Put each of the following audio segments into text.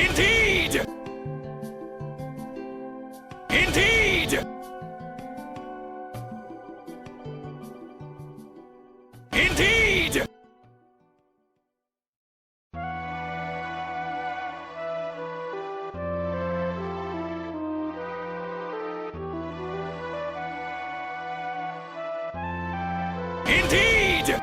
Indeed! Indeed! Indeed! Indeed!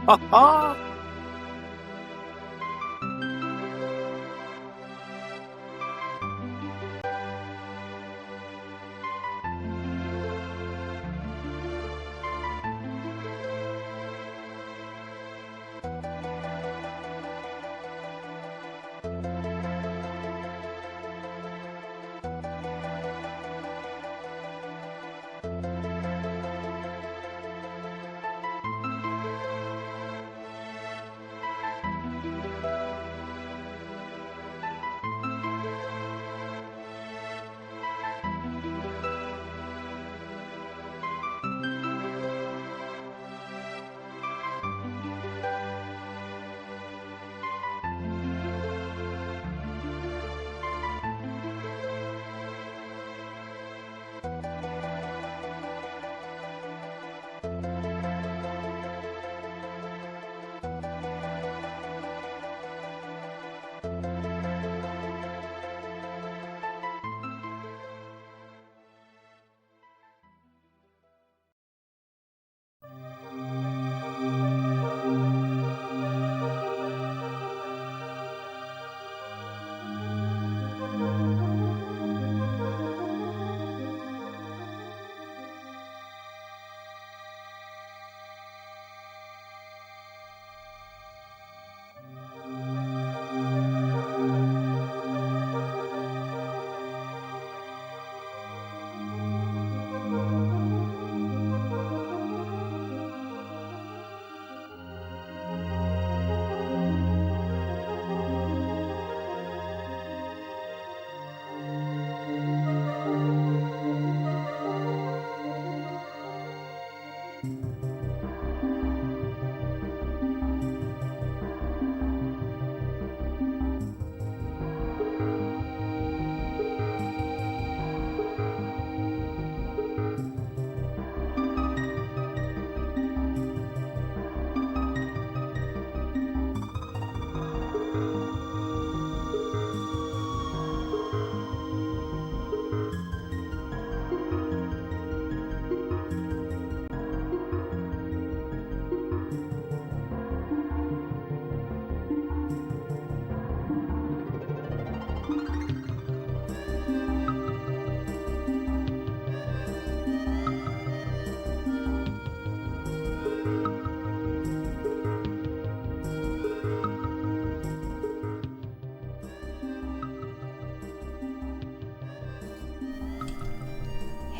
Ha ha!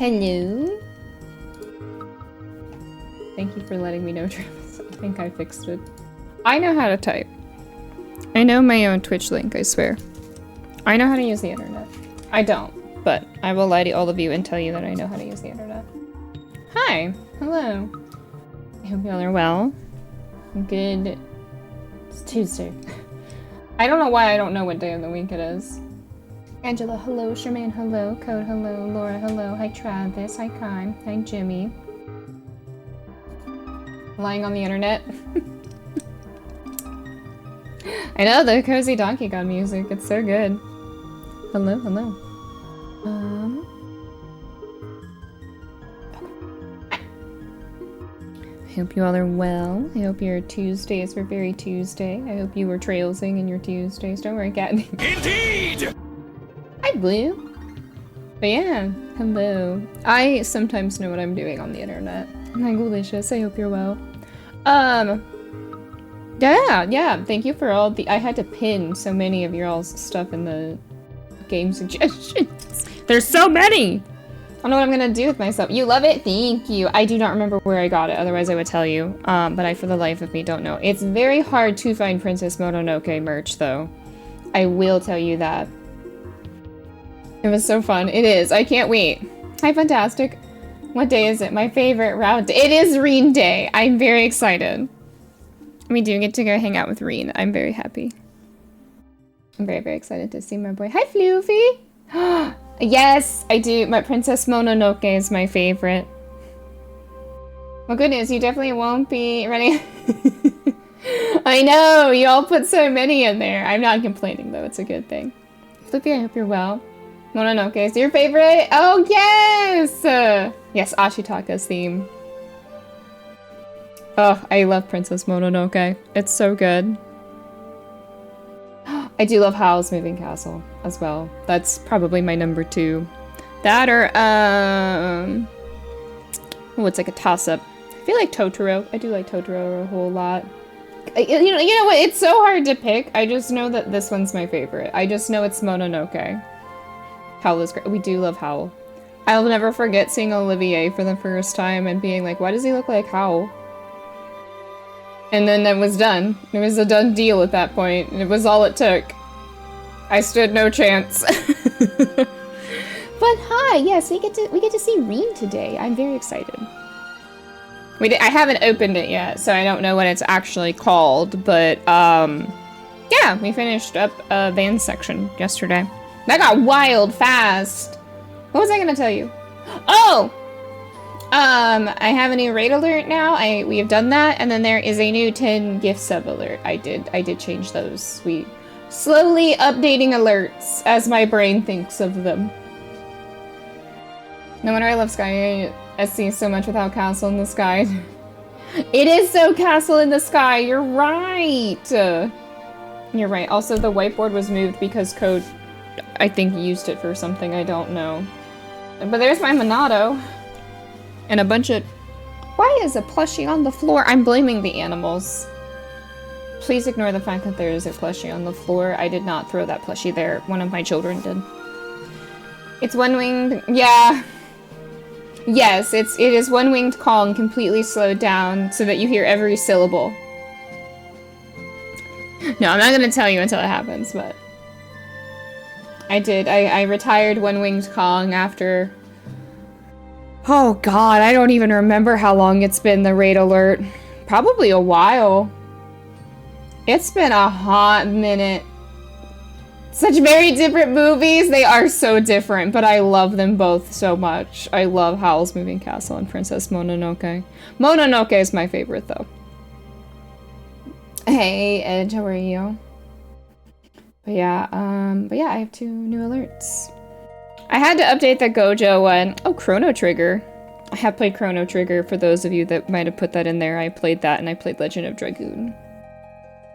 Hello. Thank you for letting me know, Travis. I think I fixed it. I know how to type. I know my own Twitch link, I swear. I know how to use the internet. I don't, but I will lie to all of you and tell you that I know how to use the internet. Hi. Hello. I hope y'all are well. Good. It's Tuesday. I don't know why I don't know what day of the week it is. Angela, hello. Shermaine, hello. Code, hello. Laura, hello. Hi, Travis. Hi, Kai. Hi, Jimmy. Lying on the internet. I know, the Cozy Donkey God music. It's so good. Hello, hello. I hope you all are well. I hope your Tuesdays were very Tuesday. I hope you were trailsing in your Tuesdays. Don't worry, Cat. Indeed! Hi, Blue. But yeah, hello. I sometimes know what I'm doing on the internet. Hi, Delicious. I hope you're well. Yeah, thank you for all the- I had to pin so many of your all's stuff in the game suggestions. There's so many! I don't know what I'm gonna do with myself. You love it? Thank you. I do not remember where I got it, otherwise I would tell you. But I, for the life of me, don't know. It's very hard to find Princess Mononoke merch, though. I will tell you that. It was so fun. It is. I can't wait. Hi, Fantastic. What day is it? My favorite round day. It is Reen Day. I'm very excited. We do get to go hang out with Reen. I'm very happy. I'm very, very excited to see my boy. Hi, Floofy. Yes, I do. My Princess Mononoke is my favorite. Well, good news. You definitely won't be running. I know. You all put so many in there. I'm not complaining, though. It's a good thing. Floofy, I hope you're well. Mononoke is your favorite? Oh, yes! Yes, Ashitaka's theme. Oh, I love Princess Mononoke. It's so good. I do love Howl's Moving Castle as well. That's probably my number 2. That or, oh, it's like a toss-up. I feel like Totoro. I do like Totoro a whole lot. You know what? It's so hard to pick. I just know that this one's my favorite. I just know it's Mononoke. Howl is great. We do love Howl. I'll never forget seeing Olivier for the first time and being like, why does he look like Howl? And then it was done. It was a done deal at that point, and it was all it took. I stood no chance. But hi, yes, we get to see Reen today. I'm very excited. I haven't opened it yet, so I don't know what it's actually called, but yeah, we finished up a van section yesterday. That got wild fast. What was I gonna tell you? Oh! I have a new raid alert now. We have done that, and then there is a new 10 gift sub alert. I did change those. We slowly updating alerts as my brain thinks of them. No wonder I love Sky SC so much without Castle in the Sky. It is so Castle in the Sky. You're right. You're right. Also, the whiteboard was moved because Code, I think, used it for something. I don't know. But there's my Monado. And a bunch of... Why is a plushie on the floor? I'm blaming the animals. Please ignore the fact that there is a plushie on the floor. I did not throw that plushie there. One of my children did. It's one-winged... Yeah. Yes, it is one-winged Kong completely slowed down so that you hear every syllable. No, I'm not going to tell you until it happens, but... I did. I retired one-winged Kong after... Oh god, I don't even remember how long it's been, the raid alert. Probably a while. It's been a hot minute. Such very different movies. They are so different, but I love them both so much. I love Howl's Moving Castle and Princess Mononoke. Mononoke is my favorite, though. Hey, Edge, how are you? But yeah, I have 2 new alerts. I had to update the Gojo one. Oh, Chrono Trigger. I have played Chrono Trigger, for those of you that might have put that in there. I played that, and I played Legend of Dragoon.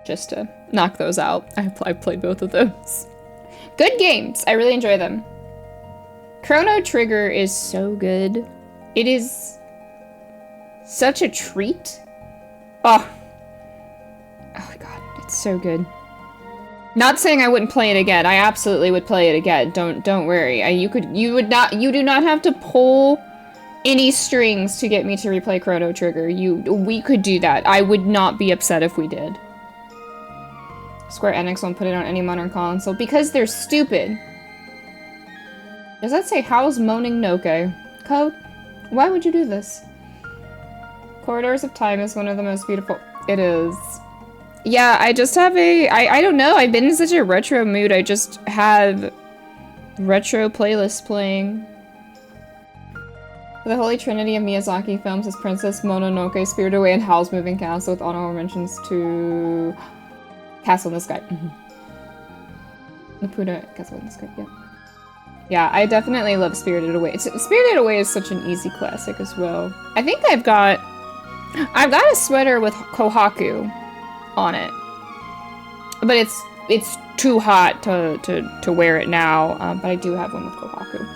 Just to knock those out. I played both of those. Good games. I really enjoy them. Chrono Trigger is so good. It is such a treat. Oh. Oh my god, it's so good. Not saying I wouldn't play it again. I absolutely would play it again. Don't worry. You do not have to pull any strings to get me to replay Chrono Trigger. We could do that. I would not be upset if we did. Square Enix won't put it on any modern console because they're stupid. Does that say Howl's Moaning Noke? Code? Why would you do this? Corridors of Time is one of the most beautiful. It is. Yeah, I just have I don't know, I've been in such a retro mood, I just have retro playlists playing. The Holy Trinity of Miyazaki films is Princess Mononoke, Spirited Away, and Howl's Moving Castle, with honorable mentions to Castle in the Sky. Laputa, Castle in the Sky, yeah. Yeah, I definitely love Spirited Away. Spirited Away is such an easy classic as well. I think I've got a sweater with Kohaku on it, but it's too hot to wear it now, but I do have one with Kohaku.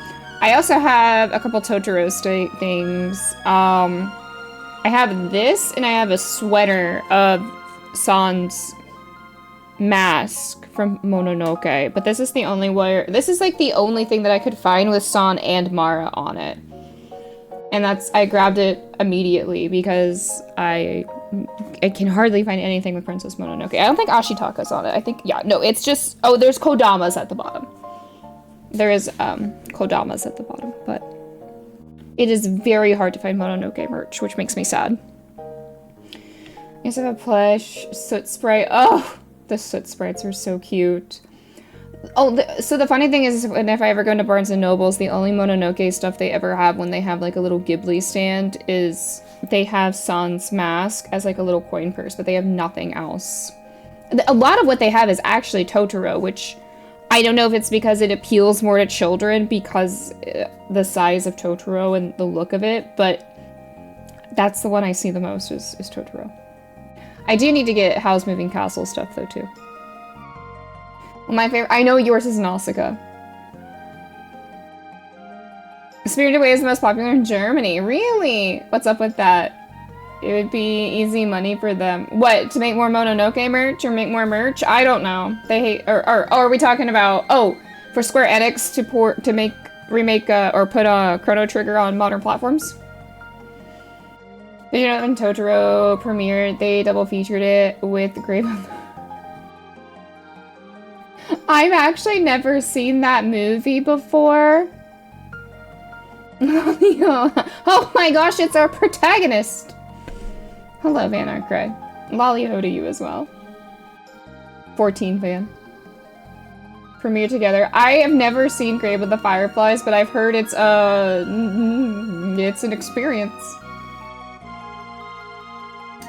I also have a couple Totoro things. I have this, and I have a sweater of Sans mask from Mononoke, but this is the only wire. This is like the only thing that I could find with San and Mara on it. And I grabbed it immediately because I can hardly find anything with Princess Mononoke. I don't think Ashitaka's on it. I think, yeah, no, it's just, oh, there's Kodamas at the bottom. There is Kodamas at the bottom, but it is very hard to find Mononoke merch, which makes me sad. I used to have a plush soot sprite. Oh, the soot sprites are so cute. Oh, so the funny thing is, if I ever go into Barnes & Nobles, the only Mononoke stuff they ever have when they have like a little Ghibli stand is they have San's mask as like a little coin purse, but they have nothing else. A lot of what they have is actually Totoro, which I don't know if it's because it appeals more to children because the size of Totoro and the look of it, but that's the one I see the most is Totoro. I do need to get Howl's Moving Castle stuff though too. Well, my favorite, I know yours is Nausicaa. Spirited Away is the most popular in Germany. Really? What's up with that? It would be easy money for them. What, to make more Mononoke merch or make more merch? I don't know. They hate, or are we talking about, oh, for Square Enix to remake or put a Chrono Trigger on modern platforms? Did you know when Totoro premiered, they double featured it with Grave of the... I've actually never seen that movie before. Oh my gosh, it's our protagonist. Hello, Van Arcray. Lolly-ho to you as well. 14 fan. Premiere together. I have never seen Grave of the Fireflies, but I've heard it's an experience.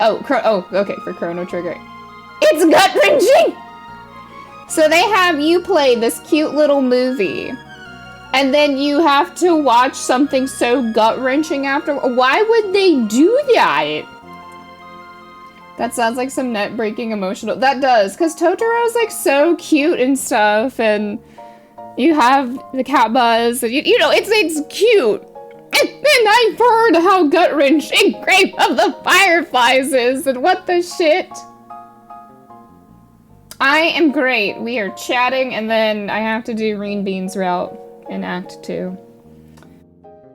Oh, okay, for Chrono Trigger. It's gut-wrenching! So they have you play this cute little movie, and then you have to watch something so gut-wrenching after. Why would they do that? That sounds like some net-breaking emotional. That does, because Totoro's like so cute and stuff, and you have the cat buzz, and you know, it's cute. And then I've heard how gut-wrenching Grave of the Fireflies is, and what the shit. I am great. We are chatting, and then I have to do Reen Bean's route in Act 2.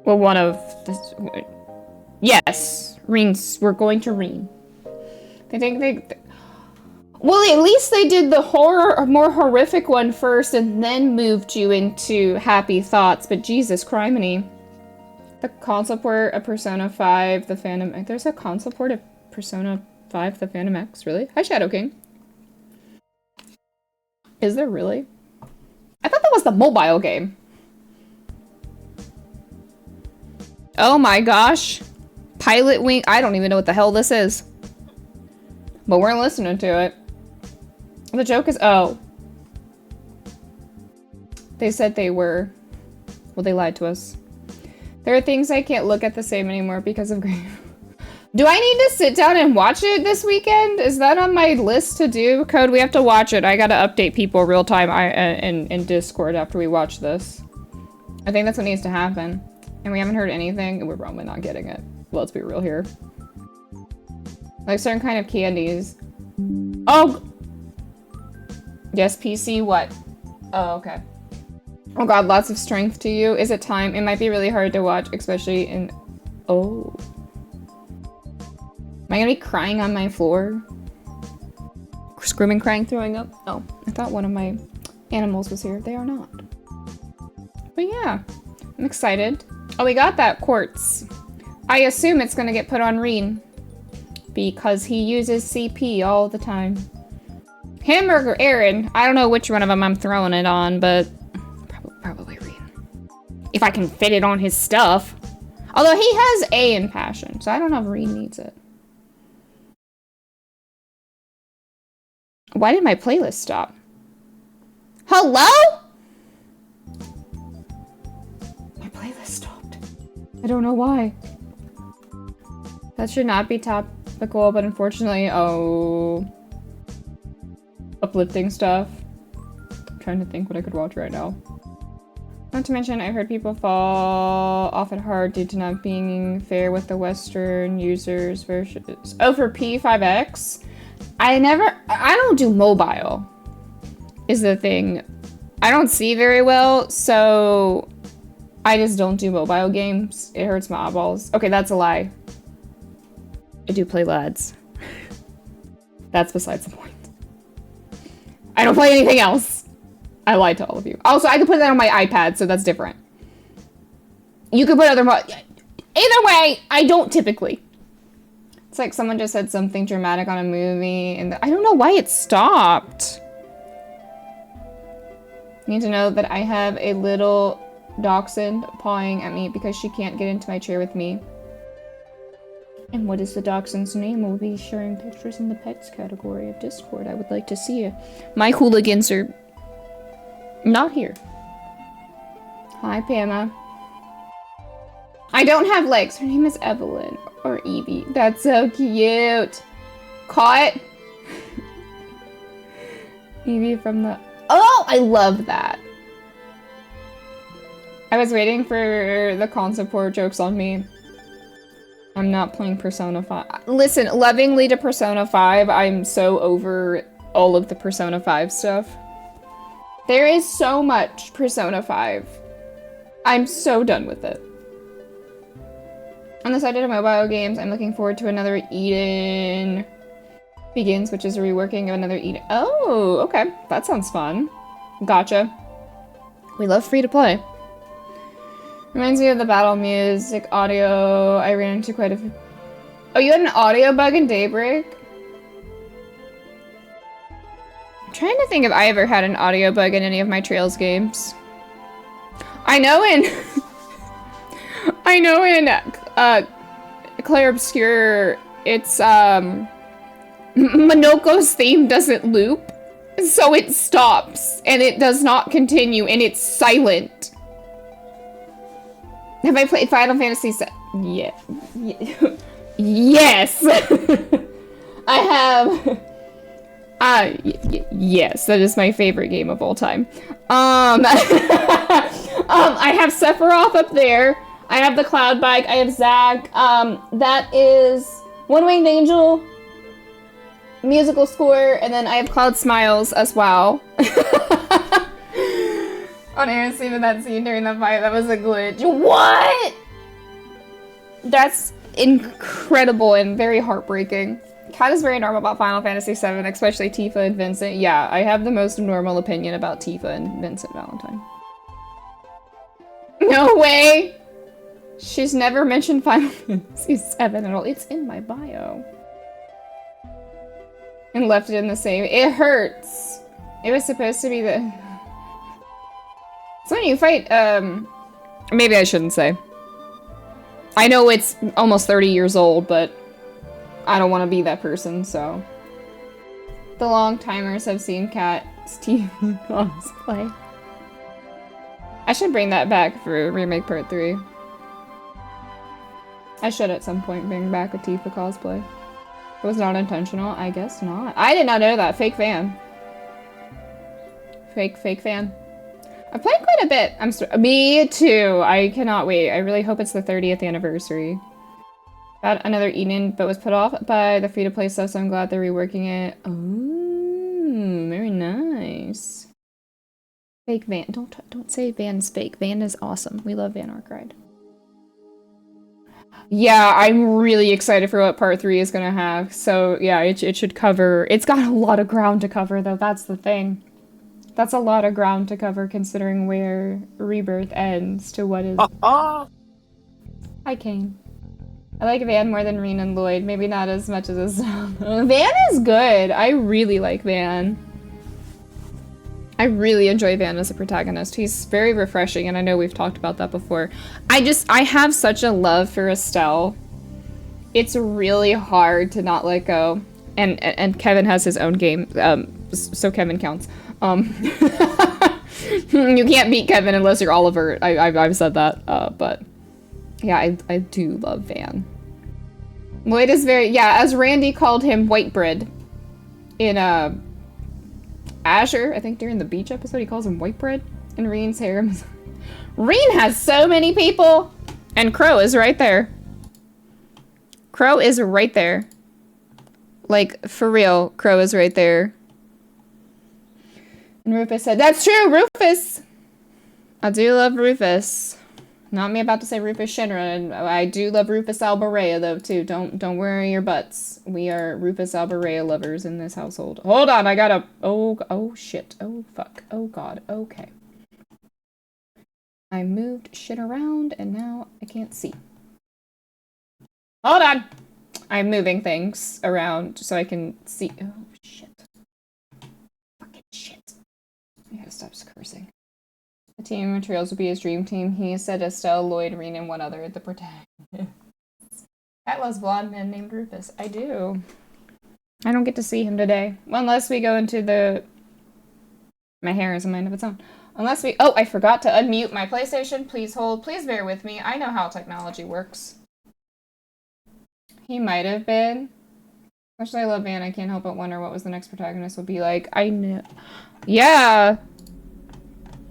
Well, one of the... Yes, Reen's. We're going to Reen. They think they... Well, at least they did the more horrific one first, and then moved you into happy thoughts, but Jesus criminy. The console port of Persona 5, the Phantom... There's a console port of Persona 5, the Phantom X, really? Hi, Shadow King. Is there really? I thought that was the mobile game. Oh my gosh. Pilot Wing. I don't even know what the hell this is. But we're listening to it. The joke is, oh. They said they were. Well, they lied to us. There are things I can't look at the same anymore because of grief. Do I need to sit down and watch it this weekend? Is that on my list to do? Code, we have to watch it. I gotta update people real time in Discord after we watch this. I think that's what needs to happen. And we haven't heard anything. We're probably not getting it. Let's be real here. Like certain kind of candies. Oh! Yes, PC, what? Oh, okay. Oh god, lots of strength to you. Is it time? It might be really hard to watch, especially in... Oh. Am I gonna be crying on my floor? Screaming, crying, throwing up? Oh, I thought one of my animals was here. They are not. But yeah, I'm excited. Oh, we got that quartz. I assume it's gonna get put on Reen. Because he uses CP all the time. Him or Aaron. I don't know which one of them I'm throwing it on, but probably Reen. If I can fit it on his stuff. Although he has A in passion, so I don't know if Reen needs it. Why did my playlist stop? Hello? My playlist stopped. I don't know why. That should not be topical, but unfortunately, oh. Uplifting stuff. I'm trying to think what I could watch right now. Not to mention, I've heard people fall off it hard due to not being fair with the Western users versions. Oh, for P5X? I don't do mobile, is the thing. I don't see very well, so I just don't do mobile games. It hurts my eyeballs. Okay, that's a lie. I do play lads. That's besides the point. I don't play anything else. I lied to all of you. Also, I could put that on my iPad, so that's different. You could put either way, I don't typically. It's like someone just said something dramatic on a movie, and I don't know why it stopped. I need to know that I have a little dachshund pawing at me because she can't get into my chair with me. And what is the dachshund's name? We'll be sharing pictures in the pets category of Discord. I would like to see it. My hooligans are not here. Hi, Pamela. I don't have legs. Her name is Evelyn or Evie. That's so cute. Caught. Evie from the... Oh, I love that. I was waiting for the console port jokes on me. I'm not playing Persona 5. Listen, lovingly to Persona 5, I'm so over all of the Persona 5 stuff. There is so much Persona 5. I'm so done with it. On the side of mobile games, I'm looking forward to another Eden Begins, which is a reworking of another Eden. Oh, okay. That sounds fun. Gotcha. We love free to play. Reminds me of the battle music audio. I ran into quite a few. Oh, you had an audio bug in Daybreak? I'm trying to think if I ever had an audio bug in any of my Trails games. I know in Clair Obscure, it's Minoko's theme doesn't loop, so it stops and it does not continue and it's silent. Have I played Final Fantasy VII? Yeah. Yes! I have... yes, that is my favorite game of all time. I have Sephiroth up there. I have the Cloud Bike. I have Zag. That is One Winged Angel, musical score, and then I have Cloud Smiles as well. On air, even that scene during the fight, that was a glitch. What? That's incredible and very heartbreaking. Kat is very normal about Final Fantasy VII, especially Tifa and Vincent. Yeah, I have the most normal opinion about Tifa and Vincent Valentine. No way! She's never mentioned Final Fantasy VII at all. It's in my bio. And left it in the same. It hurts. It was supposed to be the... So when you fight, maybe I shouldn't say. I know it's almost 30 years old, but I don't want to be that person, so. The long timers have seen Cat's TV cosplay. I should bring that back for Remake Part 3. I should at some point bring back a Tifa cosplay. It was not intentional, I guess not. I did not know that. Fake fan. Fake fan. I've played quite a bit. Me too. I cannot wait. I really hope it's the 30th anniversary. Got another Eden, but was put off by the free-to-play stuff, so I'm glad they're reworking it. Oh, very nice. Fake Van. Don't say Van's fake. Van is awesome. We love Van Arkride. Yeah, I'm really excited for what part 3 is gonna have. So yeah, it should cover. It's got a lot of ground to cover, though. That's the thing. That's a lot of ground to cover, considering where Rebirth ends to what is. Hi, Kane. I like Van more than Reen and Lloyd. Maybe not as much as his. Van is good. I really like Van. I really enjoy Van as a protagonist. He's very refreshing, and I know we've talked about that before. I have such a love for Estelle. It's really hard to not let go. And Kevin has his own game, so Kevin counts. You can't beat Kevin unless you're Oliver. I've said that, but yeah, I do love Van. Lloyd is very, yeah, as Randy called him, white bread in Azure, I think during the beach episode, he calls him white bread. And Reen's harem. Reen has so many people, and Crow is right there. Crow is right there. Like, for real, Crow is right there. And Rufus said, that's true, Rufus! I do love Rufus. Not me about to say Rufus Shinra, and I do love Rufus Alborea, though, too. Don't worry your butts. We are Rufus Alborea lovers in this household. Hold on, I gotta... Oh, shit. Oh, fuck. Oh, God. Okay. I moved shit around, and now I can't see. Hold on! I'm moving things around so I can see. Oh, shit. Fucking shit. I gotta stop cursing. The team materials would be his dream team. He said Estelle, Lloyd, Reen, and one other. The protagonist. Cat loves blonde man named Rufus. I do. I don't get to see him today. Well, unless we go into the... My hair has a mind of its own. Unless we... Oh, I forgot to unmute my PlayStation. Please hold. Please bear with me. I know how technology works. He might have been. Much as I love Van, I can't help but wonder what was the next protagonist would be like. I knew. Yeah!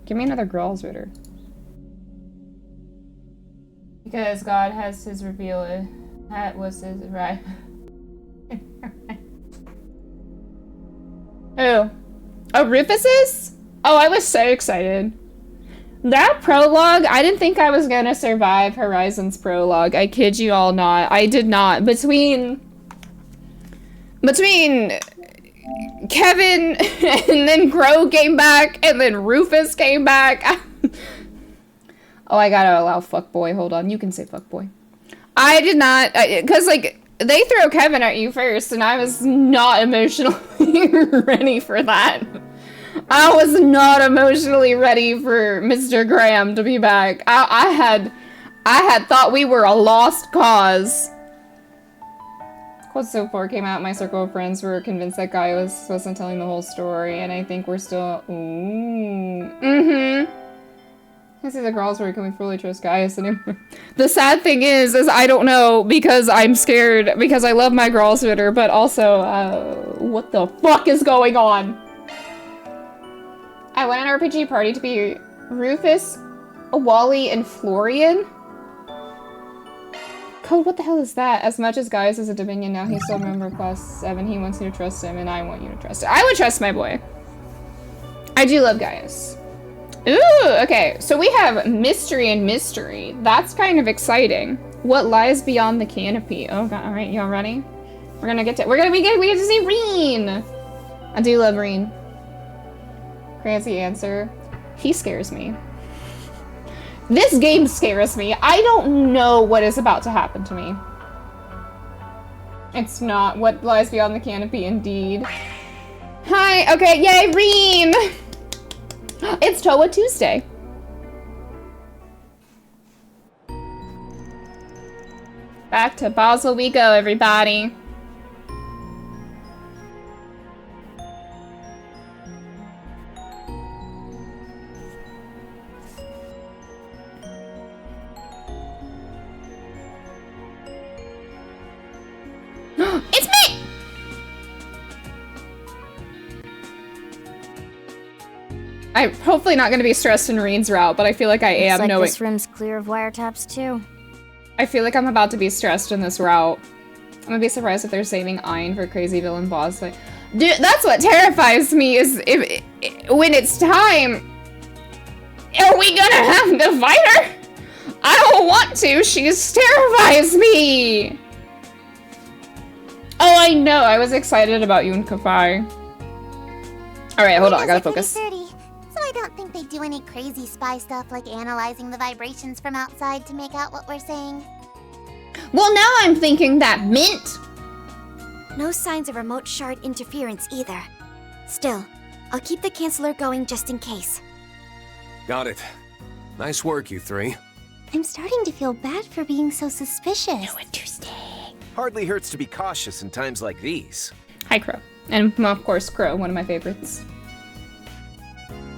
Give me another Growl's Ritter. Because God has his reveal. That was his right. Who? Oh, Rufus's? Oh, I was so excited. That prologue, I didn't think I was gonna survive Horizon's prologue. I kid you all not. I did not. Between Kevin and then Crow came back and then Rufus came back. Oh, I gotta allow fuckboy. Hold on. You can say fuckboy. I did not, because like, they throw Kevin at you first and I was not emotionally ready for that. I was not emotionally ready for Mr. Graham to be back. I had thought we were a lost cause. Quote So 4 came out, my circle of friends were convinced that guy wasn't telling the whole story, and I think we're still... Ooh. Mm-hmm. I see the girls where can we fully trust Gaius anymore? The sad thing is I don't know, because I'm scared, because I love my girls Ritter, but also, what the fuck is going on? I went on an RPG party to be Rufus, Wally, and Florian. Code, what the hell is that? As much as Gaius is a Dominion now, he's still a member of Class 7. He wants you to trust him, and I want you to trust him. I would trust my boy. I do love Gaius. Ooh, okay. So we have mystery and mystery. That's kind of exciting. What lies beyond the canopy? Oh god, alright, y'all ready? We get to see Reen! I do love Reen. Crazy answer. He scares me. This game scares me. I don't know what is about to happen to me. It's not what lies beyond the canopy, indeed. Hi, okay, yay, Reen! It's Toa Tuesday. Back to Basel we go, everybody. It's me! I'm hopefully not going to be stressed in Reen's route, but I feel like I am. Looks like knowing this room's clear of wiretaps too. I feel like I'm about to be stressed in this route. I'm gonna be surprised if they're saving Ein for crazy villain boss. Like, dude, that's what terrifies me is when it's time. Are we gonna have to fight her? I don't want to. She just terrifies me. Oh, I know. I was excited about you and Kafai. All right, hold on. I gotta focus. So I don't think they do any crazy spy stuff like analyzing the vibrations from outside to make out what we're saying. Well, now I'm thinking that Mint. No signs of remote shard interference either. Still, I'll keep the canceller going just in case. Got it. Nice work, you three. I'm starting to feel bad for being so suspicious. Hardly hurts to be cautious in times like these. Hi, Crow. And, well, of course, Crow, one of my favorites.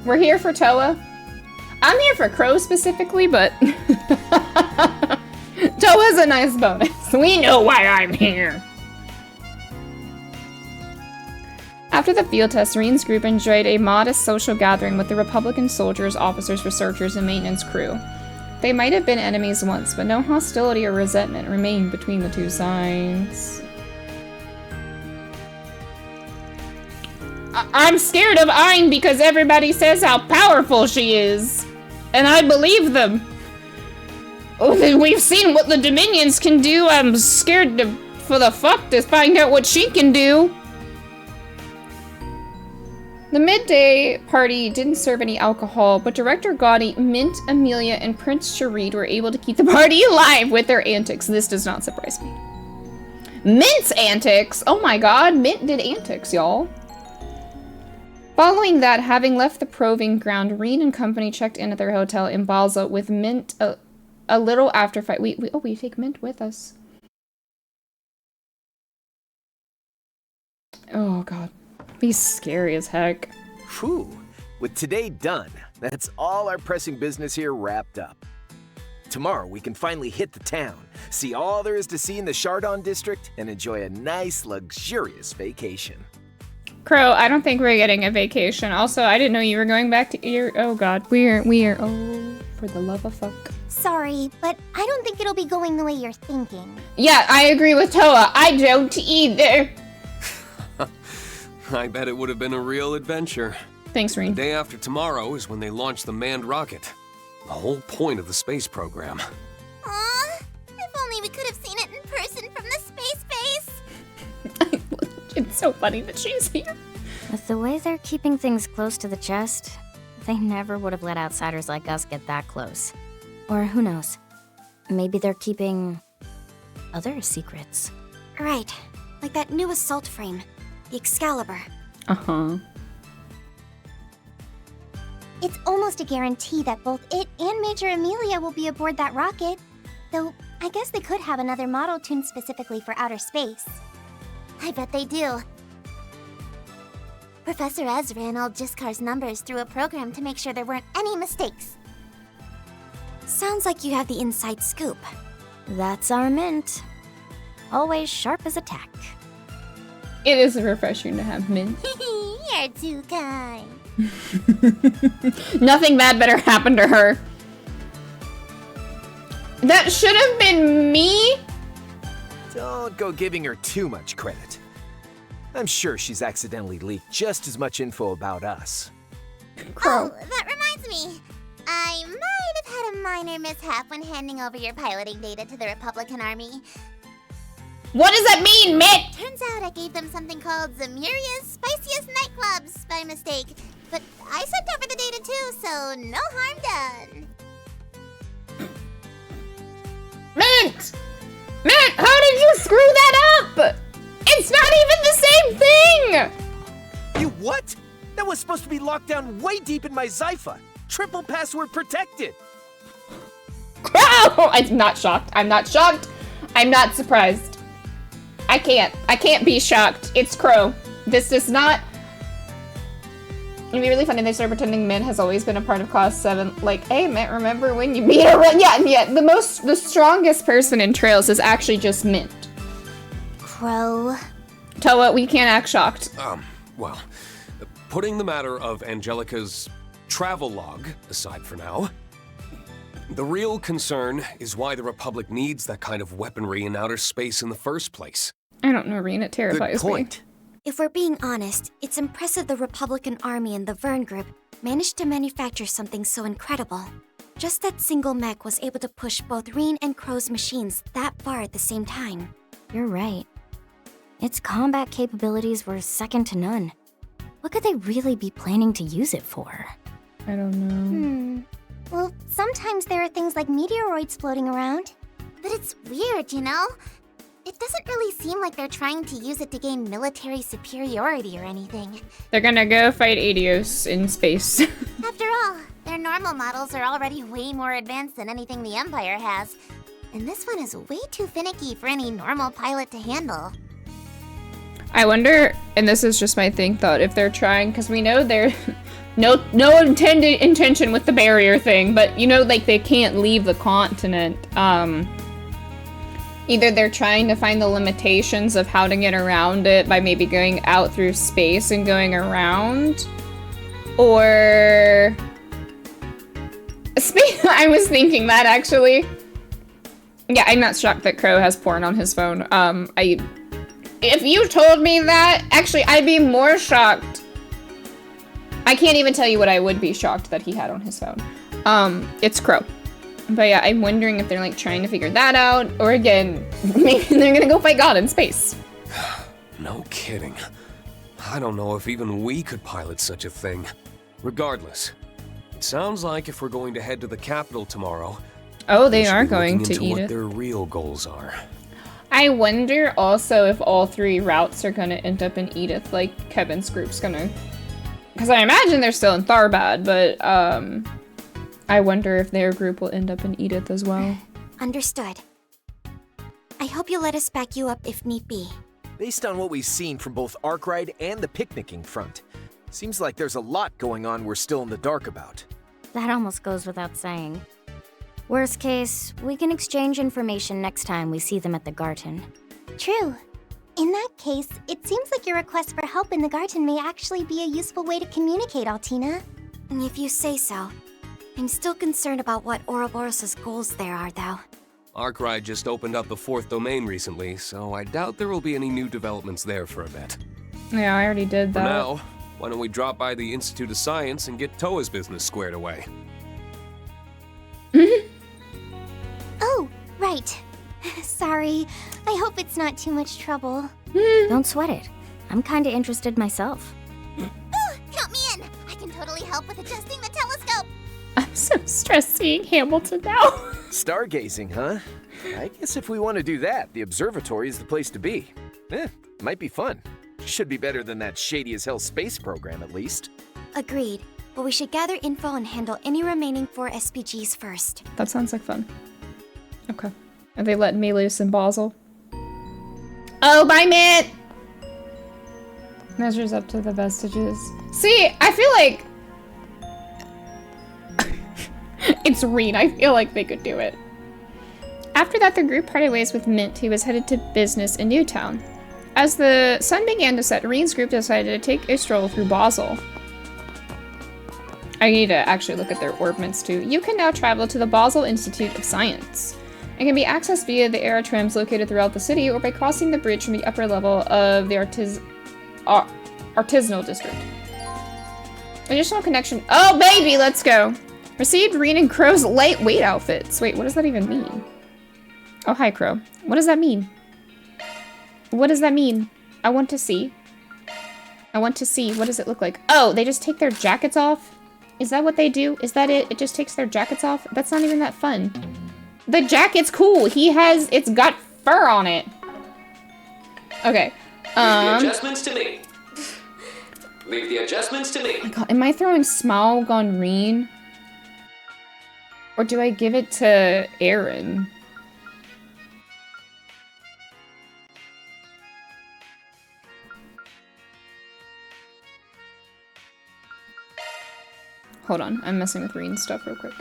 We're here for Toa. I'm here for Crow specifically, but... Toa's a nice bonus. We know why I'm here. After the field test, Reen's group enjoyed a modest social gathering with the Republican soldiers, officers, researchers, and maintenance crew. They might have been enemies once, but no hostility or resentment remained between the two sides. I'm scared of Ein because everybody says how powerful she is. And I believe them. Oh, we've seen what the Dominions can do. I'm scared for the fuck to find out what she can do. The midday party didn't serve any alcohol, but Director Gotti, Mint, Amelia, and Prince Charid were able to keep the party alive with their antics. This does not surprise me. Mint's antics? Oh my god, Mint did antics, y'all. Following that, having left the proving ground, Reen and company checked in at their hotel in Balza with Mint a little after fight. We take Mint with us. Oh god. He's scary as heck. Whew. With today done, that's all our pressing business here wrapped up. Tomorrow we can finally hit the town, see all there is to see in the Chardon district, and enjoy a nice, luxurious vacation. Crow, I don't think we're getting a vacation. Also, I didn't know you were going back to your... Oh god, we are... Oh, for the love of fuck. Sorry, but I don't think it'll be going the way you're thinking. Yeah, I agree with Toa. I don't either. I bet it would have been a real adventure. Thanks, Reen. The day after tomorrow is when they launch the manned rocket. The whole point of the space program. Aw, if only we could have seen it in person from the space base. It's so funny that she's here. With the way they're keeping things close to the chest, they never would have let outsiders like us get that close. Or who knows? Maybe they're keeping other secrets. Right, like that new assault frame, the Excalibur. Uh-huh. It's almost a guarantee that both it and Major Amelia will be aboard that rocket. Though, I guess they could have another model tuned specifically for outer space. I bet they do. Professor Ez ran all Jiskar's numbers through a program to make sure there weren't any mistakes. Sounds like you have the inside scoop. That's our Mint. Always sharp as a tack. It is refreshing to have Mint. You're too kind. Nothing bad better happen to her. That should have been me. Don't go giving her too much credit. I'm sure she's accidentally leaked just as much info about us. Crow. Oh, that reminds me. I might have had a minor mishap when handing over your piloting data to the Republican Army. What does that mean, Mint? Turns out I gave them something called Zamuria's Spiciest Nightclubs by mistake. But I sent over the data too, so no harm done. Mint! Mint, how did you screw that up? It's not even the same thing! You what? That was supposed to be locked down way deep in my Zypha. Triple password protected. Crow! I'm not shocked. I'm not shocked. I'm not surprised. I can't be shocked. It's Crow. This does not... It'd be really funny if they start pretending Mint has always been a part of Class 7. Like, hey, Mint, remember when you beat her? Yeah. The strongest person in Trails is actually just Mint. Crow. Toa, we can't act shocked. Well, putting the matter of Angelica's travel log aside for now, the real concern is why the Republic needs that kind of weaponry in outer space in the first place. I don't know, Reen, it terrifies Good point. If we're being honest, it's impressive the Republican Army and the Vern Group managed to manufacture something so incredible. Just that single mech was able to push both Reen and Crow's machines that far at the same time. You're right. Its combat capabilities were second to none. What could they really be planning to use it for? I don't know. Well, sometimes there are things like meteoroids floating around. But it's weird, you know? It doesn't really seem like they're trying to use it to gain military superiority or anything. They're gonna go fight Adios in space. After all, their normal models are already way more advanced than anything the Empire has. And this one is way too finicky for any normal pilot to handle. I wonder, and this is just my thought, if they're trying, because we know they're... No intended intention with the barrier thing, but you know, like, they can't leave the continent. Either they're trying to find the limitations of how to get around it by maybe going out through space and going around, or... I was thinking that, actually. Yeah, I'm not shocked that Crow has porn on his phone. If you told me that, actually, I'd be more shocked I can't even tell you what I would be shocked that he had on his phone. It's Crow. But yeah, I'm wondering if they're like trying to figure that out, or again, maybe they're gonna go fight God in space. No kidding. I don't know if even we could pilot such a thing. Regardless, it sounds like if we're going to head to the capital tomorrow, Oh, they we should are be going looking to into eat what it. their real goals are. I wonder also if all 3 routes are gonna end up in Edith, like Kevin's group's gonna... Because I imagine they're still in Tharbad, but I wonder if their group will end up in Edith as well. Understood. I hope you'll let us back you up if need be. Based on what we've seen from both Arkwright and the picnicking front, seems like there's a lot going on we're still in the dark about. That almost goes without saying. Worst case, we can exchange information next time we see them at the Garten. True. In that case, it seems like your request for help in the garden may actually be a useful way to communicate, Altina. If you say so. I'm still concerned about what Ouroboros' goals there are, though. Arkwright just opened up the 4th domain recently, so I doubt there will be any new developments there for a bit. Yeah, I already did For that. now, why don't we drop by the Institute of Science and get Toa's business squared away? Oh, right. Sorry. I hope it's not too much trouble. Don't sweat it. I'm kinda interested myself. Count me in! I can totally help with adjusting the telescope! I'm so stressed seeing Hamilton now. Stargazing, huh? I guess if we want to do that, the observatory is the place to be. Might be fun. Should be better than that shady-as-hell space program, at least. Agreed. But we should gather info and handle any remaining 4 SPGs first. That sounds like fun. Okay. Are they letting me loose in Basel? Oh, bye, Mitt! Measures up to the vestiges. See, I feel like... It's Reed. I feel like they could do it. After that, the group parted ways with Mint, who was headed to business in Newtown. As the sun began to set, Reen's group decided to take a stroll through Basel. I need to actually look at their orbments too. You can now travel to the Basel Institute of Science. It can be accessed via the aerotrams located throughout the city or by crossing the bridge from the upper level of the artisanal district. Additional connection. Oh, baby, let's go. Received Reen and Crow's lightweight outfits. Wait, what does that even mean? Oh, hi, Crow. What does that mean? What does that mean? I want to see. I want to see. What does it look like? Oh, they just take their jackets off? Is that what they do? Is that it? It just takes their jackets off? That's not even that fun. The jacket's cool. It's got fur on it. Okay. Leave the adjustments to me. Leave the adjustments to me. Oh my God, am I throwing Smaug on Reen? Or do I give it to Aaron? Hold on, I'm messing with Reen's stuff real quick.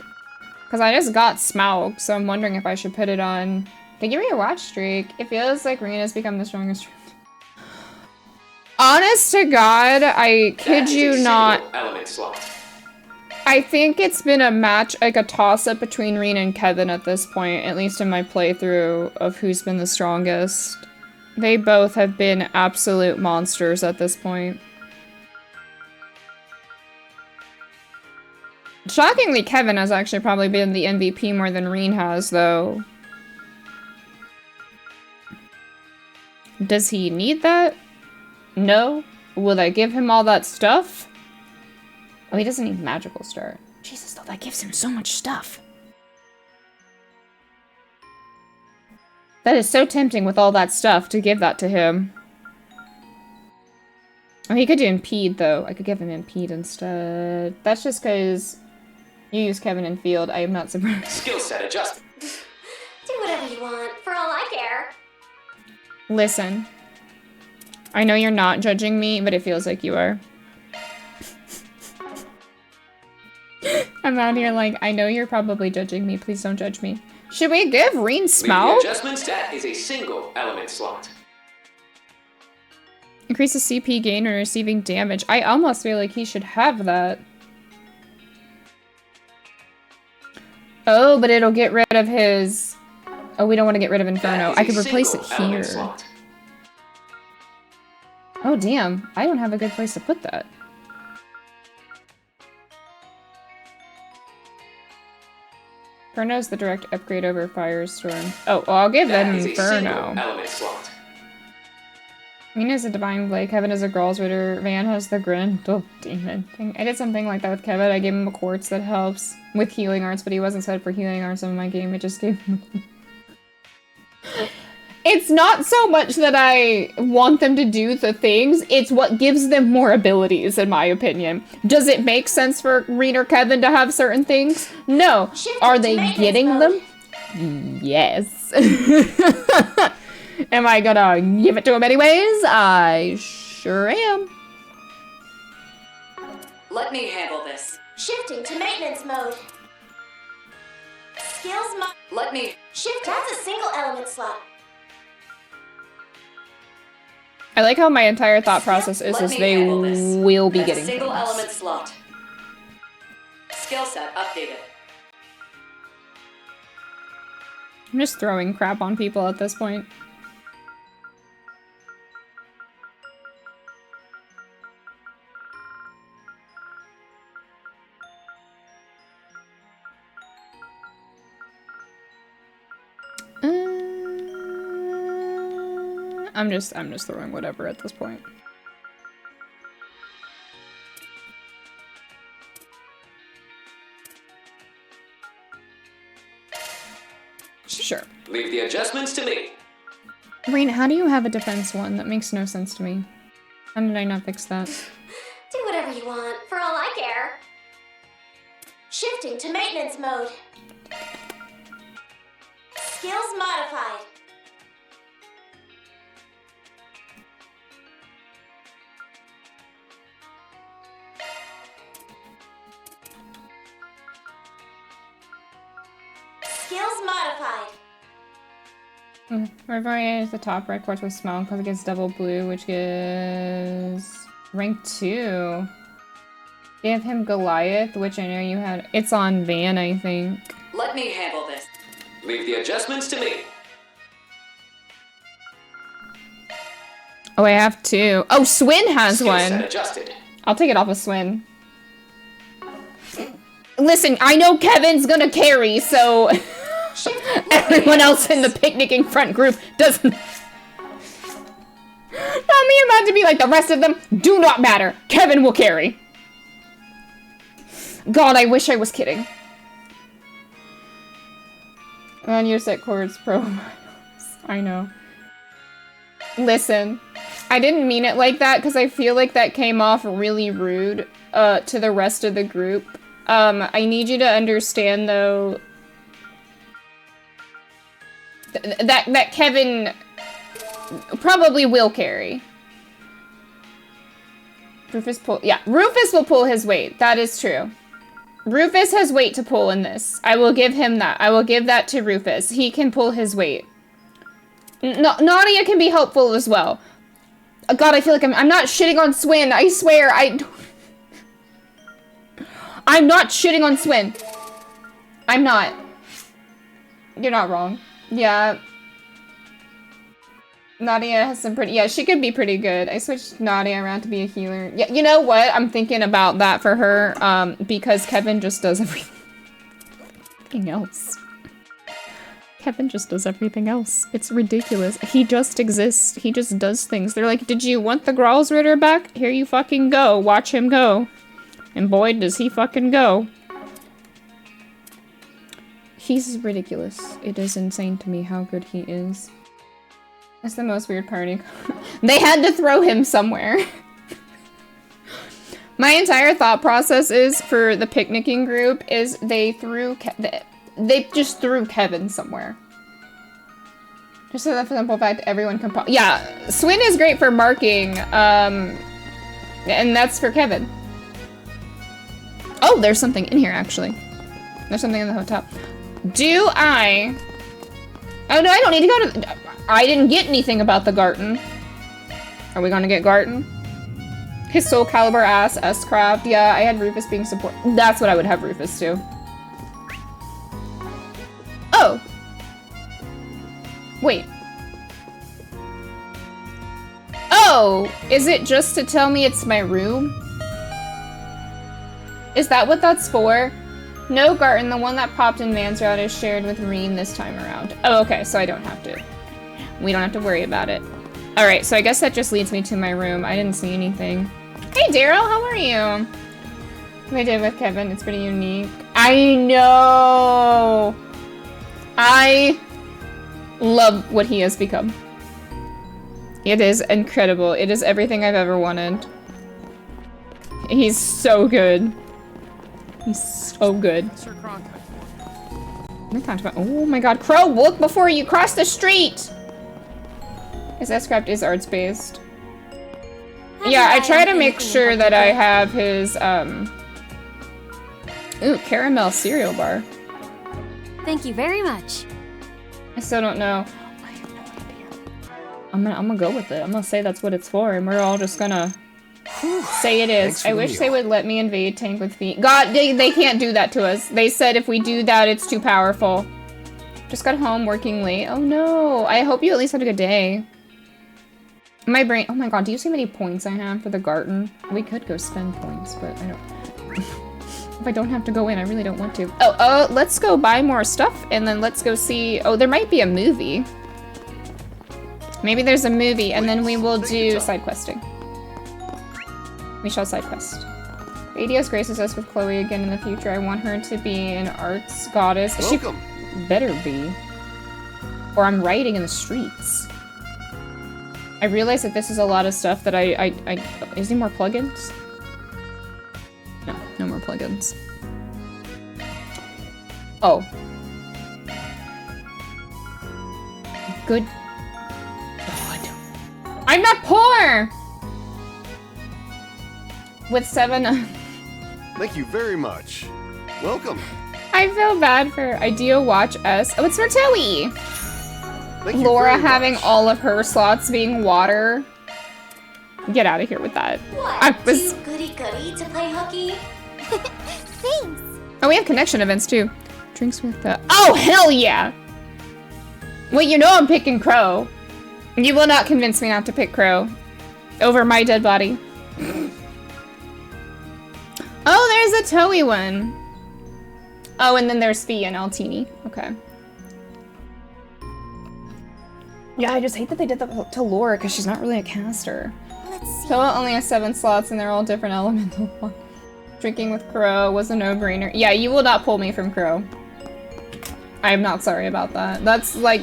Because I just got Smaug, so I'm wondering if I should put it on... They give me a watch streak. It feels like Reen has become the strongest. Honest to God, I kid you not. Element slot. I think it's been a match, like a toss-up between Reen and Kevin at this point, at least in my playthrough of who's been the strongest. They both have been absolute monsters at this point. Shockingly, Kevin has actually probably been the MVP more than Reen has, though. Does he need that? No. Will I give him all that stuff? Oh, he doesn't need magical start. Jesus, though, that gives him so much stuff. That is so tempting with all that stuff to give that to him. Oh, he could do impede, though. I could give him impede instead. That's just because you use Kevin in field. I am not surprised. Skill set adjusted. Do whatever you want, for all I care. Listen. I know you're not judging me, but it feels like you are. I'm out here like, I know you're probably judging me. Please don't judge me. Should we give Reen Smaug? Leave the adjustment stat is a single element slot. Increases CP gain when receiving damage. I almost feel like he should have that. Oh, but it'll get rid of his... Oh, we don't want to get rid of Inferno. I could replace it here. Oh, damn. I don't have a good place to put that. Inferno's the direct upgrade over Firestorm. Oh, well, I'll give That them is a single Inferno. element slot. Mina is a Divine Blade, Kevin is a Gralls Ritter, Van has the Grendel Demon thing. I did something like that with Kevin. I gave him a quartz that helps with healing arts, but he wasn't set for healing arts in my game. I just gave him... It's not so much that I want them to do the things, it's what gives them more abilities, in my opinion. Does it make sense for Reed or Kevin to have certain things? No. Are they getting them? Yes. Am I gonna give it to them anyways? I sure am. Let me handle this. Shifting to maintenance mode. Skills Let me... Shift, that's a single element slot. I like how my entire thought process is Let me they handle this. will be That's getting a single things. element slot. Skill set updated. I'm just throwing crap on people at this point. I'm just throwing whatever at this point. Sure. Leave the adjustments to me. Rain, how do you have a defense 1? That makes no sense to me. How did I not fix that? Do whatever you want, for all I care. Shifting to maintenance mode. Skills modified. Skills modified. River is the top right quartz with smell because it gets double blue, which gives rank 2. Give him Goliath, which I know you had. It's on Van, I think. Let me handle this. Leave the adjustments to me. Oh, I have 2. Oh, Swin has Skill set one. adjusted. I'll take it off of Swin. Listen, I know Kevin's gonna carry, so everyone else in the picnicking front group doesn't. Not me about to be like the rest of them. Do not matter. Kevin will carry. God, I wish I was kidding. On your set chords, pro. I know. Listen, I didn't mean it like that because I feel like that came off really rude to the rest of the group. I need you to understand, though, that Kevin probably will carry. Rufus will pull his weight. That is true. Rufus has weight to pull in this. I will give him that. I will give that to Rufus. He can pull his weight. Nadia can be helpful as well. God, I feel like I'm not shitting on Swin. I swear, I'm not shitting on Swin. I'm not. You're not wrong. Yeah. Nadia has some pretty... Yeah, she could be pretty good. I switched Nadia around to be a healer. Yeah, you know what? I'm thinking about that for her, because Kevin just does everything else. Kevin just does everything else. It's ridiculous. He just exists. He just does things. They're like, did you want the Gralls Ritter back? Here you fucking go. Watch him go. And boy, does he fucking go. He's ridiculous. It is insane to me how good he is. That's the most weird party. They had to throw him somewhere. My entire thought process is, for the picnicking group, is they just threw Kevin somewhere. Just so that for the simple fact everyone can yeah, Swin is great for marking, and that's for Kevin. Oh, there's something in here, actually. There's something in the hotel. Do I... Oh, no, I don't need to go to... I didn't get anything about the Garten. Are we gonna get Garten? His Soul Calibur ass, S-Craft. Yeah, I had Rufus being support. That's what I would have Rufus do. Oh. Wait. Oh, is it just to tell me it's my room? Is that what that's for? No, Garten, the one that popped in Mansrout is shared with Reen this time around. Oh, okay, so I don't have to. We don't have to worry about it. Alright, so I guess that just leads me to my room. I didn't see anything. Hey, Daryl, how are you? What I did with Kevin, it's pretty unique. I know! I love what he has become. It is incredible. It is everything I've ever wanted. He's so good. He's so good. Oh my god, Crow, look before you cross the street! His S-Craft is arts-based. Yeah, I try to make sure that I have his, ooh, caramel cereal bar. Thank you very much. I still don't know. I have no idea. I'm gonna go with it. I'm gonna say that's what it's for, and we're all just gonna say it is. I wish they would let me invade tank with feet. God, they can't do that to us. They said if we do that, it's too powerful. Just got home working late. Oh no. I hope you at least had a good day. My brain, oh my god, do you see how many points I have for the Garten? We could go spend points, but I don't. If I don't have to go in, I really don't want to. Oh, let's go buy more stuff, and then let's go see, oh, there might be a movie. Maybe there's a movie, and then we will do side questing. We shall side quest. ADS graces us with Chloe again in the future. I want her to be an arts goddess. Welcome. She better be. Or I'm rioting in the streets. I realize that this is a lot of stuff that is there more plugins? No, no more plugins. Oh. Good God. I'm not poor! With 7... Thank you very much. Welcome. I feel bad for Idea Watch S. Oh, it's Mertowie! Thank you Laura very having much. all of her slots being water. Get out of here with that. What? Too goody-goody to play hooky? Thanks. Oh, we have connection events too. Drinks with the... Oh, hell yeah! Well, you know I'm picking Crow. You will not convince me not to pick Crow. Over my dead body. Oh, there's a Toei one. Oh, and then there's Fee and Altini. Okay. Yeah, I just hate that they did that to Laura because she's not really a caster. Let's see. Toa only has 7 slots and they're all different elemental ones. Drinking with Crow was a no-brainer. Yeah, you will not pull me from Crow. I am not sorry about that. That's like...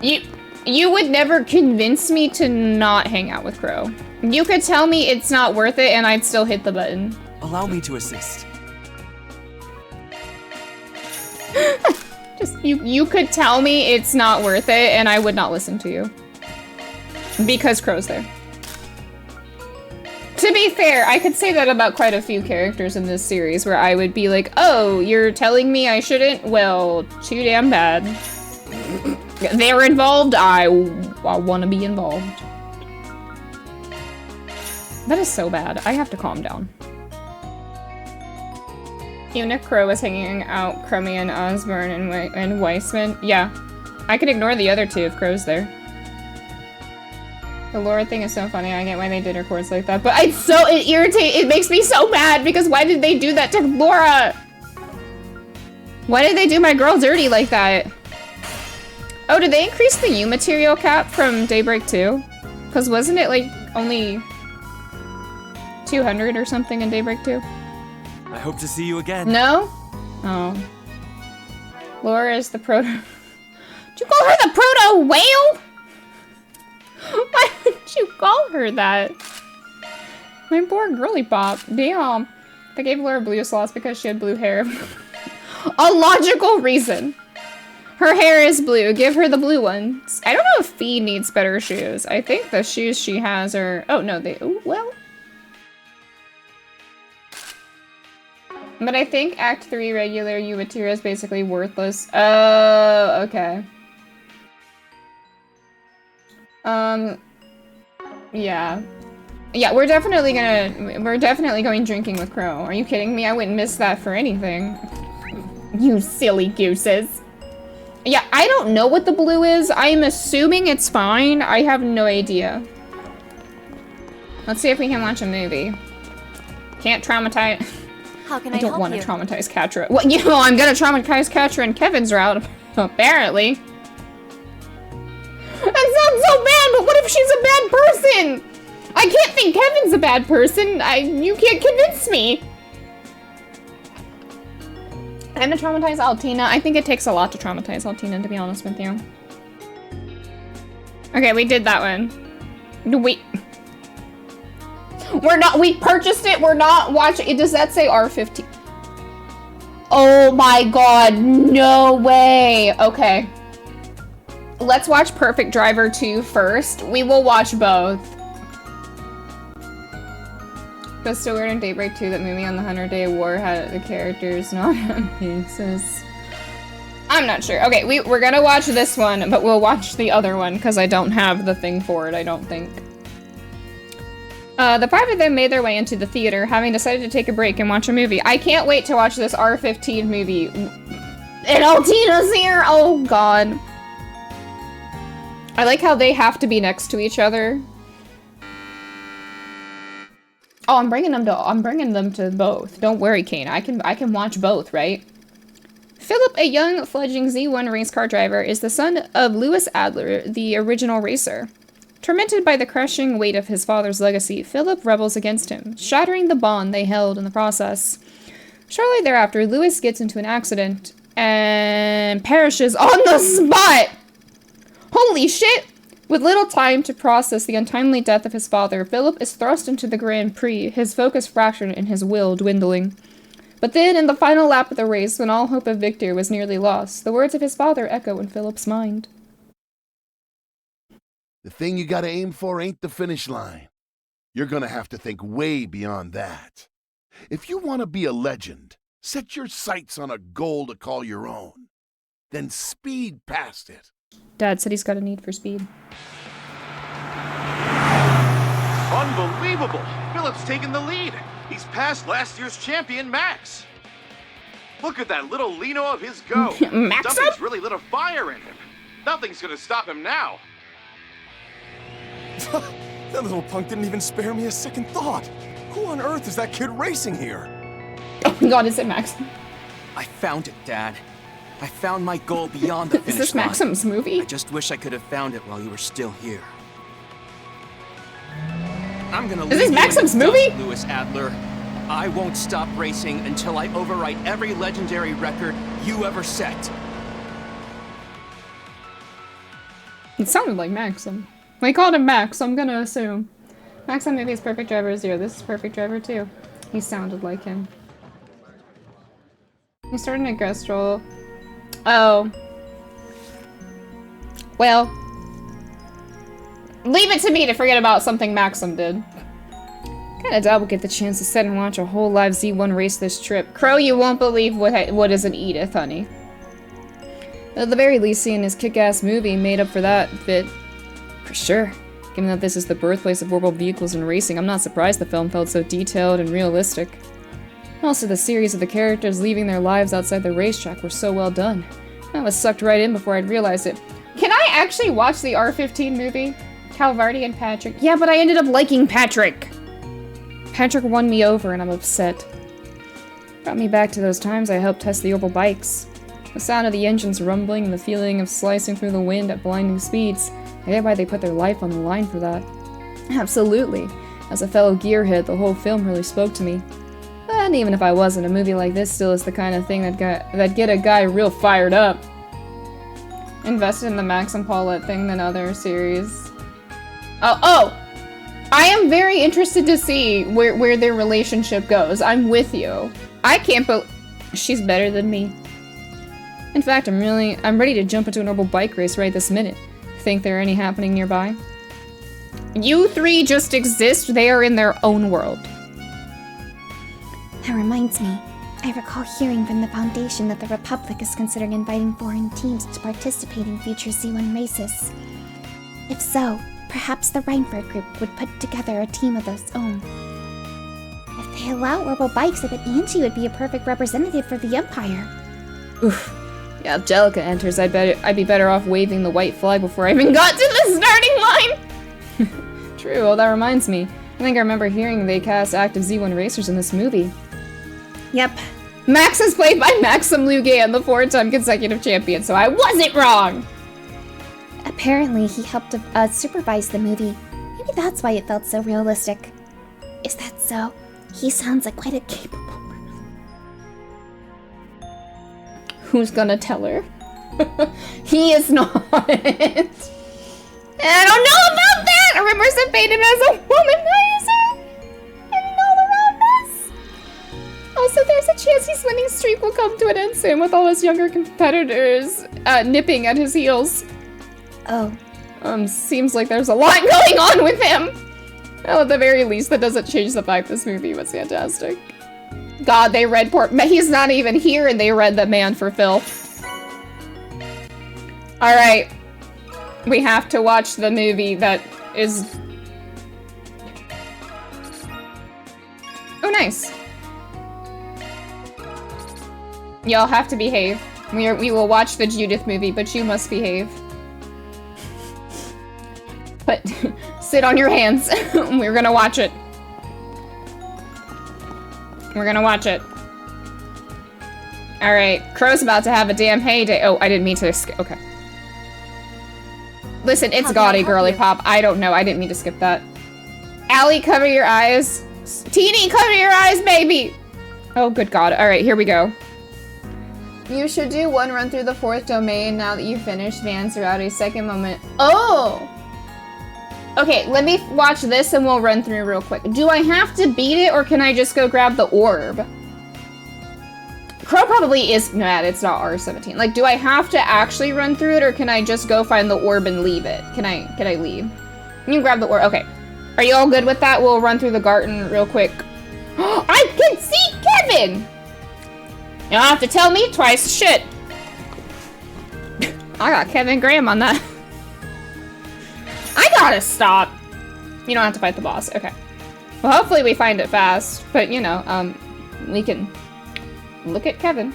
You would never convince me to not hang out with Crow. You could tell me it's not worth it and I'd still hit the button. Allow me to assist. Just, you could tell me it's not worth it and I would not listen to you. Because Crow's there. To be fair, I could say that about quite a few characters in this series where I would be like, oh, you're telling me I shouldn't? Well, too damn bad. They're involved, I want to be involved. That is so bad. I have to calm down. Even if Crow was hanging out Crummy and Osborne and Weissman, yeah. I could ignore the other two if Crow's there. The Laura thing is so funny. I get why they did her course like that, but it makes me so mad because why did they do that to Laura? Why did they do my girl dirty like that? Oh, did they increase the U material cap from Daybreak 2? Because wasn't it like only 200 or something in Daybreak 2? I hope to see you again. No? Oh. Laura is the proto... Did you call her the proto-whale? Why would you call her that? My poor girly pop. Damn. They gave Laura blue slots because she had blue hair. A logical reason. Her hair is blue. Give her the blue ones. I don't know if Fee needs better shoes. I think the shoes she has are... Oh, no, they... Ooh, well... But I think Act 3 regular U material is basically worthless. Oh, okay. Yeah. Yeah, we're definitely going drinking with Crow. Are you kidding me? I wouldn't miss that for anything. You silly gooses. Yeah, I don't know what the blue is. I'm assuming it's fine. I have no idea. Let's see if we can watch a movie. Can't traumatize... How can I I don't help want you? to traumatize Katra. Well, you know, I'm gonna traumatize Katra and Kevin's route, apparently. That sounds so bad, but what if she's a bad person? I can't think Kevin's a bad person. You can't convince me. I'm gonna traumatize Altina. I think it takes a lot to traumatize Altina, to be honest with you. Okay, we did that one. We purchased it, we're not watching it. Does that say R15? Oh my god, no way. Okay. Let's watch Perfect Driver 2 first. We will watch both. But still weird in Daybreak 2 that movie on the 100-Day War had the characters not have faces. I'm not sure. Okay, we're gonna watch this one, but we'll watch the other one because I don't have the thing for it, I don't think. The five of them made their way into the theater, having decided to take a break and watch a movie. I can't wait to watch this R15 movie. And Altina's here! Oh god. I like how they have to be next to each other. Oh, I'm bringing them to both. Don't worry, Kane. I can watch both, right? Philip, a young fledgling Z1 race car driver, is the son of Louis Adler, the original racer. Tormented by the crushing weight of his father's legacy, Philip rebels against him, shattering the bond they held in the process. Shortly thereafter, Louis gets into an accident and perishes on the spot! Holy shit! With little time to process the untimely death of his father, Philip is thrust into the Grand Prix, his focus fractured and his will dwindling. But then, in the final lap of the race, when all hope of victory was nearly lost, the words of his father echo in Philip's mind. The thing you gotta aim for ain't the finish line. You're gonna have to think way beyond that. If you want to be a legend, set your sights on a goal to call your own. Then speed past it. Dad said he's got a need for speed. Unbelievable! Philip's taken the lead. He's past last year's champion, Max. Look at that little Lino of his go. Max Something's really lit a fire in him. Nothing's gonna stop him now. That little punk didn't even spare me a second thought. Who on earth is that kid racing here? Oh my god, is it Max? I found it, Dad. I found my goal beyond the finish line. Is this line. Maxim's movie? I just wish I could have found it while you were still here. I'm gonna Is this Maxim's movie? Louis Adler. I won't stop racing until I overwrite every legendary record you ever set. It sounded like Maxim. We called him Max, so I'm gonna assume. Maxim maybe is Perfect Driver 0. This is Perfect Driver 2. He sounded like him. He started a guest role. Oh. Well. Leave it to me to forget about something Maxim did. Kinda doubt we'll get the chance to sit and watch a whole live Z1 race this trip. Crow, you won't believe what is an Edith, honey. At the very least, seeing his kick-ass movie made up for that bit. For sure. Given that this is the birthplace of Orbal vehicles and racing, I'm not surprised the film felt so detailed and realistic. Also, the series of the characters leaving their lives outside the racetrack were so well done. I was sucked right in before I'd realized it. Can I actually watch the R15 movie? Calvardi and Patrick. Yeah, but I ended up liking Patrick. Patrick won me over and I'm upset. Brought me back to those times I helped test the Orbal bikes. The sound of the engines rumbling and the feeling of slicing through the wind at blinding speeds. I get why they put their life on the line for that. Absolutely. As a fellow gearhead, the whole film really spoke to me. And even if I wasn't, a movie like this still is the kind of thing that'd get a guy real fired up. Invested in the Max and Paulette thing than other series. Oh! I am very interested to see where their relationship goes. I'm with you. I can't believe she's better than me. In fact, I'm ready to jump into an Orbal bike race right this minute. Think there are any happening nearby? You three just exist. They are in their own world. That reminds me. I recall hearing from the Foundation that the Republic is considering inviting foreign teams to participate in future Z1 races. If so, perhaps the Reinford group would put together a team of its own. If they allow Orbal bikes, I bet Angie would be a perfect representative for the Empire. Oof. Yeah, if Jellica enters, I'd be better off waving the white flag before I even got to the starting line! True, well that reminds me. I think I remember hearing they cast active Z1 racers in this movie. Yep. Max is played by Maxim Lugan, the 4-time consecutive champion, so I wasn't wrong! Apparently, he helped supervise the movie. Maybe that's why it felt so realistic. Is that so? He sounds like quite a capable person. Who's gonna tell her? He is not. I don't know about that! Rumors have painted him as a womanizer! And all around us! Also, there's a chance his winning streak will come to an end soon with all his younger competitors nipping at his heels. Oh. Seems like there's a lot going on with him! Well, at the very least, that doesn't change the fact this movie was fantastic. God, they read he's not even here and they read The Man for Phil. Alright. We have to watch the movie that is... Oh, nice. Y'all have to behave. We will watch the Judith movie, but you must behave. But sit on your hands. We're gonna watch it. We're gonna watch it. Alright, Crow's about to have a damn heyday. Oh, I didn't mean to skip. Okay. Listen, it's gaudy, girly pop. I don't know. I didn't mean to skip that. Allie, cover your eyes. Teeny, cover your eyes, baby! Oh, good God. Alright, here we go. You should do one run through the 4th domain now that you've finished the answer out a second moment. Oh! Okay, let me watch this and we'll run through real quick. Do I have to beat it or can I just go grab the orb? Crow probably is mad it's not R17. Like, do I have to actually run through it or can I just go find the orb and leave it? Can I leave? Can you grab the orb? Okay. Are you all good with that? We'll run through the garden real quick. I can see Kevin! You don't have to tell me twice. Shit. I got Kevin Graham on that. I gotta stop. You don't have to fight the boss. Okay. Well, hopefully we find it fast. But, you know, we can look at Kevin.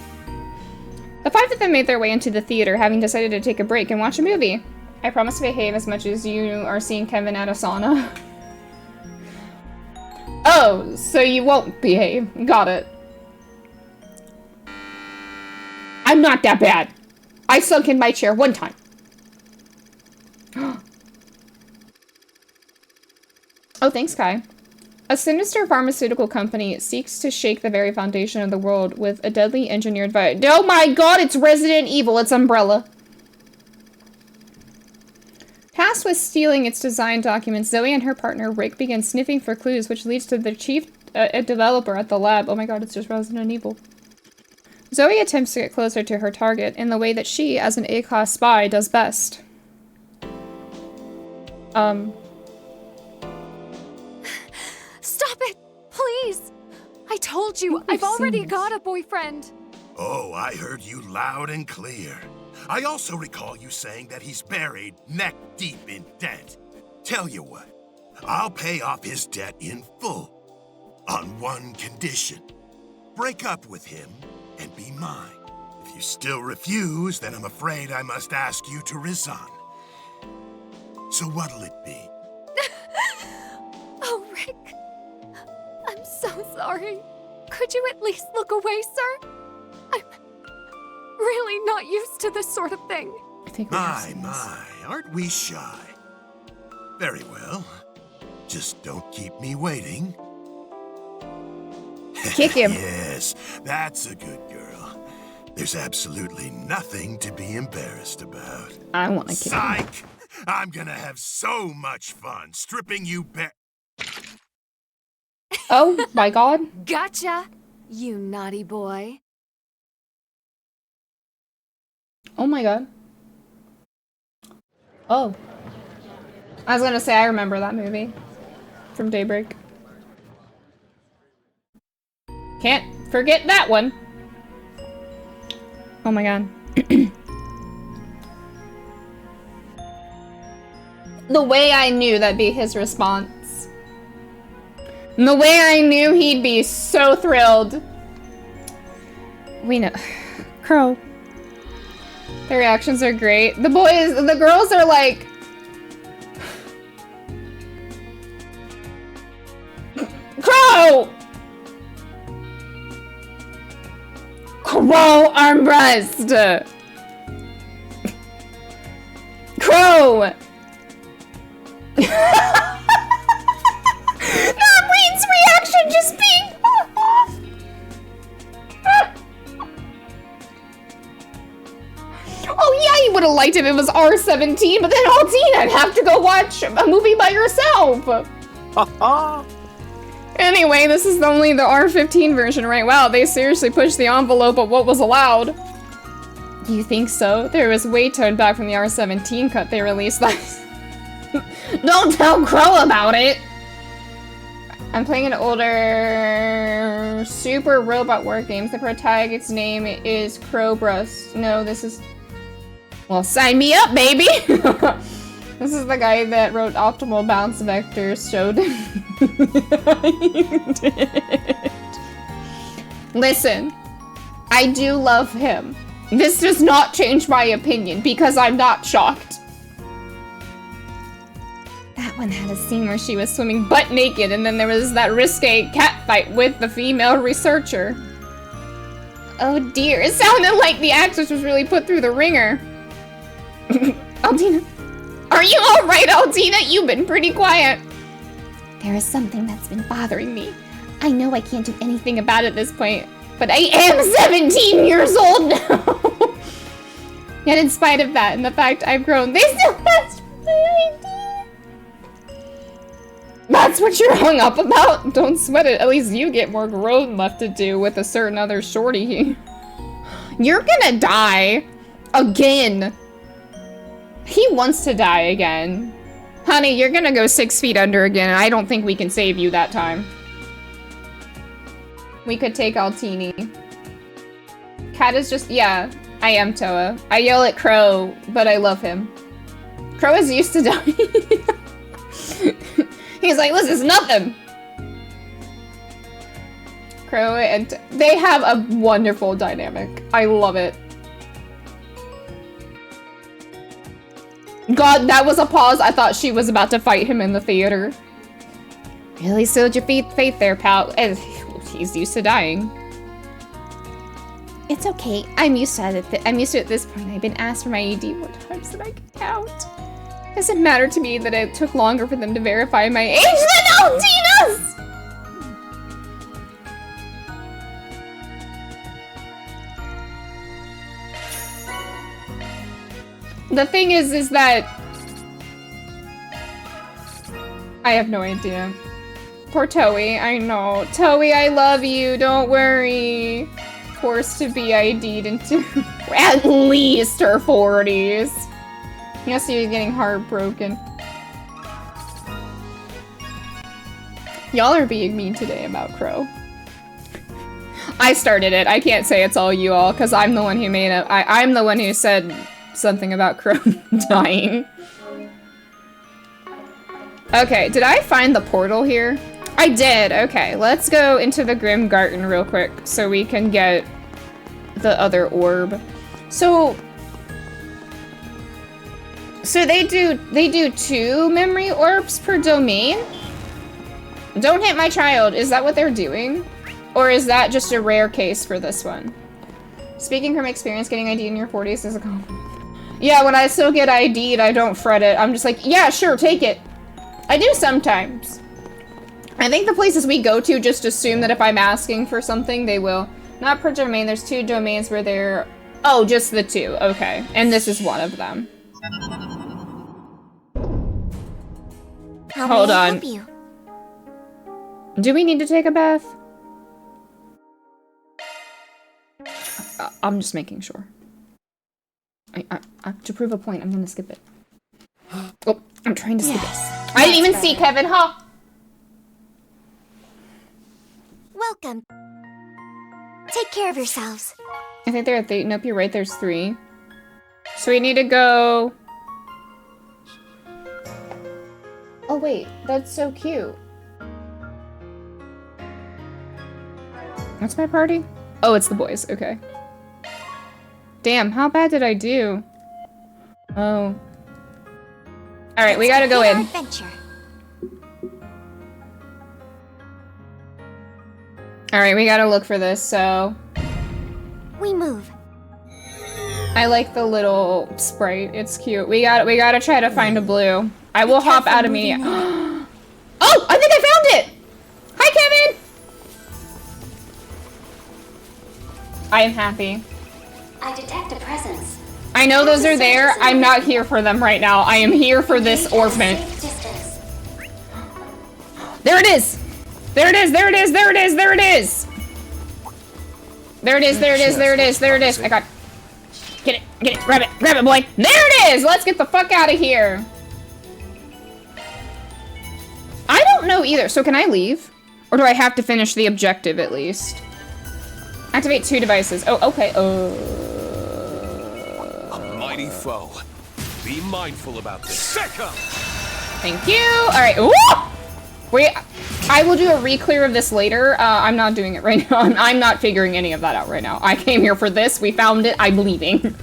The 5 of them made their way into the theater, having decided to take a break and watch a movie. I promise to behave as much as you are seeing Kevin at a sauna. Oh, so you won't behave. Got it. I'm not that bad. I sunk in my chair one time. Oh, thanks, Kai. A sinister pharmaceutical company seeks to shake the very foundation of the world with a deadly engineered virus. Oh my God, it's Resident Evil. It's Umbrella. Tasked with stealing its design documents, Zoe and her partner Rick begin sniffing for clues, which leads to the chief developer at the lab. Oh my God, it's just Resident Evil. Zoe attempts to get closer to her target in the way that she, as an A-class spy, does best. Stop it! Please! I told you, I've already got a boyfriend! Oh, I heard you loud and clear. I also recall you saying that he's buried neck deep in debt. Tell you what, I'll pay off his debt in full. On one condition. Break up with him and be mine. If you still refuse, then I'm afraid I must ask you to resign. So what'll it be? Oh, Rick. I'm so sorry. Could you at least look away, sir? I'm really not used to this sort of thing. I think my, aren't we shy? Very well. Just don't keep me waiting. Kick him. Yes, that's a good girl. There's absolutely nothing to be embarrassed about. I want to kick him. Psych! I'm gonna have so much fun stripping you bare. Oh my God. Gotcha, you naughty boy. Oh my God. Oh. I was gonna say, I remember that movie from Daybreak. Can't forget that one. Oh my God. The way I knew that'd be his response. And the way I knew he'd be so thrilled. We know. Crow. The reactions are great. The girls are like... Crow! Crow armrest! Crow! Not Reed's reaction, just being... Oh yeah, you would have liked it if it was R17, but then Altina, I'd have to go watch a movie by yourself. Anyway, this is only the R15 version, right? Wow, they seriously pushed the envelope of what was allowed. You think so? There was way toned back from the R17 cut they released last... Don't tell Crow about it! I'm playing an older Super Robot War games. The protagonist's name is Crowbrus. No, this is... Well, sign me up, baby! This is the guy that wrote Optimal Bounce Vector showed. You did. Listen, I do love him. This does not change my opinion because I'm not shocked. That one had a scene where she was swimming butt naked and then there was that risque cat fight with the female researcher. Oh dear, it sounded like the actress was really put through the ringer. Altina, are you alright, Altina? You've been pretty quiet. There is something that's been bothering me. I know I can't do anything about it at this point, but I am 17 years old now! Yet in spite of that and the fact I've grown, they still ask for my ID. That's what you're hung up about? Don't sweat it, at least you get more growth left to do with a certain other shorty here. You're gonna die. Again. He wants to die again. Honey, you're gonna go 6 feet under again, and I don't think we can save you that time. We could take Altini. Cat is just, yeah, I am Toa. I yell at Crow, but I love him. Crow is used to dying. He's like, this is nothing. Crow and they have a wonderful dynamic. I love it. God, that was a pause. I thought she was about to fight him in the theater. Really sealed your faith there, pal. And he's used to dying. It's okay. I'm used to it. I'm used to it at this point. I've been asked for my ID more times than I can count. Doesn't matter to me that it took longer for them to verify my age than Altina's! The thing is that... I have no idea. Poor Toei, I know. Toei, I love you, don't worry. Forced to be ID'd into at least her 40s. Yes, he was getting heartbroken. Y'all are being mean today about Crow. I started it. I can't say it's all you all, because I'm the one who made it. I'm the one who said something about Crow dying. Okay, did I find the portal here? I did, okay. Let's go into the Grim Garten real quick so we can get the other orb. So they do 2 memory orbs per domain? Don't hit my child, is that what they're doing? Or is that just a rare case for this one? Speaking from experience, getting ID in your 40s is a compliment. Yeah, when I still get ID'd, I don't fret it. I'm just like, yeah, sure, take it. I do sometimes. I think the places we go to just assume that if I'm asking for something, they will. Not per domain, there's 2 domains where they're... Oh, just the 2, okay. And this is one of them. Hold on. Do we need to take a bath? I'm just making sure. To prove a point, I'm gonna skip it. Oh, I'm trying to skip it. I didn't even see Kevin, huh? Welcome. Take care of yourselves. I think there are 3. Nope, you're right, there's 3. So we need to go... Oh wait, that's so cute. What's my party? Oh, it's the boys, okay. Damn, how bad did I do? Oh. Alright, we gotta go in. Adventure. Alright, we gotta look for this, so... we move. I like the little sprite. It's cute. We gotta try to find a blue. I will hop out of me. Oh, I think I found it! Hi, Kevin! I am happy. I detect a presence. I know those are there. I'm not here for them right now. I am here for this orphan. There it is! There it is, there it is, there it is, there it is! There it is, there it is, there it is, there it is. I got... Get it, grab it, boy. There it is! Let's get the fuck out of here. I don't know either, so can I leave? Or do I have to finish the objective at least? Activate 2 devices. Oh, okay, A mighty foe. Be mindful about this. Thank you. Alright, ooh! Wait, I will do a re-clear of this later. I'm not doing it right now. I'm not figuring any of that out right now. I came here for this, we found it, I'm leaving.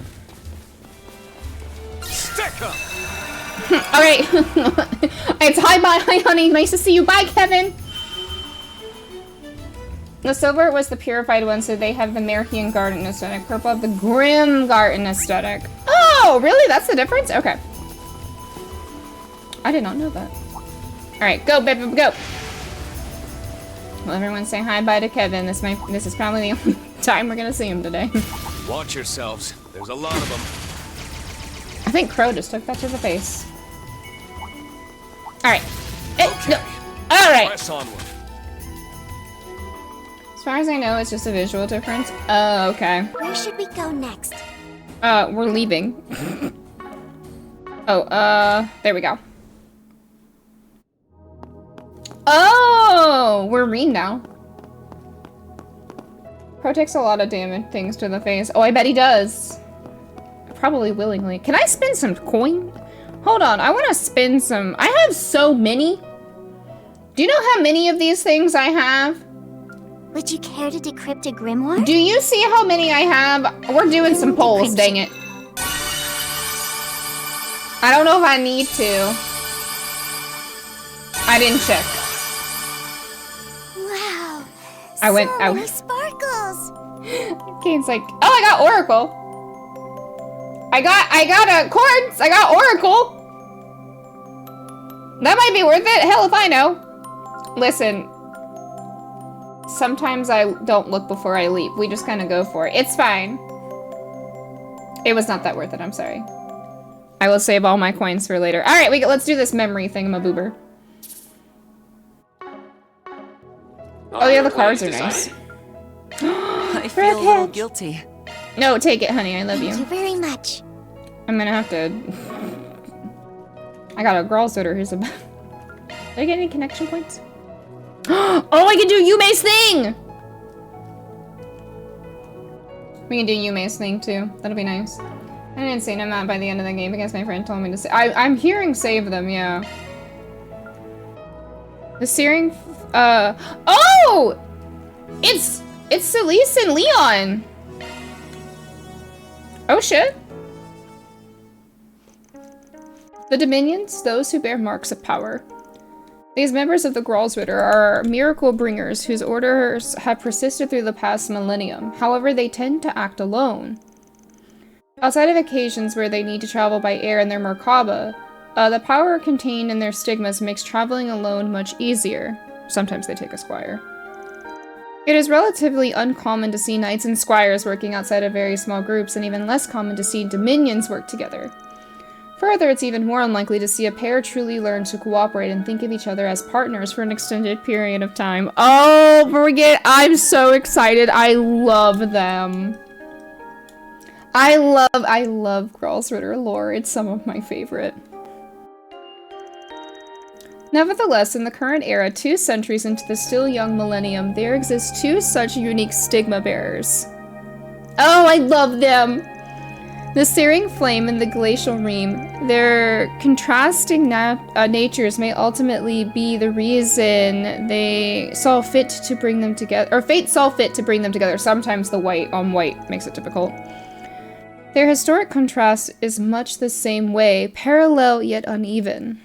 Alright. It's hi, honey. Nice to see you. Bye, Kevin. The silver was the purified one, so they have the Merhian Garten aesthetic. Purple have the Grim Garten aesthetic. Oh, really? That's the difference? Okay. I did not know that. Alright, go, baby, go. Well, everyone say hi-bye to Kevin. This is probably the only time we're gonna see him today. Watch yourselves. There's a lot of them. I think Crow just took that to the face. Alright. Okay. No. Alright. Press onward. As far as I know, it's just a visual difference. Oh, okay. Where should we go next? We're leaving. Oh, there we go. Oh, we're mean now. Pro takes a lot of damage things to the face. Oh, I bet he does. Probably willingly. Can I spin some coin? Hold on, I want to spin some. I have so many. Do you know how many of these things I have? Would you care to decrypt a grimoire? Do you see how many I have? We're doing some polls, dang it. I don't know if I need to. I didn't check. Wow. I went. Sparkles. Kane's like, oh, I got Oracle. I got a quartz. I got Oracle. That might be worth it. Hell if I know. Listen. Sometimes I don't look before I leap. We just kind of go for it. It's fine. It was not that worth it. I'm sorry. I will save all my coins for later. All right, let's do this memory thingamaboober. Oh yeah, the cards are nice. I feel a little guilty. No, take it, honey. I love you. Thank you very much. I'm gonna have to. I got a girl sitter. Here's a. Did I get any connection points? Oh, I can do Yume's thing! We can do Yume's thing too. That'll be nice. I didn't say I'm not by the end of the game because my friend told me to say. I'm hearing save them, yeah. The searing. Oh! It's Celeste and Leon! Oh shit. The Dominions, those who bear marks of power. These members of the Ritter are miracle bringers whose orders have persisted through the past millennium. However, they tend to act alone. Outside of occasions where they need to travel by air in their Merkaba, the power contained in their stigmas makes traveling alone much easier. Sometimes they take a squire. It is relatively uncommon to see knights and squires working outside of very small groups, and even less common to see dominions work together. Further, it's even more unlikely to see a pair truly learn to cooperate and think of each other as partners for an extended period of time. Oh, I'm so excited. I love them. I love Ritter lore. It's some of my favorite. Nevertheless, in the current era, 2 centuries into the still young millennium, there exist 2 such unique stigma bearers. Oh, I love them! The Searing Flame and the Glacial Ream, their contrasting natures may ultimately be the reason they saw fit to bring them together, or fate saw fit to bring them together. Sometimes the white on white makes it difficult. Their historic contrast is much the same way, parallel yet uneven.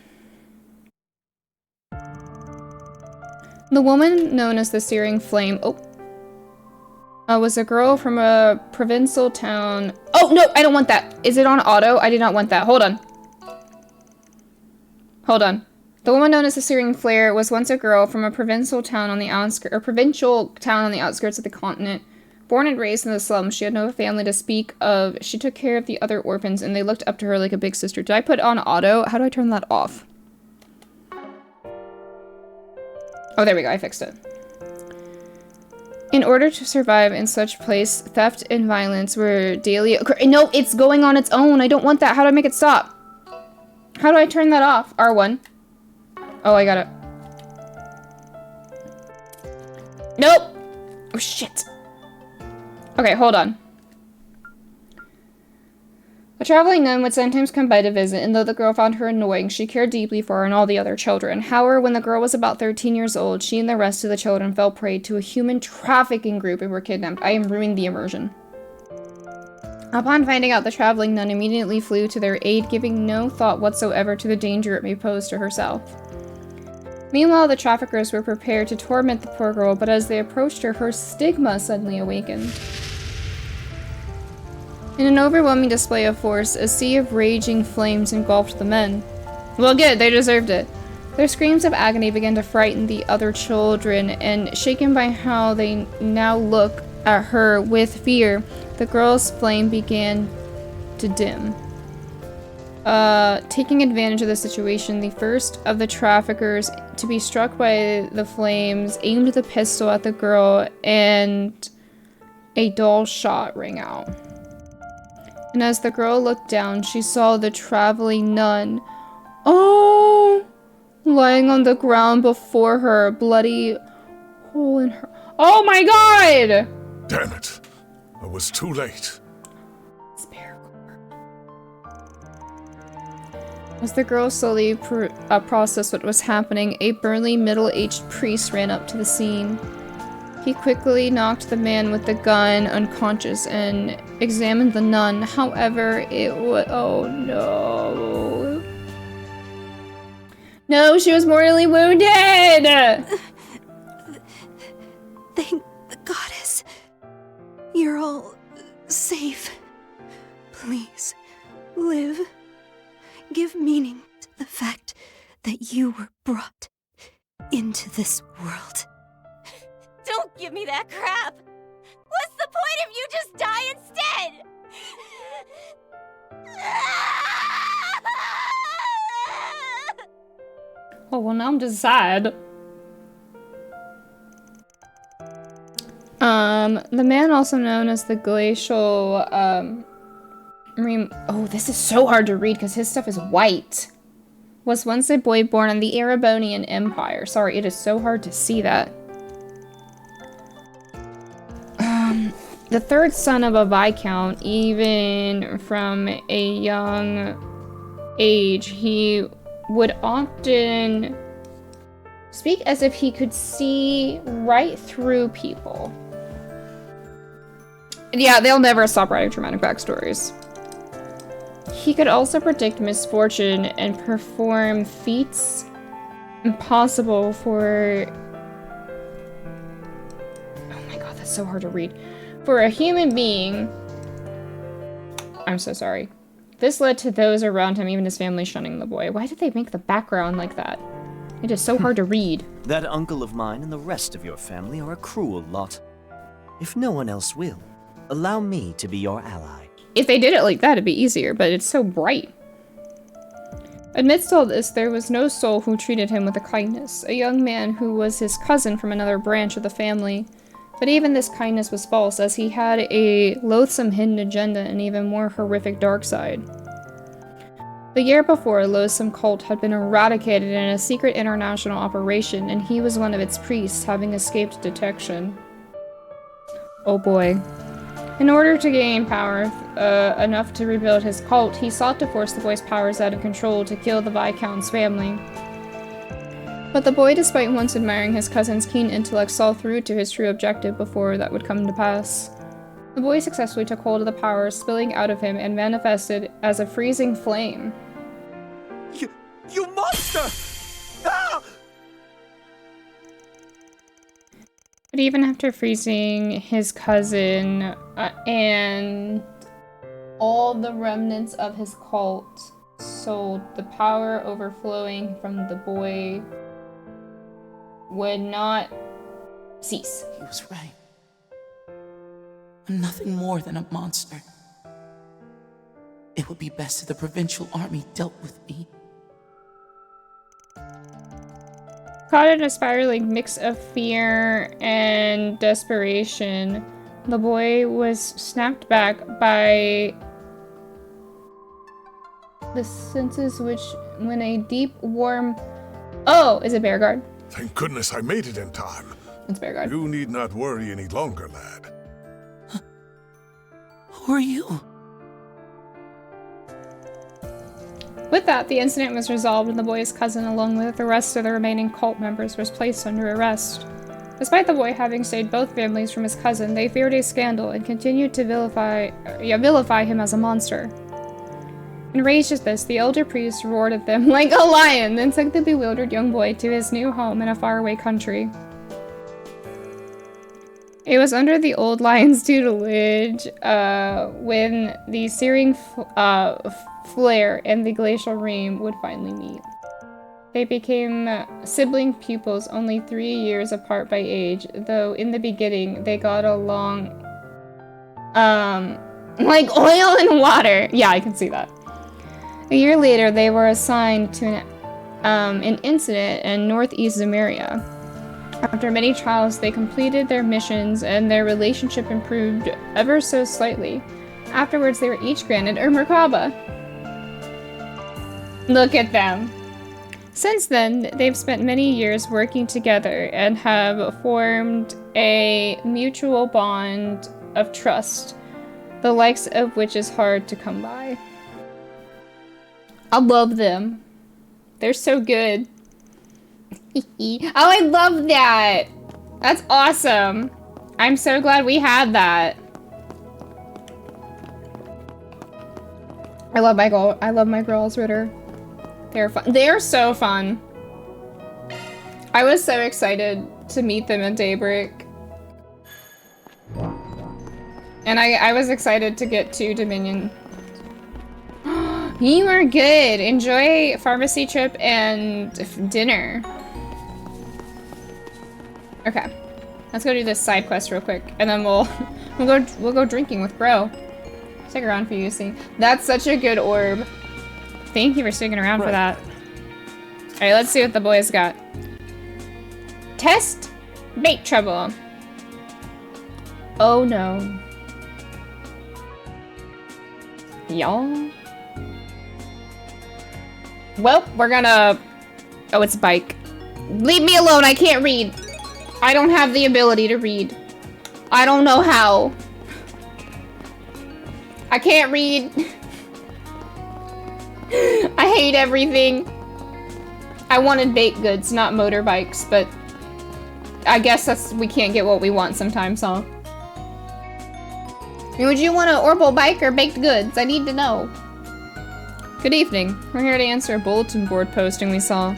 The woman known as the Searing Flame, Was a girl from a provincial town. Oh, no, I don't want that. Is it on auto? I did not want that. Hold on. Hold on. The woman known as the Syrian Flare was once a girl from a provincial town on the outskirts of the continent. Born and raised in the slums, she had no family to speak of. She took care of the other orphans, and they looked up to her like a big sister. Did I put on auto? How do I turn that off? Oh, there we go. I fixed it. In order to survive in such place, theft and violence were daily. No, it's going on its own. I don't want that. How do I make it stop? How do I turn that off? R1. Oh, I got it. Nope. Oh, shit. Okay, hold on. A traveling nun would sometimes come by to visit, and though the girl found her annoying, she cared deeply for her and all the other children. However, when the girl was about 13 years old, she and the rest of the children fell prey to a human trafficking group and were kidnapped. I am ruining the immersion. Upon finding out, the traveling nun immediately flew to their aid, giving no thought whatsoever to the danger it may pose to herself. Meanwhile, the traffickers were prepared to torment the poor girl, but as they approached her, her stigma suddenly awakened. In an overwhelming display of force, a sea of raging flames engulfed the men. Well, good, they deserved it. Their screams of agony began to frighten the other children, and shaken by how they now look at her with fear, the girl's flame began to dim. Taking advantage of the situation, the first of the traffickers to be struck by the flames aimed the pistol at the girl, and a dull shot rang out. And as the girl looked down, she saw the traveling nun, lying on the ground before her, a bloody hole in her. Oh my god! Damn it. I was too late. As the girl slowly processed what was happening, a burly middle-aged priest ran up to the scene. He quickly knocked the man with the gun unconscious and examined the nun. However, it was— oh no. No, she was mortally wounded! Thank the goddess. You're all safe. Please, live. Give meaning to the fact that you were brought into this world. Don't give me that crap! What's the point if you just die instead? Oh, well, now I'm just sad. The man, also known as the glacial, oh, this is so hard to read because his stuff is white. Was once a boy born in the Erebonian Empire. Sorry, it is so hard to see that. The third son of a viscount, even from a young age, he would often speak as if he could see right through people. Yeah, they'll never stop writing dramatic backstories. He could also predict misfortune and perform feats impossible for— oh my god, that's so hard to read. For a human being. I'm so sorry. This led to those around him, even his family, shunning the boy. Why did they make the background like that? It is so hard to read. That uncle of mine and the rest of your family are a cruel lot. If no one else will, allow me to be your ally. If they did it like that, it'd be easier, but it's so bright. Amidst all this, there was no soul who treated him with a kindness. A young man who was his cousin from another branch of the family. But even this kindness was false, as he had a loathsome hidden agenda and even more horrific dark side. The year before, a loathsome cult had been eradicated in a secret international operation, and he was one of its priests, having escaped detection. Oh boy. In order to gain power enough to rebuild his cult, he sought to force the boy's powers out of control to kill the Viscount's family. But the boy, despite once admiring his cousin's keen intellect, saw through to his true objective before that would come to pass. The boy successfully took hold of the powers spilling out of him and manifested as a freezing flame. You monster! Ah! But even after freezing his cousin and all the remnants of his cult sold, the power overflowing from the boy would not cease. He was right. I'm nothing more than a monster. It would be best if the provincial army dealt with me. Caught in a spiraling mix of fear and desperation, the boy was snapped back by the senses which, when a deep, warm... Oh, is it Bearguard? Thank goodness I made it in time. It's Bearguard. You need not worry any longer, lad. Who are you? With that, the incident was resolved and the boy's cousin, along with the rest of the remaining cult members, was placed under arrest. Despite the boy having saved both families from his cousin, they feared a scandal and continued to vilify him as a monster. Enraged at this, the elder priest roared at them like a lion, then took the bewildered young boy to his new home in a faraway country. It was under the old lion's tutelage when the searing flare and the glacial ream would finally meet. They became sibling pupils only 3 years apart by age, though in the beginning they got along like oil and water. Yeah, I can see that. A year later, they were assigned to an incident in northeast Zemeria. After many trials, they completed their missions and their relationship improved ever so slightly. Afterwards, they were each granted a Merkaba. Look at them. Since then, they've spent many years working together and have formed a mutual bond of trust, the likes of which is hard to come by. I love them. They're so good. Oh, I love that! That's awesome! I'm so glad we had that. I love my girls, Ritter. They're fun. They're so fun. I was so excited to meet them at Daybreak. And I was excited to get to Dominion. You are good. Enjoy pharmacy trip and dinner. Okay, let's go do this side quest real quick, and then we'll go drinking with Bro. Stick around for you, see. That's such a good orb. Thank you for sticking around for that. All right, let's see what the boys got. Test bait trouble. Oh no. Y'all. Well, we're gonna... Oh, it's bike. Leave me alone, I can't read. I don't have the ability to read. I don't know how. I can't read. I hate everything. I wanted baked goods, not motorbikes, but I guess we can't get what we want sometimes, huh? Would you want an Orbal bike or baked goods? I need to know. Good evening. We're here to answer a bulletin board posting we saw.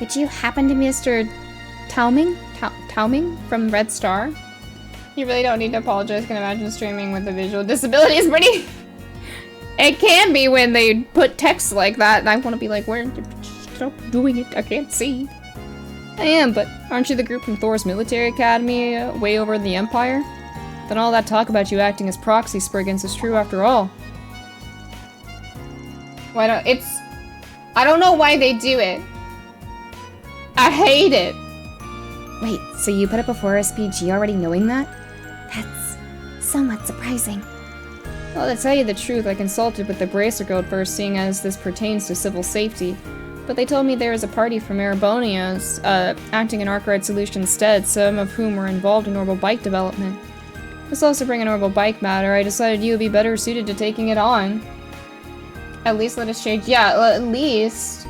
Would you happen to be Mr. Tauming from Red Star? You really don't need to apologize. I can imagine streaming with a visual disability is pretty... It can be when they put text like that, and I want to be like, where? Stop doing it. I can't see. I am, but aren't you the group from Thor's military academy way over in the Empire? Then all that talk about you acting as proxy Spriggans is true after all. Why don't... I don't know why they do it. I hate it. Wait, so you put up a 4SPG already knowing that? That's somewhat surprising. Well, to tell you the truth, I consulted with the Bracer Guild first, seeing as this pertains to civil safety. But they told me there was a party from Erebonia's acting in Arkwright Solutions' stead, some of whom were involved in Orbal bike development. This also bring an Orbal bike matter. I decided you would be better suited to taking it on. At least let us change. Yeah, at least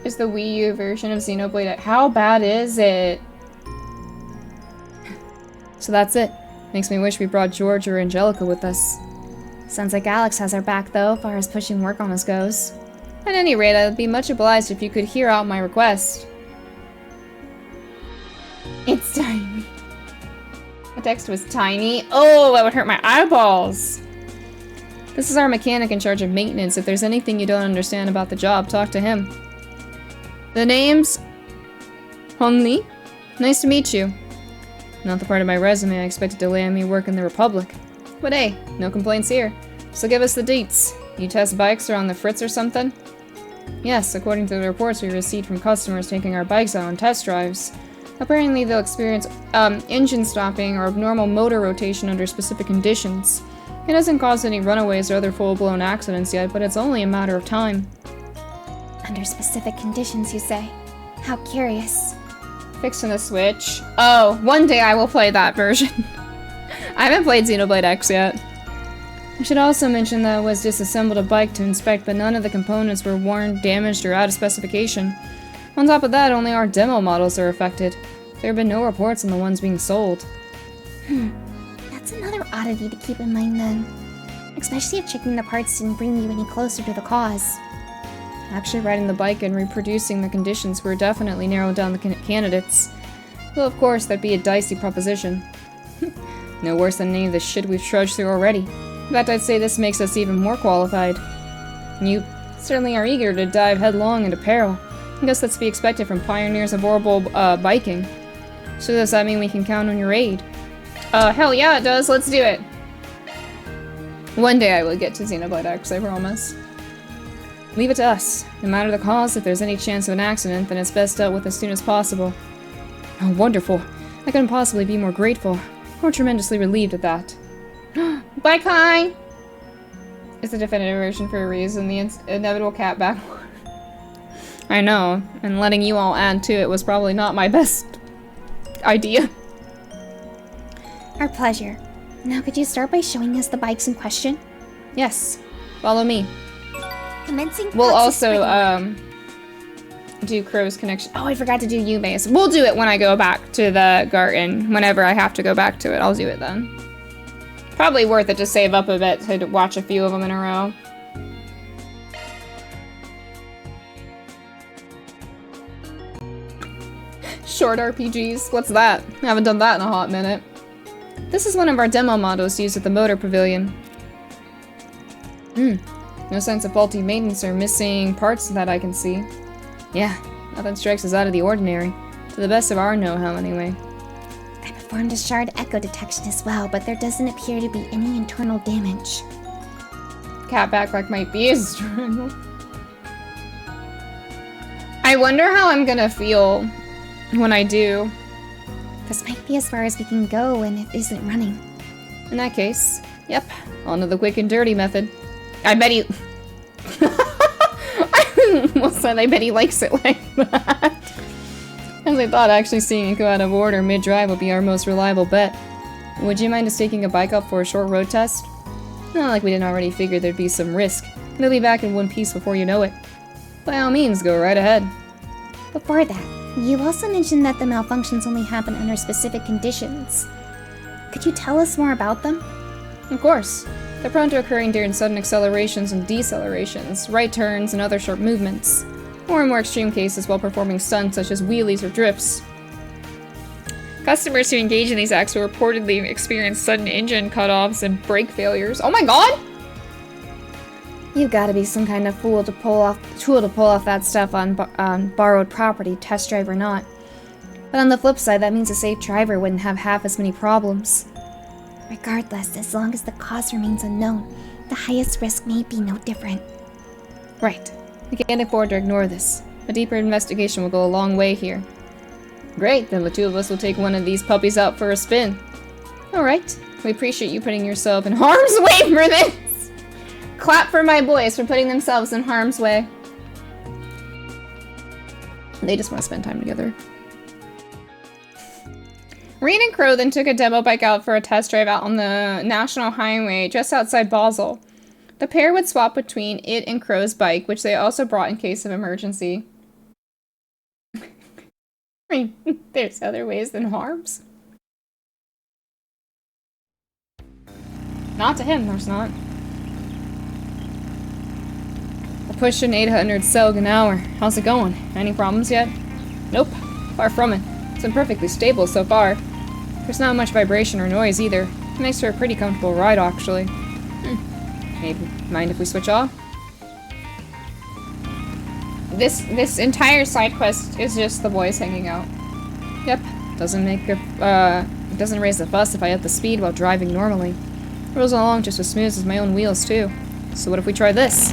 is the Wii U version of Xenoblade. How bad is it? So that's it. Makes me wish we brought George or Angelica with us. Sounds like Alex has our back though, as far as pushing work on us goes. At any rate, I'd be much obliged if you could hear out my request. It's time. text was tiny. Oh, that would hurt my eyeballs. This is our mechanic in charge of maintenance. If there's anything you don't understand about the job, talk to him. The name's Hong Li. Nice to meet you. Not the part of my resume I expected to land me work in the Republic. But hey, no complaints here. So give us the deets. You test bikes around the fritz or something? Yes, according to the reports we received from customers taking our bikes out on test drives. Apparently they'll experience engine stopping or abnormal motor rotation under specific conditions. It hasn't caused any runaways or other full-blown accidents yet, but it's only a matter of time. Under specific conditions, you say? How curious. Fixing the Switch. Oh, one day I will play that version. I haven't played Xenoblade X yet. I should also mention that I was disassembled a bike to inspect, but none of the components were worn, damaged, or out of specification. On top of that, only our demo models are affected. There have been no reports on the ones being sold. That's another oddity to keep in mind then. Especially if checking the parts didn't bring you any closer to the cause. Actually riding the bike and reproducing the conditions were definitely narrowed down the candidates. Though of course, that'd be a dicey proposition. No worse than any of the shit we've trudged through already. In fact, I'd say this makes us even more qualified. You certainly are eager to dive headlong into peril. I guess that's to be expected from pioneers of Orbal biking. So does that mean we can count on your aid? Hell yeah it does, let's do it! One day I will get to Xenoblade X, I promise. Leave it to us. No matter the cause, if there's any chance of an accident, then it's best dealt with as soon as possible. Oh, wonderful. I couldn't possibly be more grateful. Or tremendously relieved at that. Bye, Kai! It's a definitive version for a reason, the inevitable cat battle. I know, and letting you all add to it was probably not my best idea. Our pleasure. Now could you start by showing us the bikes in question? Yes. Follow me. Commencing We'll process also, do Crow's connection. Oh, I forgot to do Yume's. We'll do it when I go back to the Garten. Whenever I have to go back to it, I'll do it then. Probably worth it to save up a bit to watch a few of them in a row. Short RPGs. What's that? I haven't done that in a hot minute. This is one of our demo models used at the Motor Pavilion. No signs of faulty maintenance or missing parts that I can see. Yeah, nothing strikes us out of the ordinary. To the best of our know-how, anyway. I performed a shard echo detection as well, but there doesn't appear to be any internal damage. Cat backpack might be a struggle. I wonder how I'm gonna feel when I do. This might be as far as we can go when it isn't running. In that case, yep, on to the quick and dirty method. I bet he... I almost said I bet he likes it like that. As I thought, actually seeing it go out of order mid-drive would be our most reliable bet. Would you mind us taking a bike up for a short road test? Not like we didn't already figure there'd be some risk. It'll be back in one piece before you know it. By all means, go right ahead. Before that, you also mentioned that the malfunctions only happen under specific conditions. Could you tell us more about them? Of course. They're prone to occurring during sudden accelerations and decelerations, right turns, and other sharp movements. Or in more extreme cases while performing stunts such as wheelies or drifts. Customers who engage in these acts will reportedly experience sudden engine cutoffs and brake failures. Oh my god! You've got to be some kind of tool to pull off that stuff on borrowed property, test drive or not. But on the flip side, that means a safe driver wouldn't have half as many problems. Regardless, as long as the cause remains unknown, the highest risk may be no different. Right. We can't afford to ignore this. A deeper investigation will go a long way here. Great, then the two of us will take one of these puppies out for a spin. Alright, we appreciate you putting yourself in harm's way for this! Clap for my boys for putting themselves in harm's way. They just want to spend time together. Rean and Crow then took a demo bike out for a test drive out on the National Highway just outside Basel. The pair would swap between it and Crow's bike, which they also brought in case of emergency. There's other ways than harms. Not to him, there's not. We're pushing 800 Selg an hour. How's it going? Any problems yet? Nope. Far from it. It's been perfectly stable so far. There's not much vibration or noise either. It makes for a pretty comfortable ride, actually. Maybe mind if we switch off? This entire side quest is just the boys hanging out. Yep. It doesn't raise the fuss if I up the speed while driving normally. It rolls along just as smooth as my own wheels, too. So what if we try this?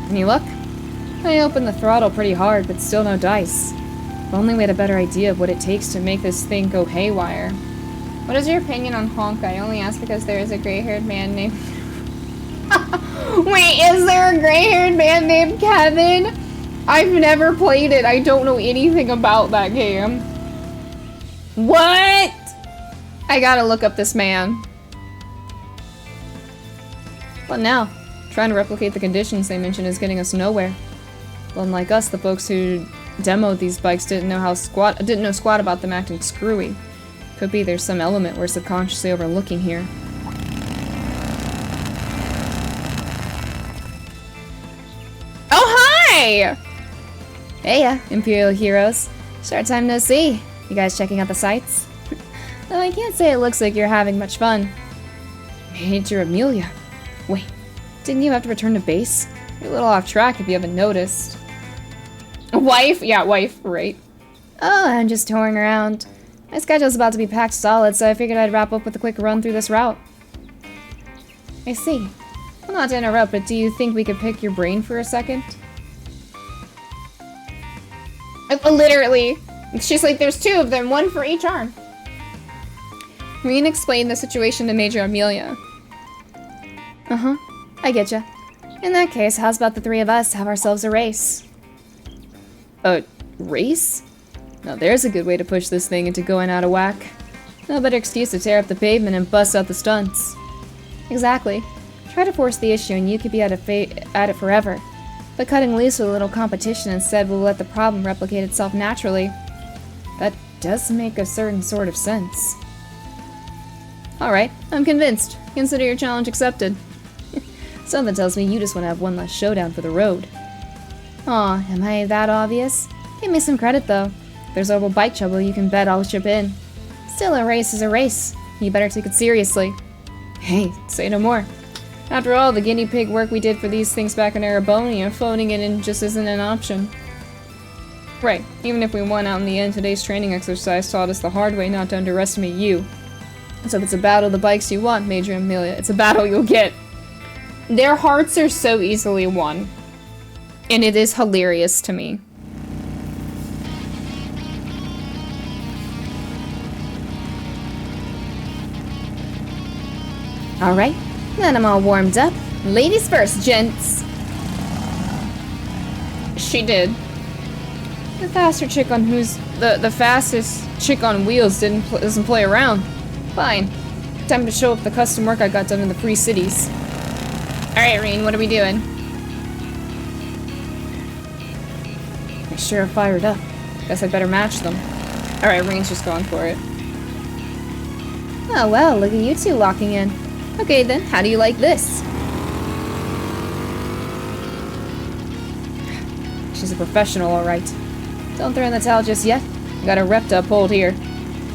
Any luck? I opened the throttle pretty hard, but still no dice. If only we had a better idea of what it takes to make this thing go haywire. What is your opinion on Honk? I only ask because there is a gray-haired man named... Wait, is there a gray-haired man named Kevin? I've never played it. I don't know anything about that game. What? I gotta look up this man. What now? Trying to replicate the conditions they mentioned is getting us nowhere. Well, unlike us, the folks who demoed these bikes didn't know squat about them acting screwy. Could be there's some element we're subconsciously overlooking here. Oh, hi! Heya, Imperial Heroes. Short time no see. You guys checking out the sights? Though I can't say it looks like you're having much fun. Major Amelia. Wait, didn't you have to return to base? You're a little off track if you haven't noticed. Wife? Yeah, wife, right. Oh, I'm just touring around. My schedule's about to be packed solid, so I figured I'd wrap up with a quick run through this route. I see. Well, not to interrupt, but do you think we could pick your brain for a second? Literally. She's like, there's two of them, one for each arm. Reen explained the situation to Major Amelia. Uh-huh. I getcha. In that case, how's about the three of us have ourselves a race? A race? Now there's a good way to push this thing into going out of whack. No better excuse to tear up the pavement and bust out the stunts. Exactly. Try to force the issue and you could be at it forever. But cutting loose with a little competition instead will let the problem replicate itself naturally. That does make a certain sort of sense. Alright, I'm convinced. Consider your challenge accepted. Something tells me you just want to have one last showdown for the road. Aw, am I that obvious? Give me some credit though. If there's Orbal bike trouble, you can bet I'll chip in. Still, a race is a race. You better take it seriously. Hey, say no more. After all, the guinea pig work we did for these things back in Ereboni, phoning it in just isn't an option. Right, even if we won out in the end, today's training exercise taught us the hard way not to underestimate you. So if it's a battle of the bikes you want, Major Amelia, it's a battle you'll get. Their hearts are so easily won. And it is hilarious to me. Alright, then I'm all warmed up. Ladies first, gents. She did. The faster chick on the fastest chick on wheels doesn't play around. Fine. Time to show up the custom work I got done in the free cities. Alright, Reen, what are we doing? I sure have fired up. Guess I'd better match them. Alright, Reen's just going for it. Oh well, look at you two locking in. Okay then, how do you like this? She's a professional, alright. Don't throw in the towel just yet. I got a rep to uphold here.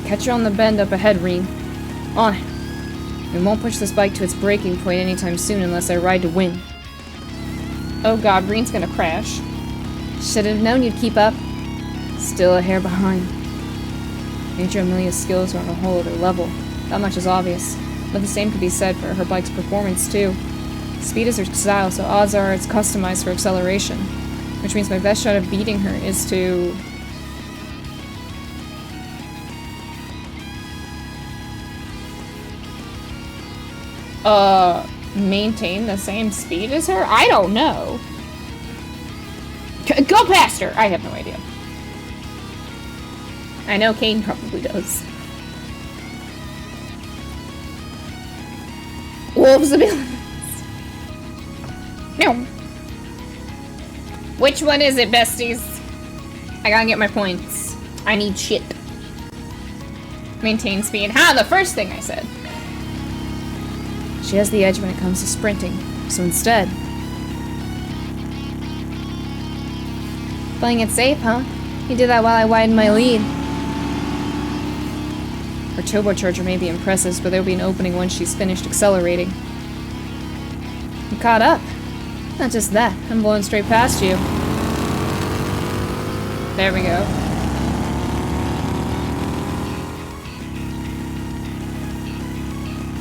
Catch her on the bend up ahead, Reen. On it. We won't push this bike to its breaking point anytime soon unless I ride to win. Oh god, Reen's gonna crash. Should have known you'd keep up. Still a hair behind. Major Amelia's skills are on a whole other level. That much is obvious. But the same could be said for her bike's performance too. Speed is her style, so odds are it's customized for acceleration. Which means my best shot of beating her is to... maintain the same speed as her? I don't know. Go past her! I have no idea. I know Kane probably does. Wolves abilities. No. Which one is it, besties? I gotta get my points. I need shit. Maintain speed. Ha! The first thing I said. She has the edge when it comes to sprinting, so instead... Playing it safe, huh? You did that while I widened my lead. Her turbocharger may be impressive, but there'll be an opening once she's finished accelerating. You caught up. Not just that, I'm blowing straight past you. There we go.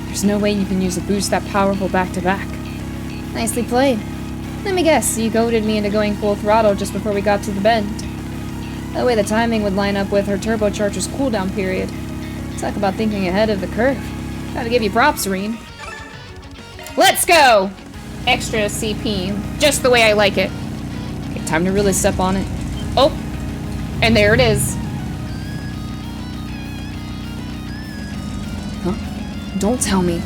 There's no way you can use a boost that powerful back-to-back. Nicely played. Let me guess, you goaded me into going full throttle just before we got to the bend. That way the timing would line up with her turbocharger's cooldown period. Talk about thinking ahead of the curve. Gotta give you props, Reen. Let's go! Extra CP, just the way I like it. Okay, time to really step on it. Oh! And there it is. Huh? Don't tell me.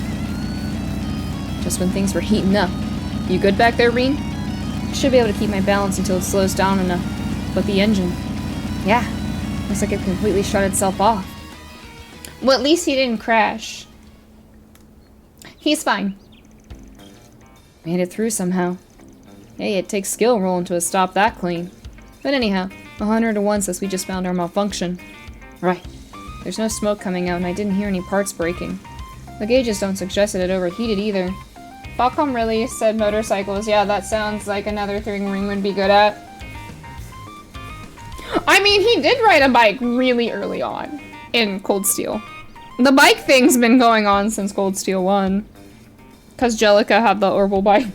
Just when things were heating up. You good back there, Reen? I should be able to keep my balance until it slows down enough. But the engine... yeah. Looks like it completely shut itself off. Well, at least he didn't crash. He's fine. Made it through somehow. Hey, it takes skill rolling to stop that clean. But anyhow, 100 to 1 says we just found our malfunction. Right. There's no smoke coming out and I didn't hear any parts breaking. The gauges don't suggest that it overheated either. Falcom really said motorcycles. Yeah, that sounds like another thing Ring would be good at. I mean, he did ride a bike really early on in Cold Steel. The bike thing's been going on since Cold Steel 1. Because Jellica had the Orbal bike.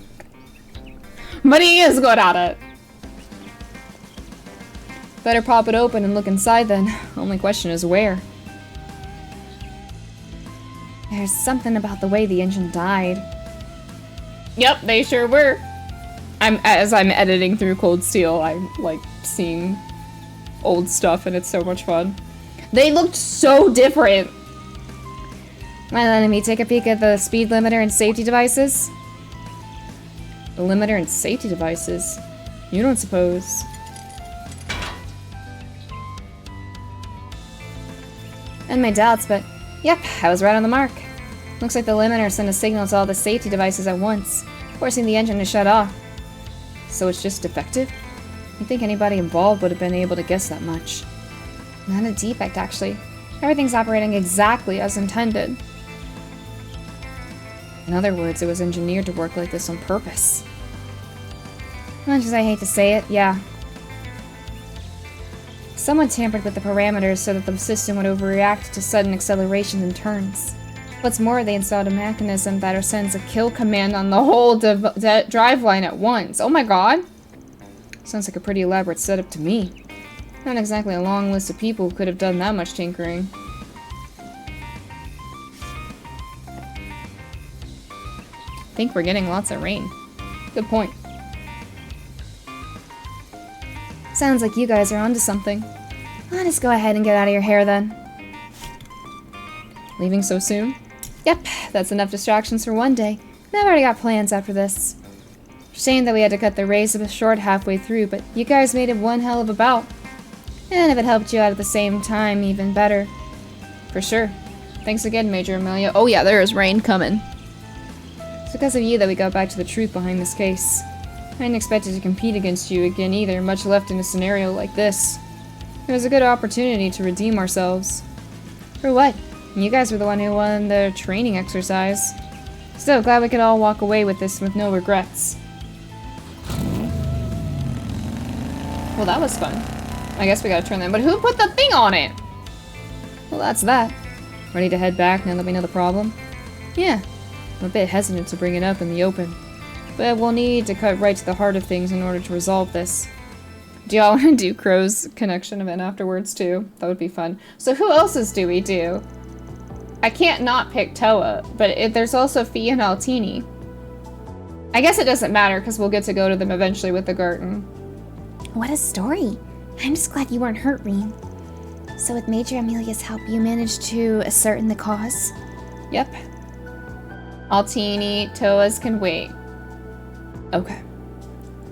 But he is good at it. Better pop it open and look inside then. Only question is where. There's something about the way the engine died. Yep, they sure were. As I'm editing through Cold Steel, I'm like seeing old stuff and it's so much fun. They looked so different. Mind letting me take a peek at the speed limiter and safety devices? The limiter and safety devices? You don't suppose. And my doubts, but yep, I was right on the mark. Looks like the limiter sent a signal to all the safety devices at once, forcing the engine to shut off. So it's just defective? You'd think anybody involved would have been able to guess that much. Not a defect, actually. Everything's operating exactly as intended. In other words, it was engineered to work like this on purpose. Much as I hate to say it, yeah. Someone tampered with the parameters so that the system would overreact to sudden accelerations and turns. What's more, they installed a mechanism that sends a kill command on the whole driveline at once. Oh my god! Sounds like a pretty elaborate setup to me. Not exactly a long list of people who could have done that much tinkering. I think we're getting lots of rain. Good point. Sounds like you guys are onto something. I'll just go ahead and get out of your hair then. Leaving so soon? Yep, that's enough distractions for one day. I've already got plans after this. Shame that we had to cut the race short halfway through, but you guys made it one hell of a bout. And if it helped you out at the same time, even better. For sure. Thanks again, Major Amelia. Oh yeah, there is rain coming. It's because of you that we got back to the truth behind this case. I hadn't expected to compete against you again either, much left in a scenario like this. It was a good opportunity to redeem ourselves. For what? You guys were the one who won the training exercise. Still, glad we could all walk away with this with no regrets. Well, that was fun. I guess we gotta turn that, but who put the thing on it? Well, that's that. Ready to head back now that we know the problem? Yeah. I'm a bit hesitant to bring it up in the open. But we'll need to cut right to the heart of things in order to resolve this. Do y'all want to do Crow's connection event afterwards too? That would be fun. So who else's do we do? I can't not pick Toa, but there's also Fee and Altini. I guess it doesn't matter because we'll get to go to them eventually with the Garten. What a story. I'm just glad you weren't hurt, Reen. So with Major Amelia's help, you managed to ascertain the cause? Yep. Altini, Toa's can wait. Okay.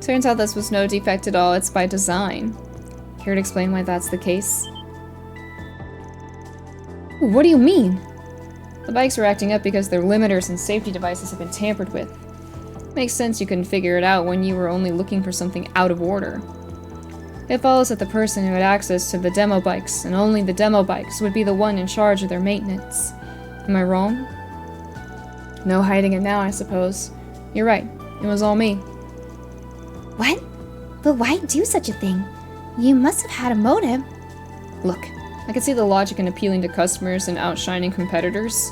Turns out this was no defect at all, it's by design. Care to explain why that's the case? What do you mean? The bikes are acting up because their limiters and safety devices have been tampered with. Makes sense you couldn't figure it out when you were only looking for something out of order. It follows that the person who had access to the demo bikes, and only the demo bikes, would be the one in charge of their maintenance. Am I wrong? No hiding it now, I suppose. You're right. It was all me. What? But why do such a thing? You must have had a motive. Look, I can see the logic in appealing to customers and outshining competitors.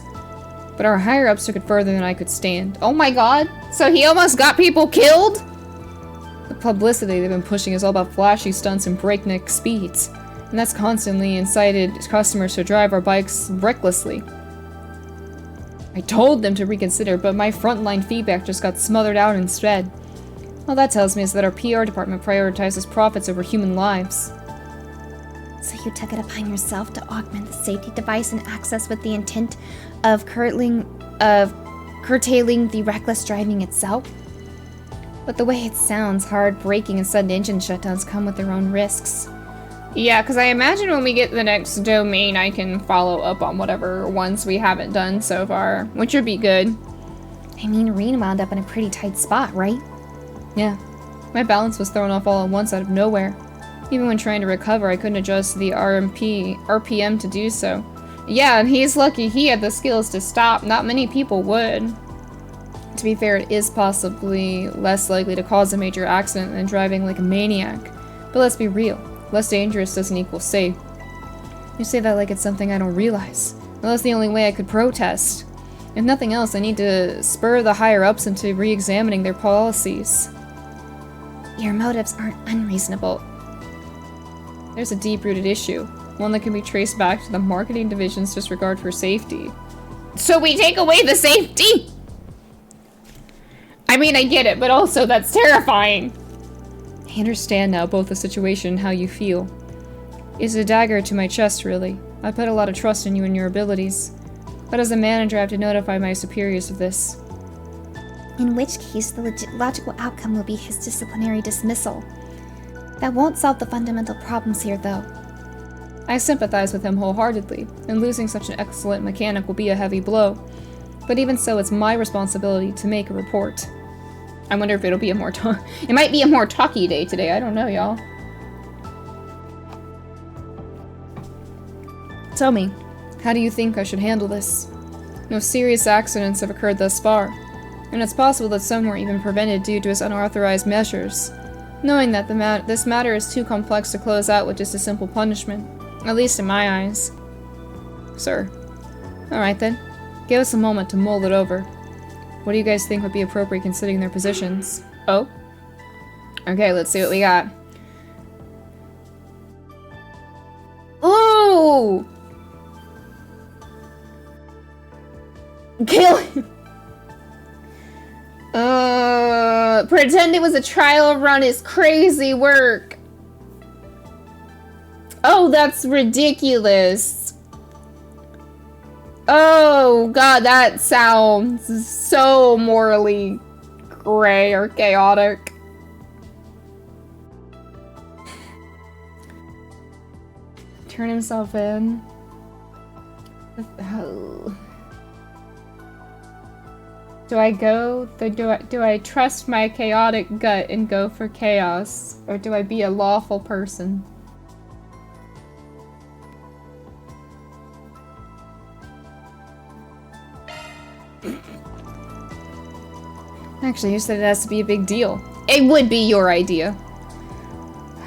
But our higher-ups took it further than I could stand. Oh my god! So he almost got people killed?! The publicity they've been pushing is all about flashy stunts and breakneck speeds. And that's constantly incited customers to drive our bikes recklessly. I told them to reconsider, but my frontline feedback just got smothered out instead. All that tells me is that our PR department prioritizes profits over human lives. So you took it upon yourself to augment the safety device and access with the intent of curtailing the reckless driving itself? But the way it sounds, hard braking and sudden engine shutdowns come with their own risks. Yeah, because I imagine when we get the next domain, I can follow up on whatever ones we haven't done so far, which would be good. I mean, Reen wound up in a pretty tight spot, right? Yeah. My balance was thrown off all at once out of nowhere. Even when trying to recover, I couldn't adjust the RPM to do so. Yeah, and he's lucky he had the skills to stop. Not many people would. To be fair, it is possibly less likely to cause a major accident than driving like a maniac. But let's be real. Less dangerous doesn't equal safe. You say that like it's something I don't realize. Well, that's the only way I could protest. If nothing else, I need to spur the higher-ups into re-examining their policies. Your motives aren't unreasonable. There's a deep-rooted issue. One that can be traced back to the marketing division's disregard for safety. So we take away the safety?! I mean, I get it, but also that's terrifying! I understand now both the situation and how you feel. It's a dagger to my chest, really. I put a lot of trust in you and your abilities. But as a manager, I have to notify my superiors of this. In which case, the logical outcome will be his disciplinary dismissal. That won't solve the fundamental problems here, though. I sympathize with him wholeheartedly, and losing such an excellent mechanic will be a heavy blow. But even so, it's my responsibility to make a report. I wonder if it'll be a more it might be a more talky day today, I don't know, y'all. Tell me, how do you think I should handle this? No serious accidents have occurred thus far, and it's possible that some were even prevented due to his unauthorized measures. Knowing that this matter is too complex to close out with just a simple punishment, at least in my eyes. Sir. Alright then, give us a moment to mull it over. What do you guys think would be appropriate considering their positions? Oh? Okay, let's see what we got. Ooh! Kill him! Pretend it was a trial run is crazy work. Oh, that's ridiculous. Oh god, that sounds so morally gray or chaotic. Turn himself in. Oh. Do I trust my chaotic gut and go for chaos? Or do I be a lawful person? Actually, you said it has to be a big deal. It would be your idea.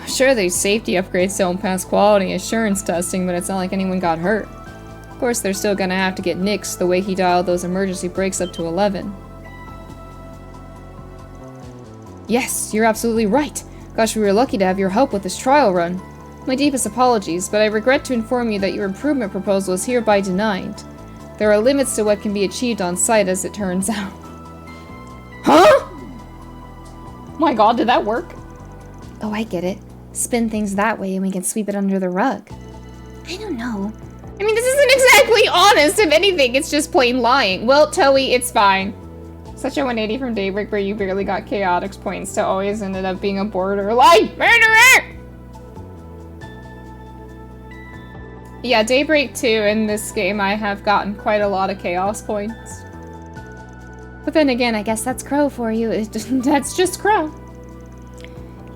Sure, these safety upgrades don't pass quality assurance testing, but it's not like anyone got hurt. Of course, they're still gonna have to get nixed the way he dialed those emergency brakes up to 11. Yes, you're absolutely right. Gosh, we were lucky to have your help with this trial run. My deepest apologies, but I regret to inform you that your improvement proposal is hereby denied. There are limits to what can be achieved on site, as it turns out. Huh? My god, did that work? Oh, I get it. Spin things that way and we can sweep it under the rug. I don't know. I mean, this isn't exactly honest. If anything, it's just plain lying. Well, Toei, it's fine. Such a 180 from Daybreak where you barely got chaotic points to always ended up being a borderline murderer! Yeah, Daybreak 2 in this game, I have gotten quite a lot of chaos points. But then again, I guess that's Crow for you. That's just Crow.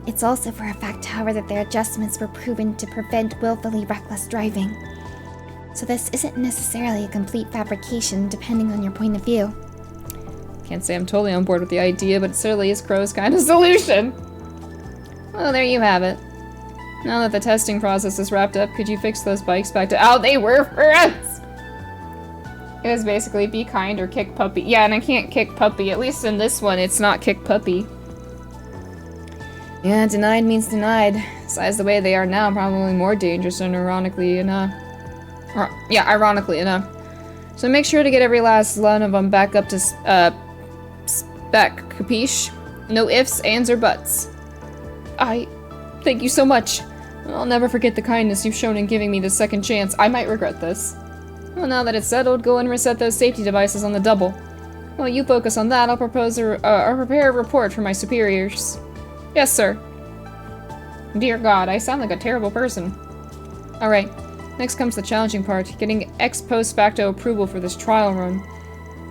It's also for a fact, however, that their adjustments were proven to prevent willfully reckless driving. So this isn't necessarily a complete fabrication, depending on your point of view. Can't say I'm totally on board with the idea, but it certainly is Crow's kind of solution. Well, there you have it. Now that the testing process is wrapped up, could you fix those bikes back to how they were for us? It was basically be kind or kick puppy. Yeah, and I can't kick puppy. At least in this one, it's not kick puppy. Yeah, denied means denied. Besides, the way they are now, probably more dangerous and ironically enough. Ironically enough. So make sure to get every last one of them back up to spec, capiche? No ifs, ands, or buts. Thank you so much. I'll never forget the kindness you've shown in giving me this second chance. I might regret this. Well, now that it's settled, go and reset those safety devices on the double. While you focus on that, I'll prepare a report for my superiors. Yes, sir. Dear God, I sound like a terrible person. Alright, next comes the challenging part, getting ex post facto approval for this trial run.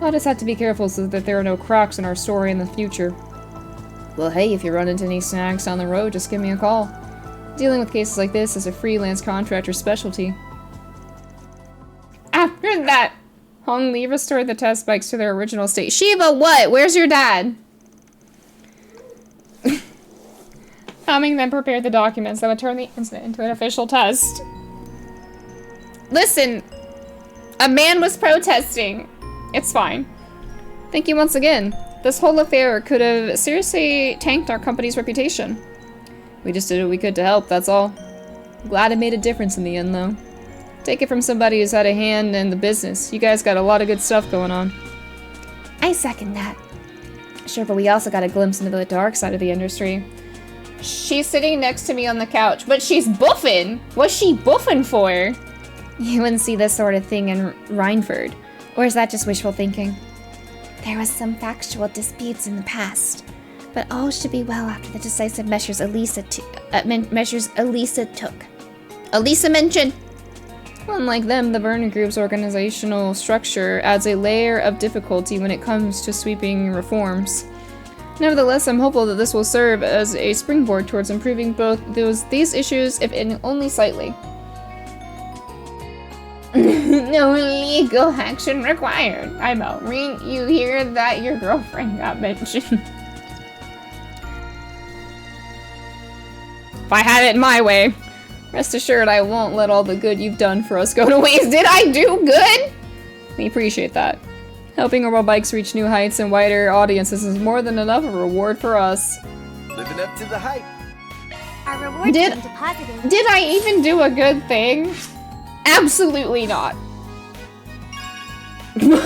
I'll just have to be careful so that there are no cracks in our story in the future. Well, hey, if you run into any snags on the road, just give me a call. Dealing with cases like this is a freelance contractor's specialty. After that, Hong-Li restored the test bikes to their original state. Shiva, what? Where's your dad? Having them prepare the documents that would turn the incident into an official test. Listen, a man was protesting. It's fine. Thank you once again. This whole affair could have seriously tanked our company's reputation. We just did what we could to help, that's all. Glad it made a difference in the end, though. Take it from somebody who's had a hand in the business. You guys got a lot of good stuff going on. I second that. Sure, but we also got a glimpse into the dark side of the industry. She's sitting next to me on the couch, but she's buffing! What's she buffing for? You wouldn't see this sort of thing in Rhineford. Or is that just wishful thinking? There was some factual disputes in the past, but all should be well after the decisive measures Elisa took. Elisa mentioned! Unlike them, the Vernon Group's organizational structure adds a layer of difficulty when it comes to sweeping reforms. Nevertheless, I'm hopeful that this will serve as a springboard towards improving both these issues, if only slightly. No legal action required. I'm out. Ring, you hear that? Your girlfriend got mentioned. If I had it my way, rest assured I won't let all the good you've done for us go to waste. Did I do good? We appreciate that. Helping Orbal bikes reach new heights and wider audiences is more than enough of a reward for us. Living up to the hype. Our reward Did I even do a good thing? Absolutely not. What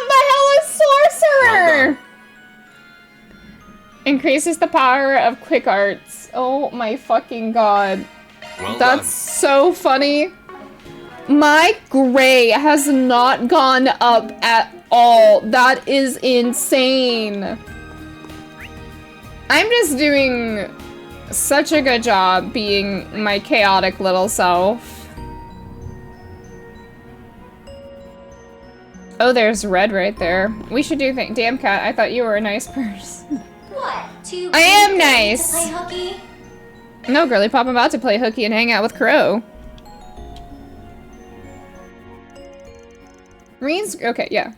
the hell is sorcerer? Increases the power of quick arts. Oh my fucking god. That's so funny. My gray has not gone up at all. That is insane. I'm just doing such a good job being my chaotic little self. Oh, there's red right there. We should do things. Damn cat, I thought you were a nice person. What? I am nice. To play hooky? No, girly pop, I'm about to play hooky and hang out with Crow. Reed's okay, yeah.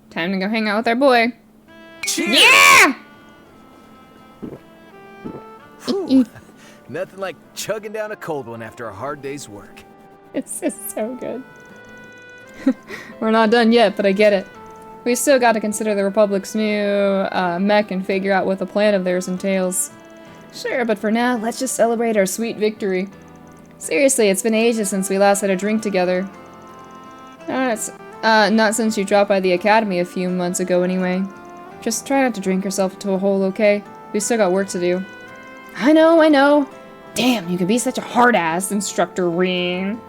Time to go hang out with our boy. Cheers! Yeah! Nothing like chugging down a cold one after a hard day's work. It's just so good. We're not done yet, but I get it. We've still got to consider the Republic's new mech and figure out what the plan of theirs entails. Sure, but for now, let's just celebrate our sweet victory. Seriously, it's been ages since we last had a drink together. Not since you dropped by the academy a few months ago anyway. Just try not to drink yourself to a hole, okay? We've still got work to do. I know. Damn, you can be such a hard-ass, Instructor Reen.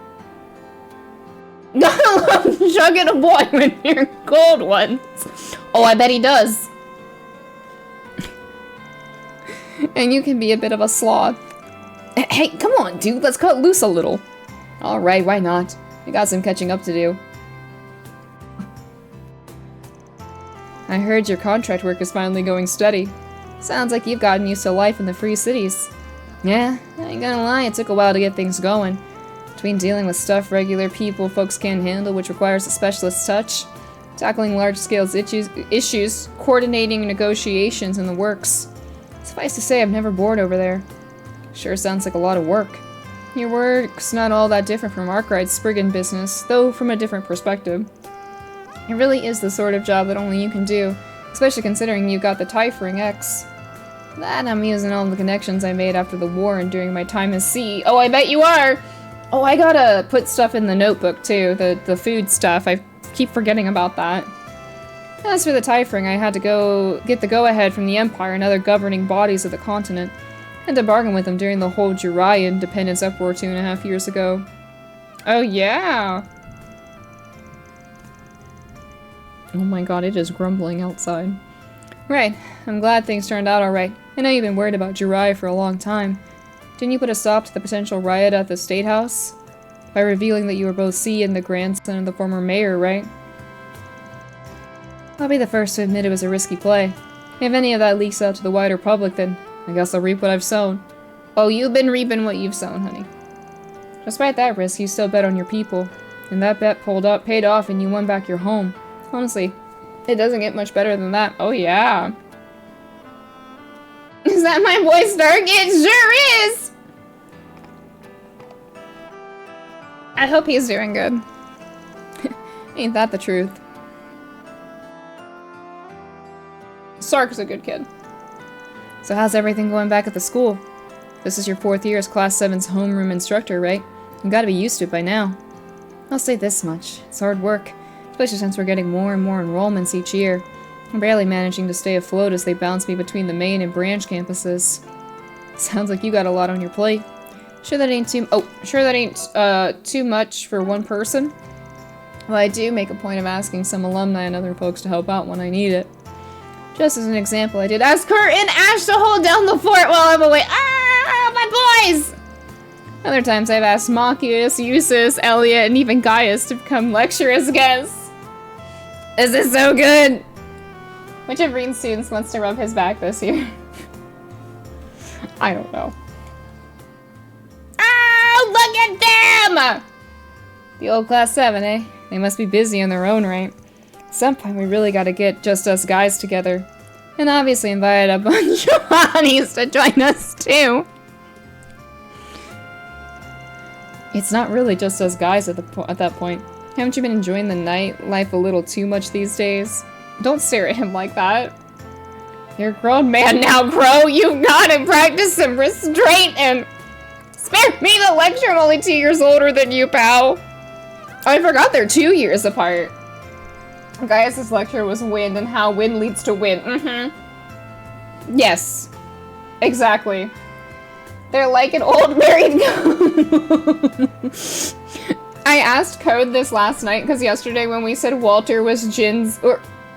Gotta love chugging a boy when you're cold ones. Oh, I bet he does. And you can be a bit of a sloth. Hey, come on, dude, let's cut loose a little. Alright, why not? We got some catching up to do. I heard your contract work is finally going steady. Sounds like you've gotten used to life in the free cities. Yeah, I ain't gonna lie, it took a while to get things going. Between dealing with stuff regular people folks can't handle, which requires a specialist touch, tackling large-scale issues, coordinating negotiations in the works. Suffice to say, I've never bored over there. Sure sounds like a lot of work. Your work's not all that different from Arkwright's Spriggan business, though from a different perspective. It really is the sort of job that only you can do, especially considering you got the Typhering X. That I'm using all the connections I made after the war and during my time as sea. Oh, I bet you are! Oh, I gotta put stuff in the notebook too, the food stuff. I keep forgetting about that. As for the Typhering, I had to go get the go-ahead from the Empire and other governing bodies of the continent. Had to bargain with them during the whole Jirai independence uproar 2.5 years ago. Oh yeah! Oh my god, it is grumbling outside. Right, I'm glad things turned out alright. I know you've been worried about Jirai for a long time. Didn't you put a stop to the potential riot at the State House? By revealing that you were both C and the grandson of the former mayor, right? I'll be the first to admit it was a risky play. If any of that leaks out to the wider public, then I guess I'll reap what I've sown. Oh, you've been reaping what you've sown, honey. Despite that risk, you still bet on your people. And that bet paid off and you won back your home. Honestly, it doesn't get much better than that. Oh yeah. Is that my boy Stark? It sure is! I hope he's doing good. Ain't that the truth? Stark is a good kid. So how's everything going back at the school? This is your 4th year as Class 7's homeroom instructor, right? You gotta be used to it by now. I'll say this much. It's hard work, especially since we're getting more and more enrollments each year. I'm barely managing to stay afloat as they bounce me between the main and branch campuses. Sounds like you got a lot on your plate. Sure that ain't too much for one person? Well, I do make a point of asking some alumni and other folks to help out when I need it. Just as an example, I did ask Kurt and Ash to hold down the fort while I'm away. Ah, my boys! Other times I've asked Machius, Eustace, Elliot, and even Gaius to come lecture as guests. Is this so good? Which of Reen's students wants to rub his back this year? I don't know. Oh, look at them! The old Class 7, eh? They must be busy in their own right. At some point, we really gotta get just us guys together. And obviously invite a bunch of honeys to join us, too. It's not really just us guys at that point. Haven't you been enjoying the nightlife a little too much these days? Don't stare at him like that. You're a grown man now, Crow. You've gotta practice some restraint and... Spare me the lecture, I'm only 2 years older than you, pal. Oh, I forgot they're 2 years apart. Gaius' lecture was wind and how wind leads to wind. Yes. Exactly. They're like an old married couple. I asked Code this last night because yesterday when we said Walter was Jin's...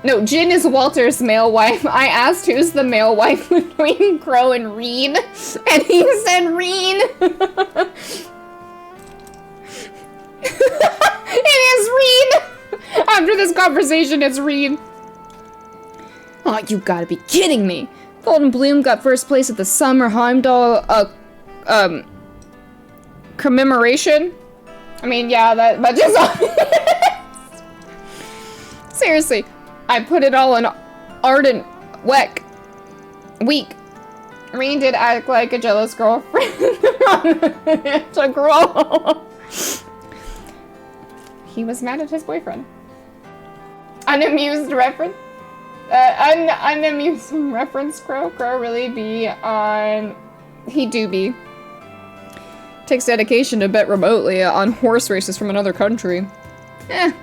No, Jin is Walter's male wife. I asked who's the male wife between Crow and Reen, and he said Reen. It is Reen! After this conversation, it's Reen. Oh, you gotta be kidding me. Golden Bloom got first place at the Summer Heimdall, commemoration. I mean, yeah, that just obvious. Seriously. I put it all in Ardent Week. Reen did act like a jealous girlfriend to grow. He was mad at his boyfriend. Unamused reference? Unamused reference, Crow. Crow really be on... He do be. Takes dedication to bet remotely on horse races from another country.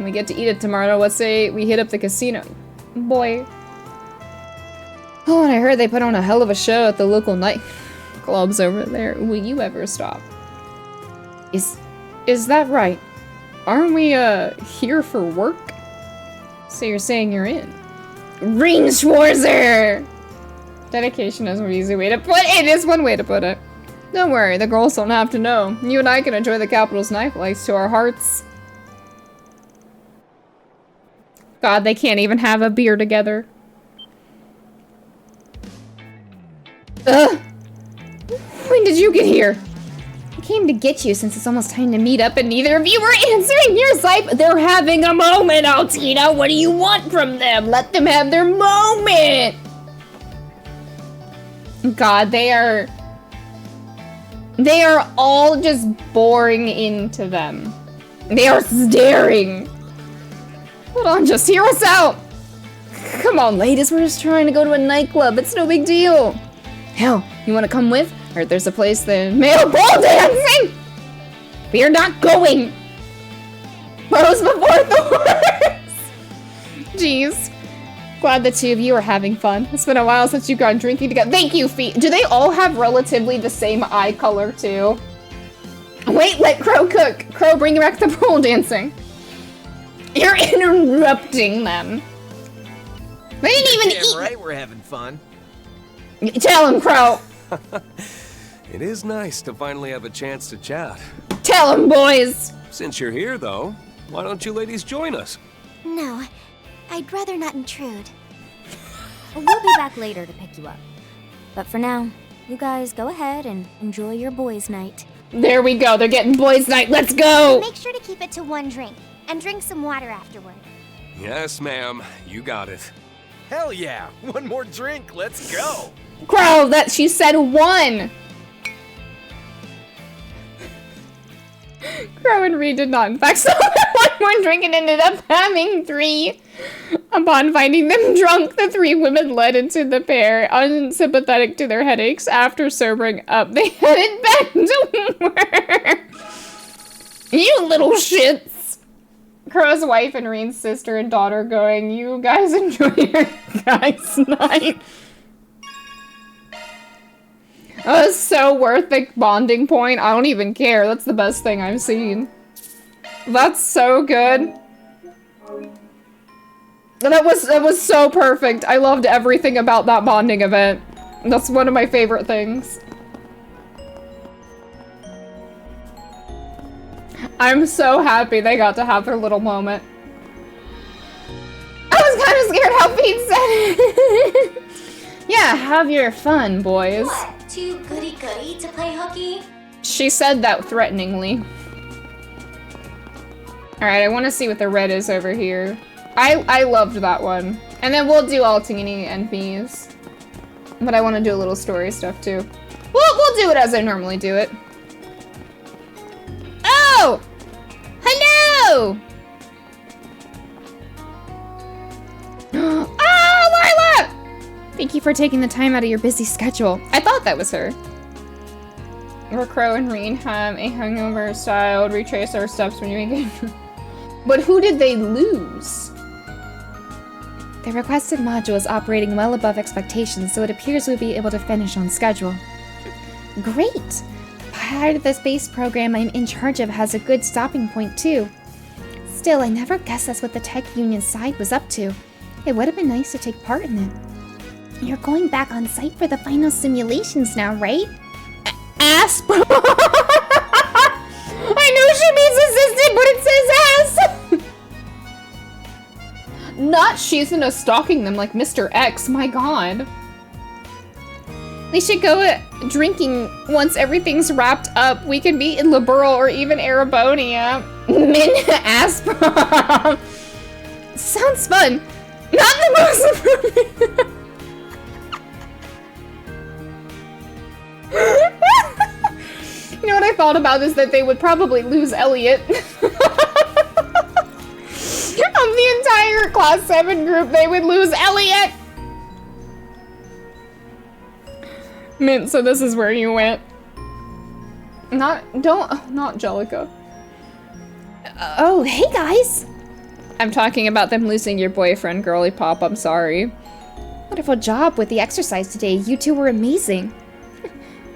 We get to eat it tomorrow. Let's say we hit up the casino. Boy. Oh, and I heard they put on a hell of a show at the local night clubs over there. Will you ever stop? Is that right? Aren't we, here for work? So you're saying you're in? Ring Schwarzer! Dedication is an easy way to put it. It is one way to put it. Don't worry, the girls don't have to know. You and I can enjoy the capital's nightlights to our hearts. God, they can't even have a beer together. Ugh! When did you get here? I came to get you since it's almost time to meet up and neither of you were answering your Skype. They're having a moment, Altina. What do you want from them? Let them have their moment. God, they are all just boring into them. They are staring. Hold on, just hear us out. Come on, ladies, we're just trying to go to a nightclub. It's no big deal. Hell, you want to come with? Or there's a place that male ball dancing. We are not going. Rose before thorns. Jeez. Glad the two of you are having fun. It's been a while since you've gone drinking together. Thank you, Fee. Do they all have relatively the same eye color, too? Wait, let Crow cook. Crow, bring back the pole dancing. You're interrupting them. They didn't even eat. Right, we're having fun. Tell him, Crow. It is nice to finally have a chance to chat. Tell him, boys. Since you're here, though, why don't you ladies join us? No, I'd rather not intrude. We'll be back later to pick you up. But for now, you guys go ahead and enjoy your boys' night. There we go. They're getting boys' night. Let's go. Make sure to keep it to one drink and drink some water afterward. Yes, ma'am. You got it. Hell yeah! One more drink, let's go! Crow, that she said one. Crow and Reed did not, in fact, stop at one more drink and ended up having 3. Upon finding them drunk, the 3 women led into the pair, unsympathetic to their headaches. After sobering up, they headed back to work. You little shits. Crow's wife and Reed's sister and daughter going, you guys enjoy your guys' night. Oh, it's so worth the bonding point. I don't even care. That's the best thing I've seen. That's so good. That was so perfect. I loved everything about that bonding event. That's one of my favorite things. I'm so happy they got to have their little moment. I was kind of scared how Pete said it. Yeah, have your fun, boys. What? Too goody-goody to play hooky? She said that threateningly. Alright, I want to see what the red is over here. I loved that one. And then we'll do Altini and Bees. But I want to do a little story stuff too. We'll do it as I normally do it. Oh! Hello! Oh, Lila! Thank you for taking the time out of your busy schedule. I thought that was her. Where Crow and Reen have a hungover style retrace our steps when you make it. But who did they lose? The requested module is operating well above expectations, so it appears we'll be able to finish on schedule. Great! Part of the space program I'm in charge of has a good stopping point too. Still, I never guessed that's what the Tech Union side was up to. It would have been nice to take part in it. You're going back on site for the final simulations now, right? Asp. I know she means assistant, but it says ass. Not she's into stalking them like Mr. X, my god. We should go drinking once everything's wrapped up. We can be in Liberal or even Arabonia. Min Asprom. Sounds fun. Not the most appropriate. You know what I thought about is that they would probably lose Elliot. Of the entire Class 7 group, they would lose Elliot! Mint, so this is where you went. Not Jellica. Oh, hey guys! I'm talking about them losing your boyfriend, Girly Pop, I'm sorry. Wonderful job with the exercise today, you two were amazing.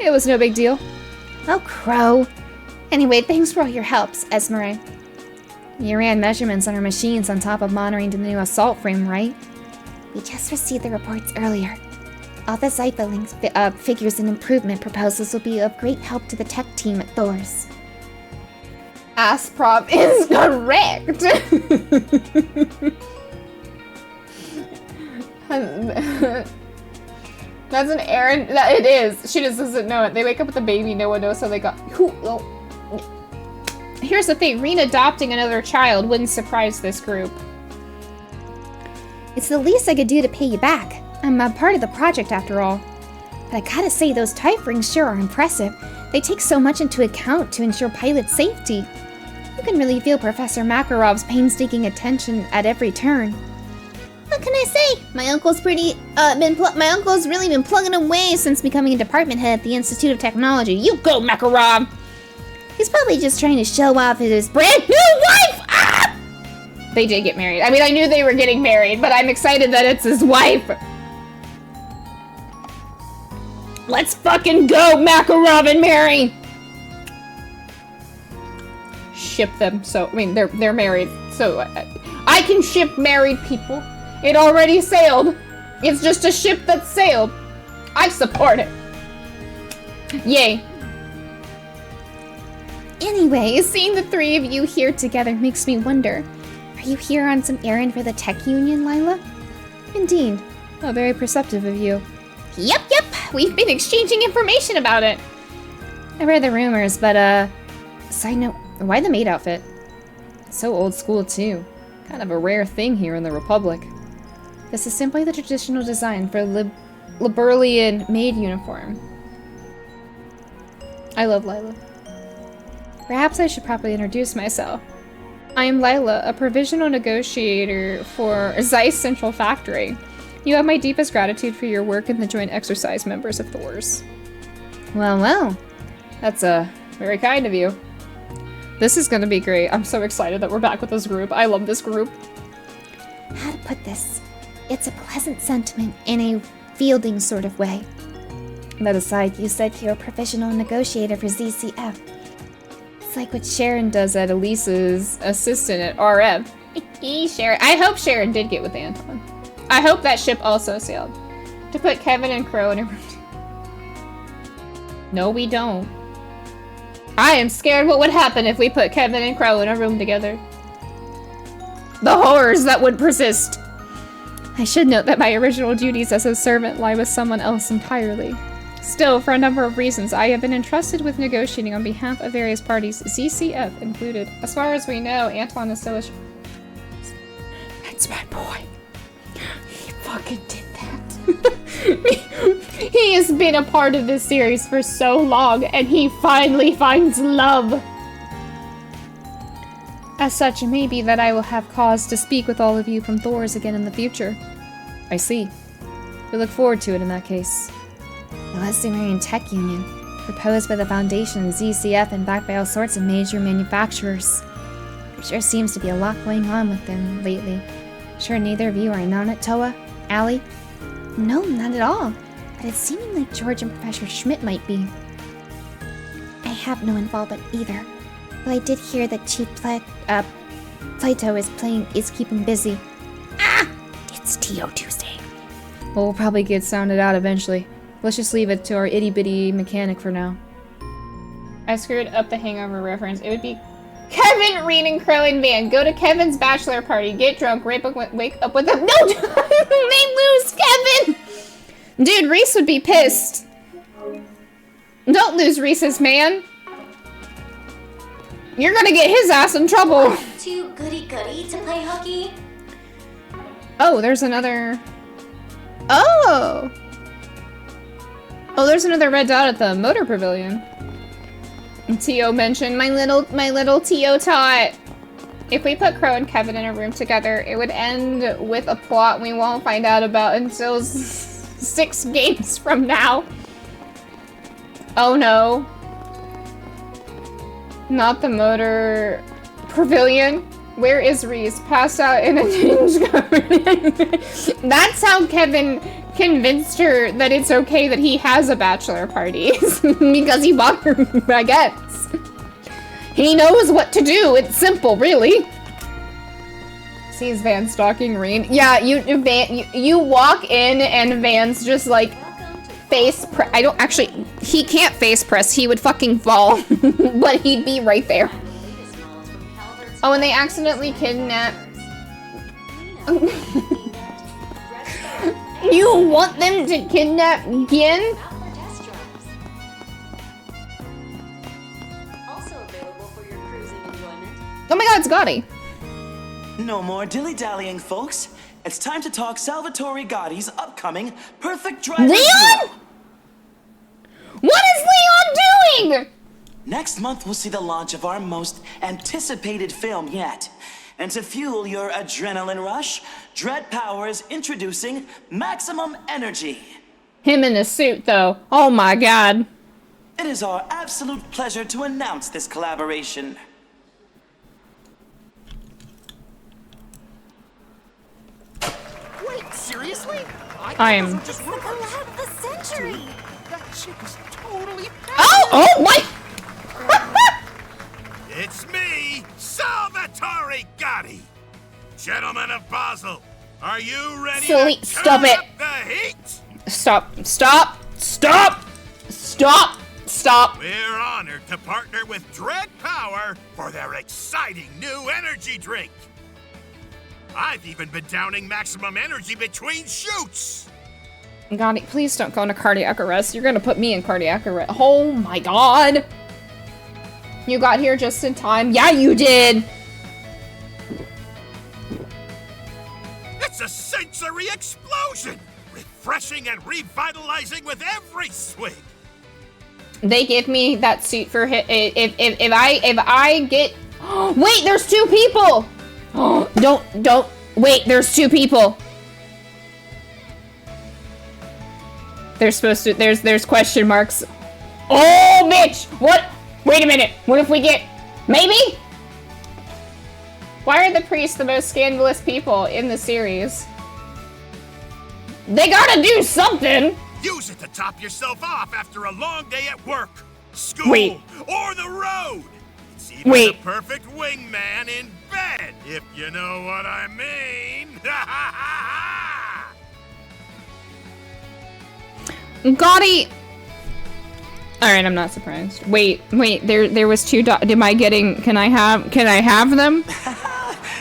It was no big deal. Oh, Crow. Anyway, thanks for all your helps, Esmeralda. You ran measurements on our machines on top of monitoring the new assault frame, right? We just received the reports earlier. All the Zypha links, figures and improvement proposals will be of great help to the tech team at Thor's. Asprop is correct! That's an errand. It is. She just doesn't know it. They wake up with a baby. No one knows how they got. Here's the thing. Reen adopting another child wouldn't surprise this group. It's the least I could do to pay you back. I'm a part of the project after all. But I gotta say, those type rings sure are impressive. They take so much into account to ensure pilot safety. You can really feel Professor Makarov's painstaking attention at every turn. What can I say? My uncle's really been plugging away since becoming a department head at the Institute of Technology. You go, Makarov! He's probably just trying to show off his brand new wife! Ah! They did get married. I mean, I knew they were getting married, but I'm excited that it's his wife. Let's fucking go, Makarov and Mary! Ship them, so, I mean, they're married, so I can ship married people. It already sailed. It's just a ship that sailed. I support it. Yay. Anyway, seeing the three of you here together makes me wonder. Are you here on some errand for the tech union, Lila? Indeed. Oh, very perceptive of you. Yep. We've been exchanging information about it. I read the rumors, but, side note, why the maid outfit? So old school, too. Kind of a rare thing here in the Republic. This is simply the traditional design for Liberalian maid uniform. I love Lila. Perhaps I should properly introduce myself. I am Lila, a provisional negotiator for Zeiss Central Factory. You have my deepest gratitude for your work in the joint exercise members of Thors. Well. That's, very kind of you. This is gonna be great. I'm so excited that we're back with this group. I love this group. How to put this? It's a pleasant sentiment in a fielding sort of way. That aside, you said you're a professional negotiator for ZCF. It's like what Sharon does at Elise's assistant at RF. Sharon. I hope Sharon did get with Anton. I hope that ship also sailed. To put Kevin and Crow in a room. No, we don't. I am scared what would happen if we put Kevin and Crow in a room together. The horrors that would persist. I should note that my original duties as a servant lie with someone else entirely. Still, for a number of reasons, I have been entrusted with negotiating on behalf of various parties, ZCF included. As far as we know, Antoine is still a... That's my boy. He fucking did that. He has been a part of this series for so long, and he finally finds love. As such, it may be that I will have cause to speak with all of you from Thors again in the future. I see. We look forward to it in that case. The Western Tech Union, proposed by the Foundation and ZCF and backed by all sorts of major manufacturers. There sure seems to be a lot going on with them lately. Sure neither of you are in on it, Toa? Allie? No, not at all. But it's seeming like George and Professor Schmidt might be. I have no involvement either. But I did hear that Chief Plato is keeping busy. Ah! It's T.O. Tuesday. Well, we'll probably get sounded out eventually. Let's just leave it to our itty-bitty mechanic for now. I screwed up the Hangover reference. It would be Kevin, Reen, and Crow, and Van. Go to Kevin's bachelor party, get drunk, wake up with them. No! They lose Kevin! Dude, Reese would be pissed. Don't lose Reese's man. You're gonna get his ass in trouble. Too goody-goody to play hooky? Oh, there's another... Oh! Oh, there's another red dot at the motor pavilion. T.O. mentioned my little T.O. tot. If we put Crow and Kevin in a room together, it would end with a plot we won't find out about until 6 games from now. Oh no. Not the motor pavilion. Where is Reese? Passed out in a ninja covered. That's how Kevin convinced her that it's okay that he has a bachelor party. Because he bought her baguettes. He knows what to do. It's simple, really. Sees Van stalking Reen. Yeah, you walk in and Van's just like I don't actually, he can't face press. He would fucking fall. But he'd be right there. Oh, and they accidentally kidnap... You want them to kidnap Gin? Oh my god, it's Gotti. No more dilly-dallying, folks. It's time to talk Salvatore Gotti's upcoming Perfect Driver. Leon? What is Leon doing? Next month, we'll see the launch of our most anticipated film yet. And to fuel your adrenaline rush, Dread Powers introducing Maximum Energy. Him in a suit, though. Oh my god. It is our absolute pleasure to announce this collaboration. Wait, seriously? I am. Just The collab of the century. That chick is totally. Oh my! It's me, Salvatore Gotti. Gentlemen of Basel, are you ready to Stop turn it. up the heat? Stop. We're honored to partner with Dread Power for their exciting new energy drink. I've even been downing maximum energy between shoots. Gotti, please don't go into cardiac arrest. You're gonna put me in cardiac arrest. Oh my god. You got here just in time. Yeah, you did. It's a sensory explosion, refreshing and revitalizing with every swig. They give me that suit for if I get. Wait, there's two people. Don't wait. There's two people. There's supposed to. There's question marks. Oh, bitch! What? Wait a minute. What if we get maybe? Why are the priests the most scandalous people in the series? They gotta do something. Use it to top yourself off after a long day at work, school, or the road. It's even the perfect wingman in bed, if you know what I mean. Gotti. All right, I'm not surprised. Wait. There was two. Am I getting? Can I have them?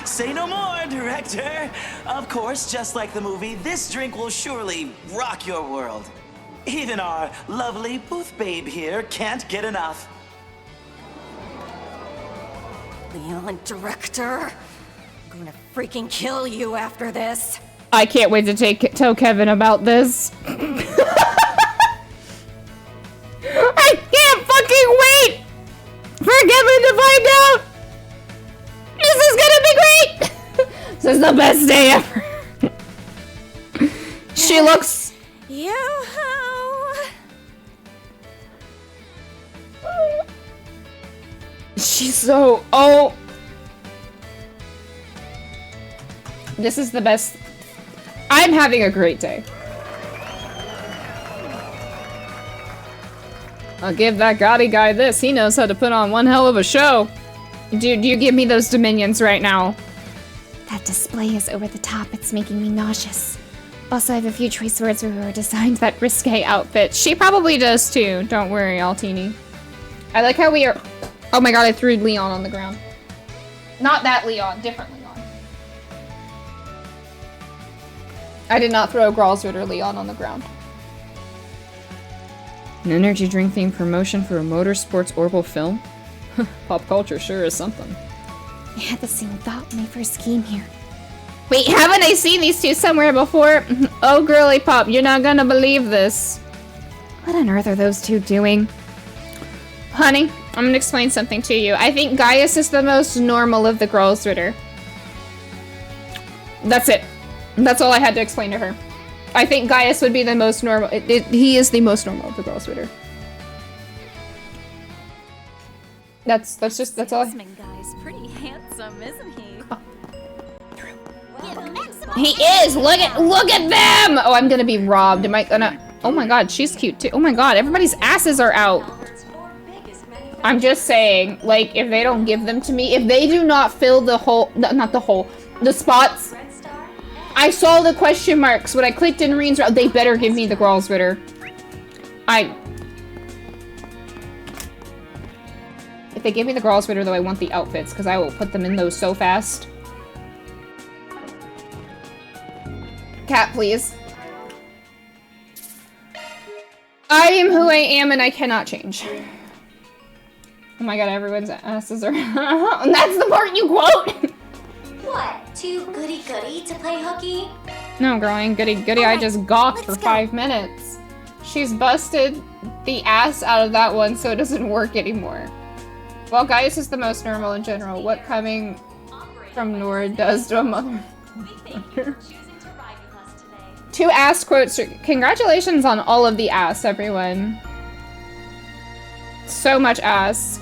Say no more, director. Of course, just like the movie, this drink will surely rock your world. Even our lovely booth babe here can't get enough. Leon, director. I'm gonna freaking kill you after this. I can't wait to tell Kevin about this. I can't fucking wait for Kevin to find out. This is gonna be great. This is the best day ever. She looks. Yoo-hoo! She's so. Oh. This is the best. I'm having a great day. I'll give that Gotti guy this. He knows how to put on one hell of a show. Dude, you give me those Dominions right now. That display is over the top. It's making me nauseous. Also, I have a few choice words for whoever designed that risque outfit. She probably does too. Don't worry, Altini. I like how we are. Oh my god, I threw Leon on the ground. Not that Leon, different Leon. I did not throw Gralsritter Leon on the ground. An energy drink themed promotion for a motorsports Orbal film? Pop culture sure is something. I had the same thought when I first came here. Wait, haven't I seen these two somewhere before? Oh, girly pop, you're not gonna believe this. What on earth are those two doing? Honey, I'm gonna explain something to you. I think Gaius is the most normal of the Gralsritter. That's it. That's all I had to explain to her. I think Gaius would be the most normal. He is the most normal of the Gralsritter. That's all. This guy's pretty handsome, isn't he? He is. Look at them. Oh, I'm gonna be robbed. Am I gonna? Oh my god, she's cute too. Oh my god, everybody's asses are out. I'm just saying, like, if they don't give them to me, if they do not fill the hole, not the hole, the spots. I saw the question marks when I clicked in Reen's route. They better give me the Gralsritter. If they give me the Gralsritter, though, I want the outfits, because I will put them in those so fast. Cat, please. I am who I am and I cannot change. Oh my god, everyone's asses are... And that's the part you quote! What? Too goody-goody to play hooky? No, girl, I ain't goody-goody. I just gawked for 5 minutes. She's busted the ass out of that one so it doesn't work anymore. Well, Gaius is the most normal in general. What coming from Nord does to a mother. 2 ass quotes. Congratulations on all of the ass, everyone. So much ass.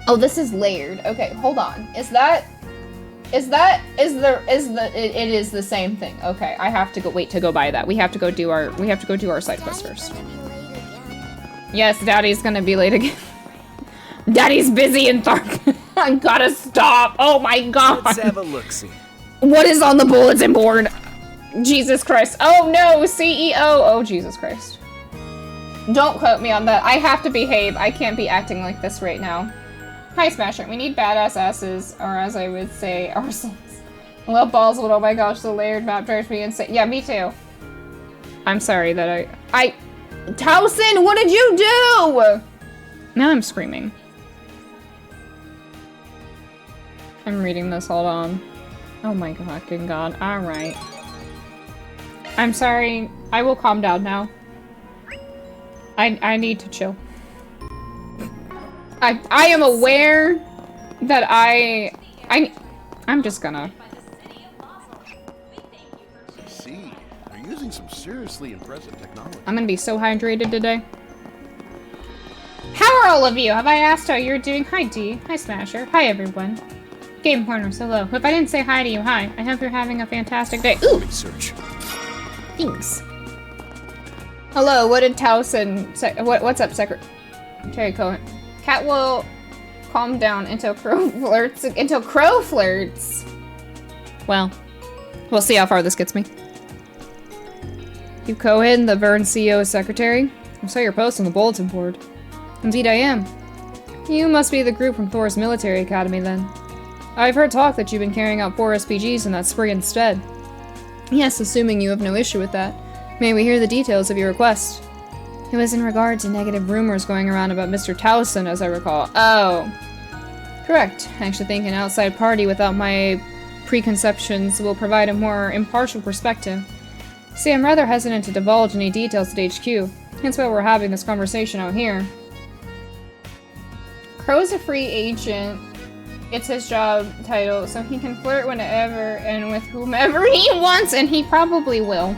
Oh, this is layered. Okay, hold on. It is the same thing. Okay, I have to go buy that. We have to go do our side quest first. Yes, Daddy's gonna be late again. Daddy's busy in Thark. I gotta stop. Oh my god. Let's have a look-see. What is on the bulletin board? Jesus Christ. Oh no, CEO. Oh, Jesus Christ. Don't quote me on that. I have to behave. I can't be acting like this right now. Hi, Smasher. We need badass asses, or as I would say, arseholes. Love balls, but oh my gosh, the layered map drives me insane. Yeah, me too. I'm sorry that Towson, what did you do? Now I'm screaming. I'm reading this, hold on. Oh my fucking god, alright. I'm sorry, I will calm down now. I need to chill. I am aware that I'm just gonna. I see. They're using some seriously impressive technology. I'm gonna be so hydrated today. How are all of you? Have I asked how you're doing? Hi, D. Hi, Smasher. Hi, everyone. Game Corners, hello. If I didn't say hi to you, hi. I hope you're having a fantastic day. Ooh! Research. Thanks. Hello, what did Towson say? What's up, Secretary Cohen? Cat will calm down until Crow flirts. Well, we'll see how far this gets me. You Cohen, the Vern CEO secretary? I saw your post on the bulletin board. Indeed I am. You must be the group from Thor's military academy then. I've heard talk that you've been carrying out 4 SPGs in that spring instead. Yes, assuming you have no issue with that. May we hear the details of your request? It was in regard to negative rumors going around about Mr. Towson, as I recall. Oh. Correct. I actually think an outside party without my preconceptions will provide a more impartial perspective. See, I'm rather hesitant to divulge any details at HQ. Hence why we're having this conversation out here. Crow's a free agent. It's his job title, so he can flirt whenever and with whomever he wants, and he probably will.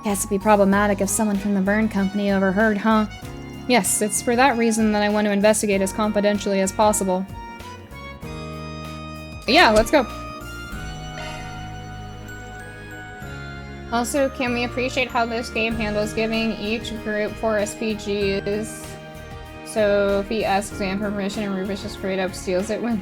Guess it'd be problematic if someone from the Vern Company overheard, huh? Yes, it's for that reason that I want to investigate as confidentially as possible. Yeah, let's go. Also, can we appreciate how this game handles giving each group 4 SPGs? So if he asks Zan for permission and Rufus just straight up steals it when...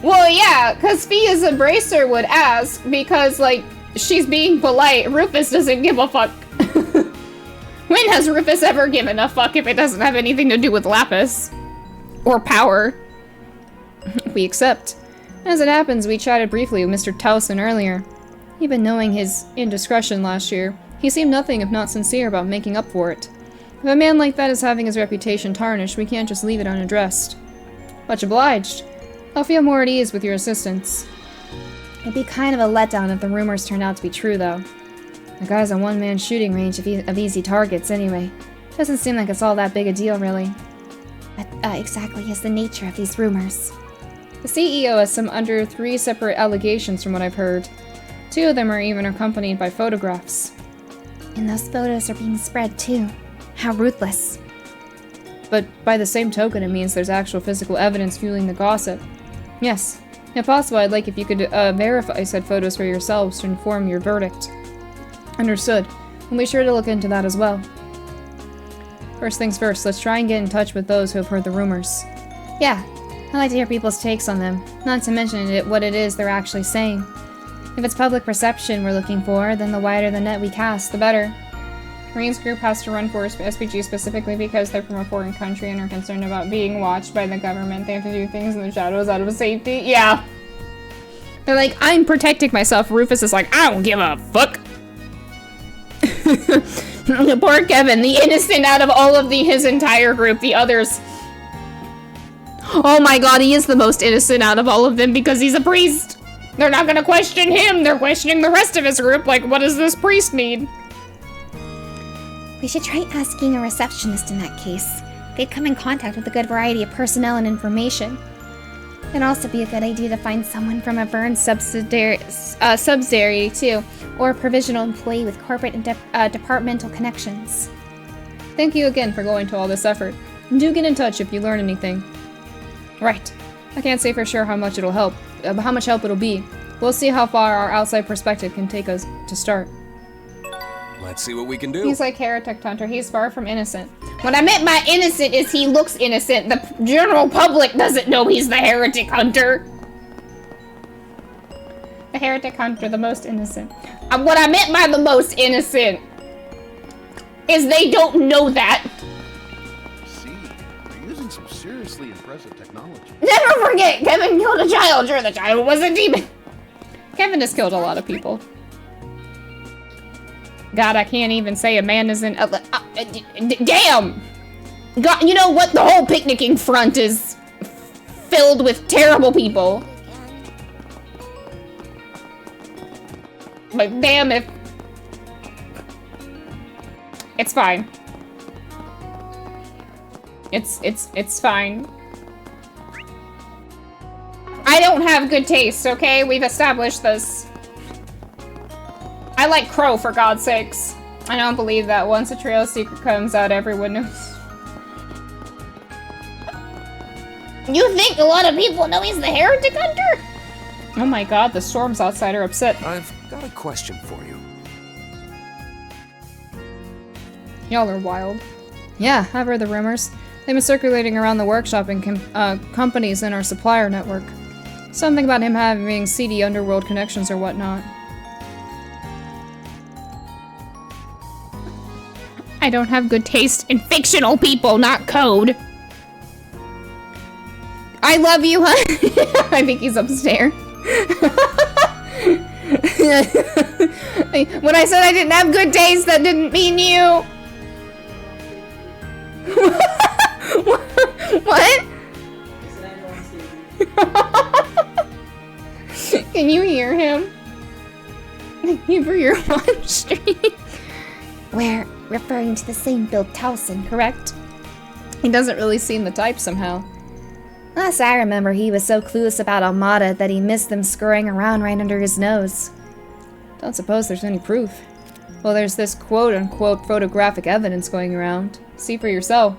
Well, yeah, because Fee as a bracer would ask, because, like, she's being polite. Rufus doesn't give a fuck. When has Rufus ever given a fuck if it doesn't have anything to do with Lapis? Or power? We accept. As it happens, we chatted briefly with Mr. Towson earlier. Even knowing his indiscretion last year, he seemed nothing if not sincere about making up for it. If a man like that is having his reputation tarnished, we can't just leave it unaddressed. Much obliged. I'll feel more at ease with your assistance. It'd be kind of a letdown if the rumors turned out to be true, though. The guy's a one-man shooting range of easy targets, anyway. Doesn't seem like it's all that big a deal, really. What exactly is the nature of these rumors? The CEO has some under 3 separate allegations from what I've heard. 2 of them are even accompanied by photographs. And those photos are being spread, too. How ruthless. But by the same token, it means there's actual physical evidence fueling the gossip. Yes. If possible, I'd like if you could verify said photos for yourselves to inform your verdict. Understood. We'll be sure to look into that as well. First things first, let's try and get in touch with those who have heard the rumors. Yeah, I like to hear people's takes on them, not to mention what it is they're actually saying. If it's public perception we're looking for, then the wider the net we cast, the better. Marines group has to run for SPG specifically because they're from a foreign country and are concerned about being watched by the government. They have to do things in the shadows out of safety. Yeah. They're like, I'm protecting myself. Rufus is like, I don't give a fuck. Poor Kevin, the innocent out of all of his entire group. The others... Oh my god, he is the most innocent out of all of them because he's a priest. They're not gonna question him. They're questioning the rest of his group. Like, what does this priest need? We should try asking a receptionist in that case. They'd come in contact with a good variety of personnel and information. It'd also be a good idea to find someone from a Vern subsidiary too, or a provisional employee with corporate and departmental connections. Thank you again for going to all this effort. Do get in touch if you learn anything. Right. I can't say for sure how much help it'll be. We'll see how far our outside perspective can take us to start. Let's see what we can do. He's like Heretic Hunter. He's far from innocent. What I meant by innocent is he looks innocent. The general public doesn't know he's the Heretic Hunter. The Heretic Hunter, the most innocent. What I meant by the most innocent is they don't know that. See, they're using some seriously impressive technology. Never forget, Kevin killed a child. Sure, the child was a demon. Kevin has killed a lot of people. God, I can't even say a man isn't... damn! God, you know what? The whole picnicking front is filled with terrible people. But damn if... It's fine. It's fine. I don't have good taste, okay? We've established this. I like Crow, for God's sakes. I don't believe that once a trail secret comes out, everyone knows. You think a lot of people know he's the Heretic Hunter? Oh my god, the storms outside are upset. I've got a question for you. Y'all are wild. Yeah, I've heard the rumors. They've been circulating around the workshop and companies in our supplier network. Something about him having seedy underworld connections or whatnot. I don't have good taste in fictional people, not code. I love you, huh? I think he's upstairs. When I said I didn't have good taste, that didn't mean you. What? Can you hear him? Thank you for your watch stream. We're referring to the same Bill Towson, correct? He doesn't really seem the type somehow. Last I remember, he was so clueless about Almada that he missed them scurrying around right under his nose. Don't suppose there's any proof. Well, there's this quote-unquote photographic evidence going around. See for yourself.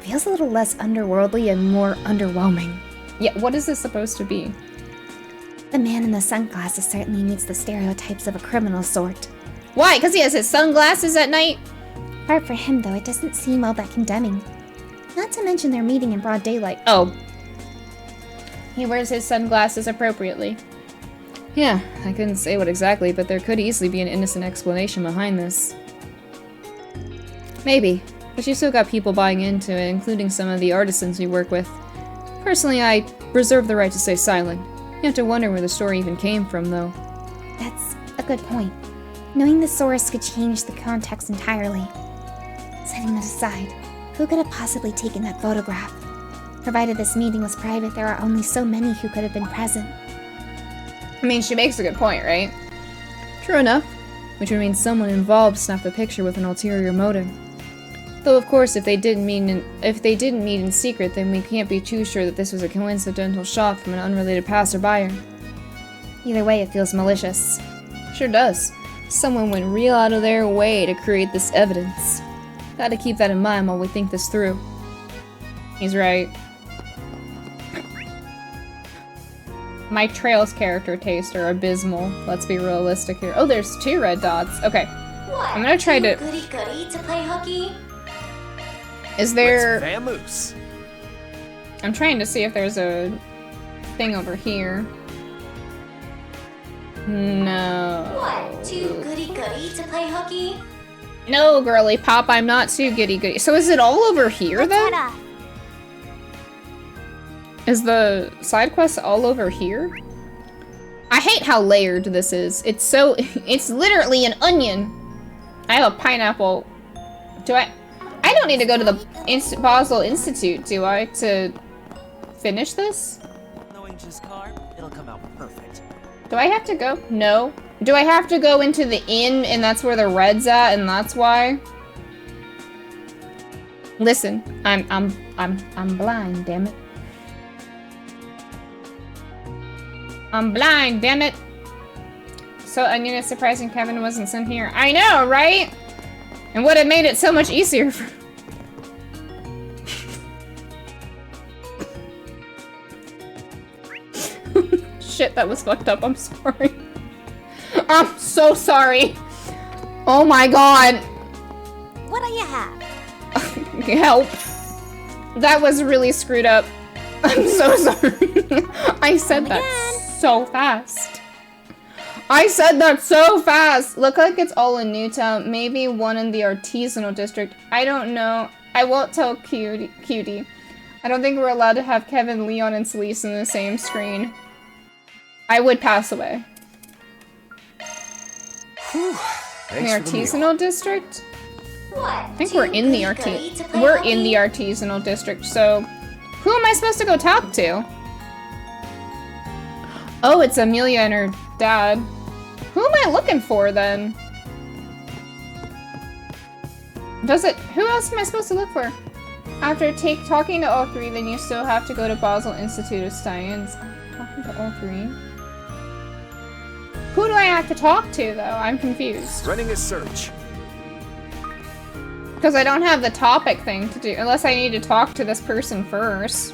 Feels a little less underworldly and more underwhelming. Yeah, what is this supposed to be? The man in the sunglasses certainly meets the stereotypes of a criminal sort. Why? Because he has his sunglasses at night? Hard for him, though, it doesn't seem all that condemning. Not to mention they're meeting in broad daylight. Oh. He wears his sunglasses appropriately. Yeah, I couldn't say what exactly, but there could easily be an innocent explanation behind this. Maybe, but you still got people buying into it, including some of the artisans we work with. Personally, I reserve the right to stay silent. You have to wonder where the story even came from, though. That's a good point. Knowing the source could change the context entirely. Setting that aside, who could have possibly taken that photograph? Provided this meeting was private, there are only so many who could have been present. I mean, she makes a good point, right? True enough. Which would mean someone involved snapped the picture with an ulterior motive. Though, of course, if they didn't meet in secret, then we can't be too sure that this was a coincidental shot from an unrelated passerby. Either way, it feels malicious. Sure does. Someone went real out of their way to create this evidence. Gotta keep that in mind while we think this through. He's right. My Trails character tastes are abysmal. Let's be realistic here. Oh, there's 2 red dots. Okay. What? I'm gonna try to... Goody to play hooky? Is there... Let's vamoose. I'm trying to see if there's a thing over here. No. What? Too goody to play hooky? No, girly pop, I'm not too goody. So is it all over here, then? Is the side quest all over here? I hate how layered this is. It's so... It's literally an onion. I have a pineapple. Do I don't need to go to the Basel Institute, do I, to finish this? It'll come out perfect. Do I have to go? No. Do I have to go into the inn and that's where the red's at and that's why? Listen, I'm blind, damn it. I'm blind, damn it. So onion is surprising Kevin wasn't sent here. I know, right? And would have made it so much easier for... Shit, that was fucked up. I'm sorry. I'm so sorry. Oh my god. What do you have? Help. That was really screwed up. I'm so sorry. I said that so fast. I said that so fast. Look like it's all in Newtown. Maybe one in the artisanal district. I don't know. I won't tell Cutie. I don't think we're allowed to have Kevin, Leon, and Celeste in the same screen. I would pass away. Whew. The artisanal district? What? I think we're in the artisanal district, so who am I supposed to go talk to? Oh, it's Amelia and her dad. Who am I looking for then? Who else am I supposed to look for? After talking to all three, then you still have to go to Basel Institute of Science. Talking to all three? Who do I have to talk to, though? I'm confused. Running a search. Because I don't have the topic thing to do, unless I need to talk to this person first.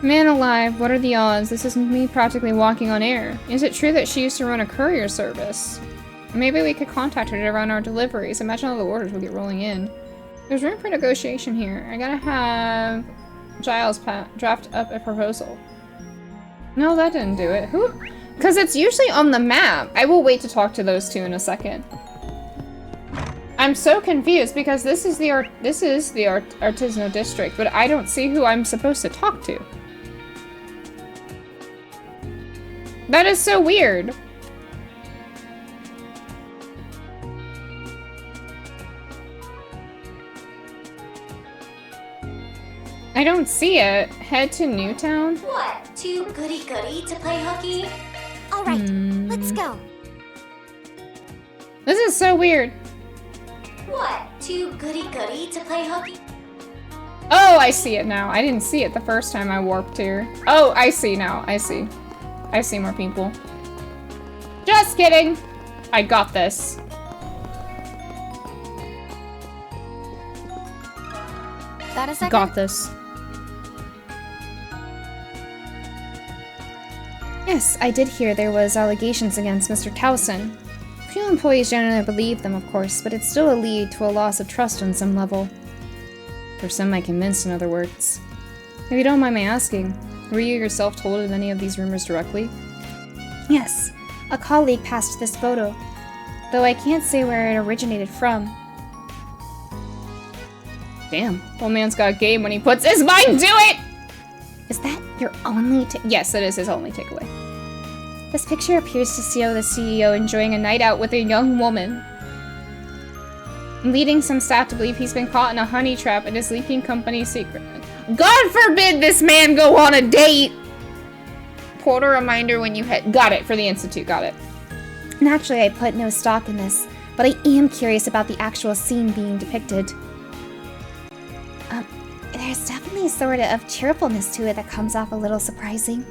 Man alive, what are the odds? This is me practically walking on air. Is it true that she used to run a courier service? Maybe we could contact her to run our deliveries. Imagine all the orders will get rolling in. There's room for negotiation here. I gotta have Giles draft up a proposal. No, that didn't do it. Who? Because it's usually on the map. I will wait to talk to those two in a second. I'm so confused because this is the artisanal district, but I don't see who I'm supposed to talk to. That is so weird. I don't see it. Head to Newtown? What? Too goody-goody to play hooky? Alright, let's go. This is so weird. What? Too goody-goody to play hooky? Oh, I see it now. I didn't see it the first time I warped here. Oh, I see now. I see. I see more people. Just kidding. I got this. Got a second? Got this. Yes, I did hear there was allegations against Mr. Towson. Few employees generally believe them, of course, but it's still a lead to a loss of trust on some level. For some, I convinced, in other words. If you don't mind my asking, were you yourself told of any of these rumors directly? Yes, a colleague passed this photo, though I can't say where it originated from. Damn, old man's got game when he puts his mind to it! Is that your only Yes, it is his only takeaway. This picture appears to show the CEO enjoying a night out with a young woman, leading some staff to believe he's been caught in a honey trap and is leaking company secret. God forbid this man go on a date! Put a reminder when you hit. Got it, for the Institute, got it. Naturally, I put no stock in this, but I am curious about the actual scene being depicted. There's definitely sort of cheerfulness to it that comes off a little surprising.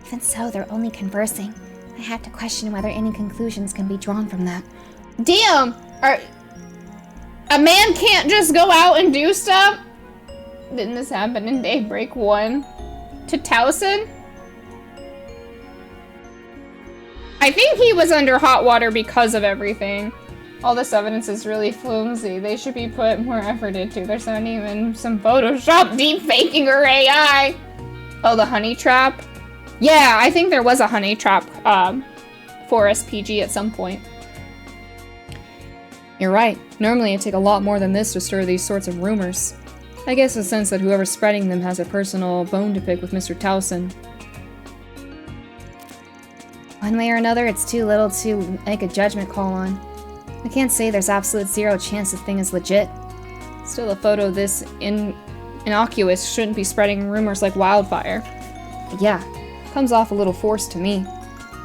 Even so, they're only conversing. I have to question whether any conclusions can be drawn from that. Damn! A man can't just go out and do stuff? Didn't this happen in Daybreak 1? To Towson? I think he was under hot water because of everything. All this evidence is really flimsy. They should be put more effort into. There's not even some Photoshop deep faking or AI. Oh, the honey trap? Yeah, I think there was a honey trap for SPG at some point. You're right. Normally it'd take a lot more than this to stir these sorts of rumors. I guess the sense that whoever's spreading them has a personal bone to pick with Mr. Towson. One way or another, it's too little to make a judgment call on. I can't say there's absolute zero chance the thing is legit. Still, a photo this innocuous shouldn't be spreading rumors like wildfire. But yeah, comes off a little forced to me.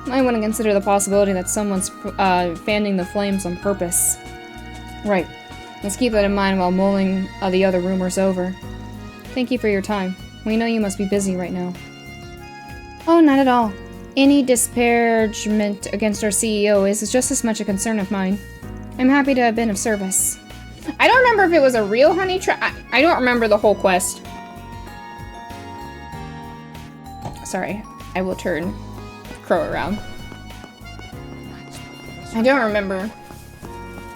I wouldn't consider the possibility that someone's fanning the flames on purpose. Right. Let's keep that in mind while mulling the other rumors over. Thank you for your time. We know you must be busy right now. Oh, not at all. Any disparagement against our CEO is just as much a concern of mine. I'm happy to have been of service. I don't remember if it was a real honey trap. I don't remember the whole quest. Sorry, I will turn Crow around. I don't remember.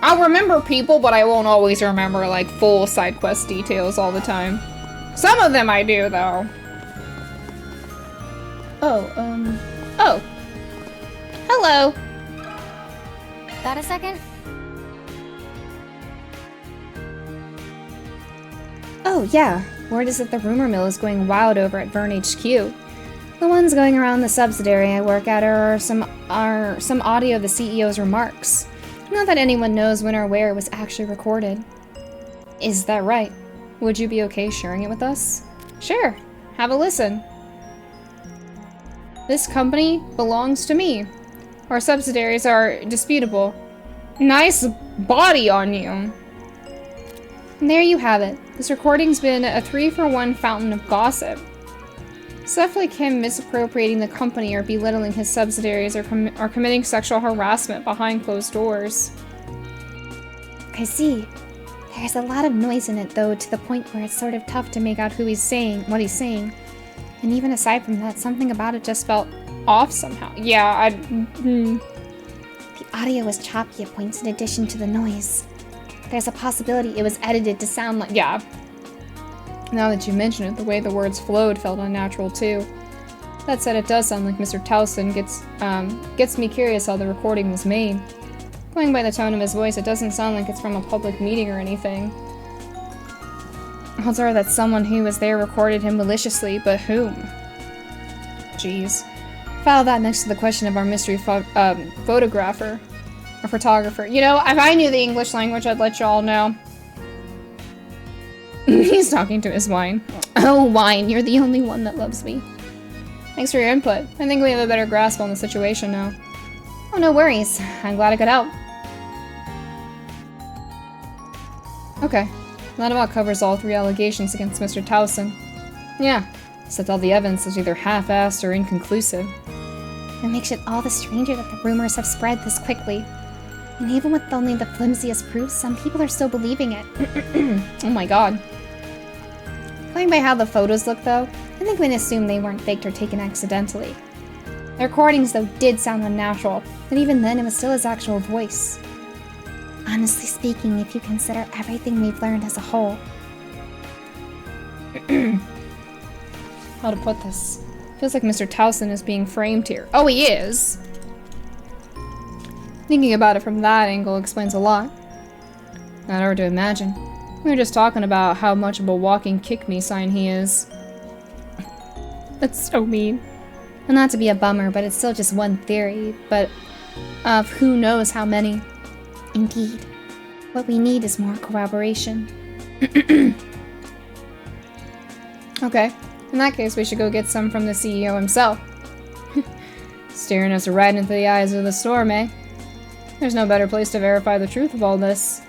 I'll remember people, but I won't always remember like full side quest details all the time. Some of them I do, though. Oh. Hello. Got a second? Oh, yeah. Word is that the rumor mill is going wild over at Vern HQ. The ones going around the subsidiary I work at are some audio of the CEO's remarks. Not that anyone knows when or where it was actually recorded. Is that right? Would you be okay sharing it with us? Sure. Have a listen. This company belongs to me. Our subsidiaries are disputable. Nice body on you. And there you have it. This recording's been a 3-for-1 fountain of gossip. Stuff like him misappropriating the company or belittling his subsidiaries or committing sexual harassment behind closed doors. I see. There's a lot of noise in it, though, to the point where it's sort of tough to make out what he's saying. And even aside from that, something about it just felt off somehow. Yeah, The audio was choppy at points in addition to the noise. There's a possibility it was edited to sound like... Yeah. Now that you mention it, the way the words flowed felt unnatural too. That said, it does sound like Mr. Towson gets me curious how the recording was made. Going by the tone of his voice, it doesn't sound like it's from a public meeting or anything. Odds are that someone who was there recorded him maliciously, but whom? Jeez. File that next to the question of our mystery photographer. Or photographer. You know, if I knew the English language, I'd let y'all know. He's talking to his wine. Oh, wine, you're the only one that loves me. Thanks for your input. I think we have a better grasp on the situation now. Oh, no worries. I'm glad I could help. Okay. That about covers all 3 allegations against Mr. Towson. Yeah, except all the evidence is either half-assed or inconclusive. It makes it all the stranger that the rumors have spread this quickly. And even with only the flimsiest proofs, some people are still believing it. Oh my god. Going by how the photos look, though, I think we can assume they weren't faked or taken accidentally. The recordings, though, did sound unnatural, but even then, it was still his actual voice. Honestly speaking, if you consider everything we've learned as a whole. How to put this? Feels like Mr. Towson is being framed here. Oh, he is! Thinking about it from that angle explains a lot. Not hard to imagine. We were just talking about how much of a walking kick-me sign he is. That's so mean. And not to be a bummer, but it's still just one theory, but of who knows how many. Indeed. What we need is more corroboration. Okay. In that case, we should go get some from the CEO himself. Staring us right into the eyes of the storm, eh? There's no better place to verify the truth of all this.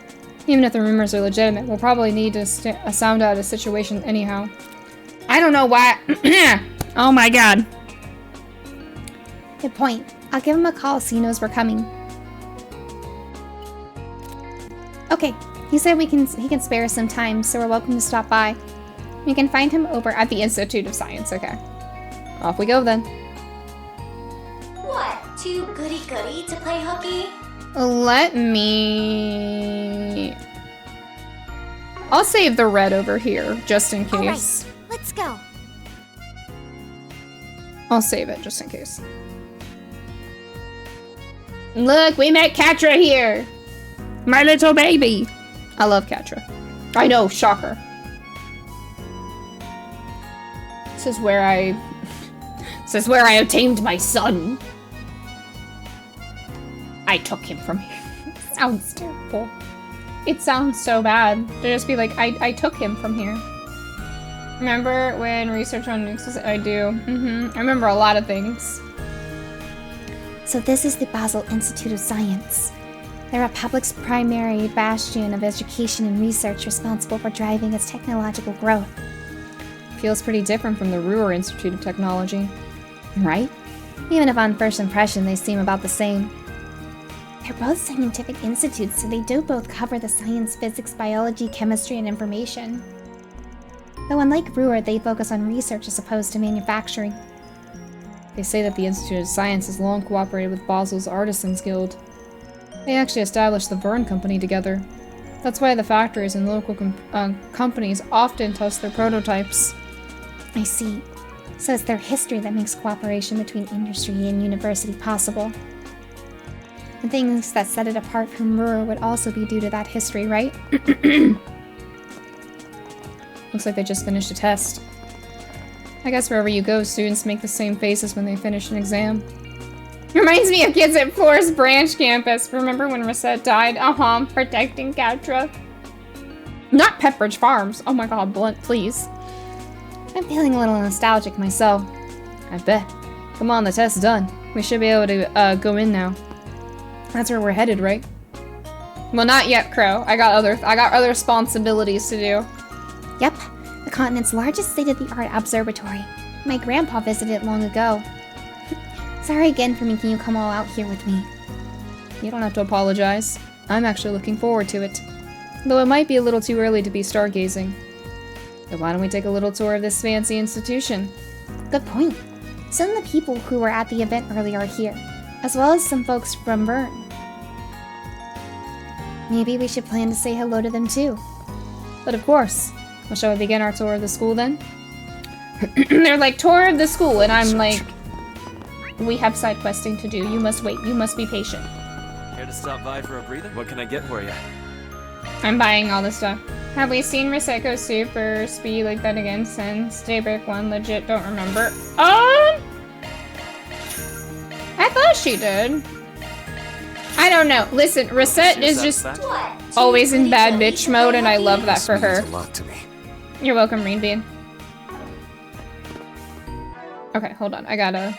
Even if the rumors are legitimate, we'll probably need to sound out a situation anyhow. I don't know why. Oh my god. Good point. I'll give him a call so he knows we're coming. Okay, he said he can spare us some time, so we're welcome to stop by. We can find him over at the Institute of Science, okay. Off we go then. What? Too goody-goody to play hooky? Let me... I'll save the red over here, just in case. All right, let's go. I'll save it, just in case. Look, we met Catra here! My little baby! I love Catra. I know, shocker. This is where I obtained my son. I took him from here. It sounds terrible. It sounds so bad. To just be like, I took him from here. Remember when research on nukes was... I do. I remember a lot of things. So this is the Basel Institute of Science. The Republic's primary bastion of education and research responsible for driving its technological growth. Feels pretty different from the Ruhr Institute of Technology. Right? Even if on first impression they seem about the same. They're both scientific institutes, so they do both cover the science, physics, biology, chemistry, and information. Though unlike Ruhr, they focus on research as opposed to manufacturing. They say that the Institute of Science has long cooperated with Basel's Artisans Guild. They actually established the Verne Company together. That's why the factories and local companies often test their prototypes. I see. So it's their history that makes cooperation between industry and university possible. The things that set it apart from Ruhr would also be due to that history, right? Looks like they just finished a test. I guess wherever you go, students make the same faces when they finish an exam. Reminds me of kids at Forest Branch campus. Remember when Rosette died? Protecting Catra. Not Pepperidge Farms. Oh my god, Blunt, please. I'm feeling a little nostalgic myself. I bet. Come on, the test's done. We should be able to go in now. That's where we're headed, right? Well, not yet, Crow. I got other responsibilities to do. Yep, the continent's largest state-of-the-art observatory. My grandpa visited it long ago. Sorry again for making you come all out here with me. You don't have to apologize. I'm actually looking forward to it. Though it might be a little too early to be stargazing. Then why don't we take a little tour of this fancy institution? Good point. Some of the people who were at the event earlier are here, as well as some folks from Verne. Maybe we should plan to say hello to them too. But of course. Well, shall we begin our tour of the school then? They're like, tour of the school, and I'm like, we have side questing to do. You must wait. You must be patient. Here to stop by for a breather? What can I get for you? I'm buying all this stuff. Have we seen Riseko Super Speed like that again since Daybreak 1? Legit don't remember. I thought she did. I don't know. Listen, Risette is just always in bad bitch mode, and I love that for her. Means a lot to me. You're welcome, Green Bean. Okay, hold on. I gotta...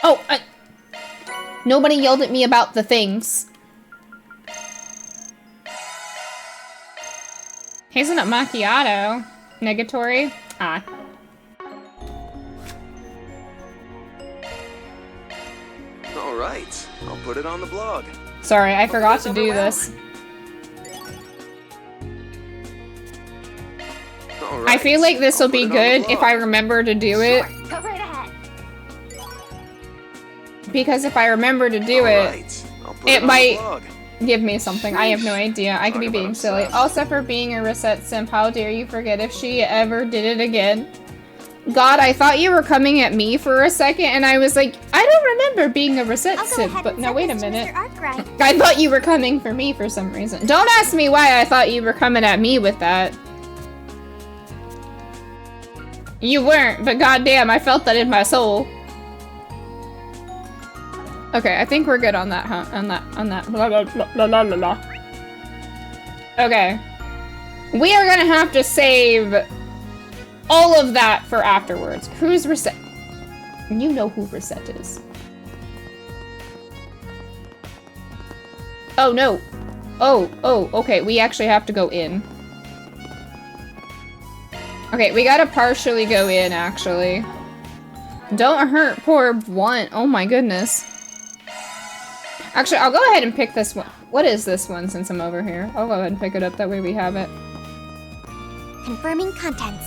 Oh! Nobody yelled at me about the things. Hazelnut macchiato. Negatory. Ah. All right, I'll put it on the blog. Sorry, I forgot to do this. I feel like this will be good if I remember to do it. Go right ahead. Because if I remember to do it, it might give me something. I have no idea. I could be being silly. Also, for being a Risette simp, how dare you forget if she ever did it again? God, I thought you were coming at me for a second, and I was like, I don't remember being a Risette simp, but now wait a minute. I thought you were coming for me for some reason. Don't ask me why I thought you were coming at me with that. You weren't, but goddamn, I felt that in my soul. Okay, I think we're good on that, huh? On that. Blah, blah, blah, blah, blah, blah, blah. Okay. We are gonna have to save all of that for afterwards. Who's Risette? You know who Risette is. Oh, no. Oh, okay. We actually have to go in. Okay, we gotta partially go in, actually. Don't hurt poor Blunt. Oh my goodness. Actually, I'll go ahead and pick this one. What is this one since I'm over here? I'll go ahead and pick it up. That way we have it. Confirming contents.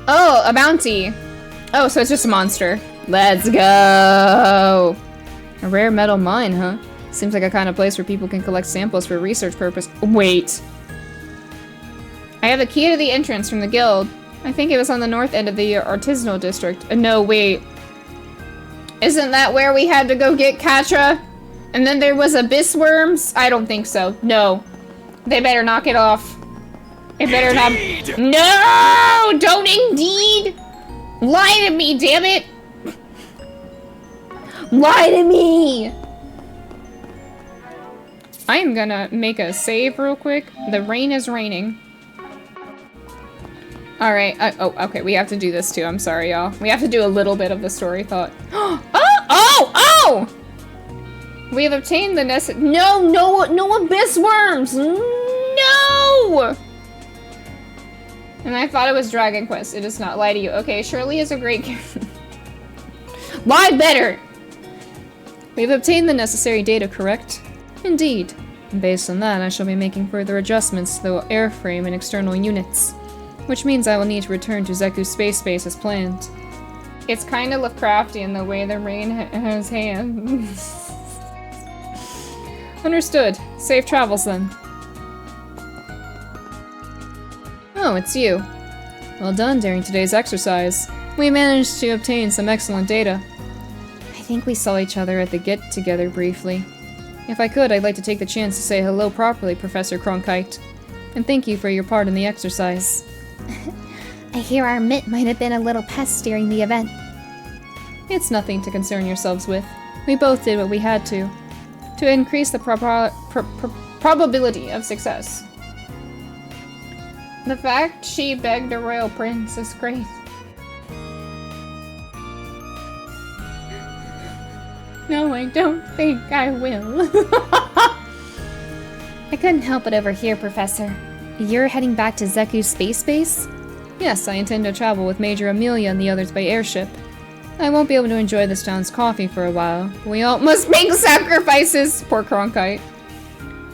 Oh, a bounty. Oh, so it's just a monster. Let's go. A rare metal mine, huh? Seems like a kind of place where people can collect samples for research purpose. Wait. I have the key to the entrance from the guild. I think it was on the north end of the artisanal district. No, wait. Isn't that where we had to go get Catra? And then there was abyss worms? I don't think so. No. They better knock it off. They better not. No! Don't indeed! Lie to me, damn it! Lie to me! I am gonna make a save real quick. The rain is raining. Alright, oh, okay, we have to do this too. I'm sorry, y'all. We have to do a little bit of the story thought. Oh! We have obtained the necessary— No abyss worms! No! And I thought it was Dragon Quest. It does not lie to you. Okay, Shirley is a great character. Lie better! We've obtained the necessary data, correct? Indeed. And based on that, I shall be making further adjustments to the airframe and external units. Which means I will need to return to Zeku's space base as planned. It's kind of Lovecraftian the way the rain has hands. Understood. Safe travels then. Oh, it's you. Well done during today's exercise. We managed to obtain some excellent data. I think we saw each other at the get-together briefly. If I could, I'd like to take the chance to say hello properly, Professor Cronkite. And thank you for your part in the exercise. I hear our Mitt might have been a little pest during the event. It's nothing to concern yourselves with. We both did what we had to increase the probability of success. The fact she begged a royal prince is great. No, I don't think I will. I couldn't help but overhear, Professor. You're heading back to Zeku's space base? Yes, I intend to travel with Major Amelia and the others by airship. I won't be able to enjoy this town's coffee for a while. We all must make sacrifices! Poor Cronkite.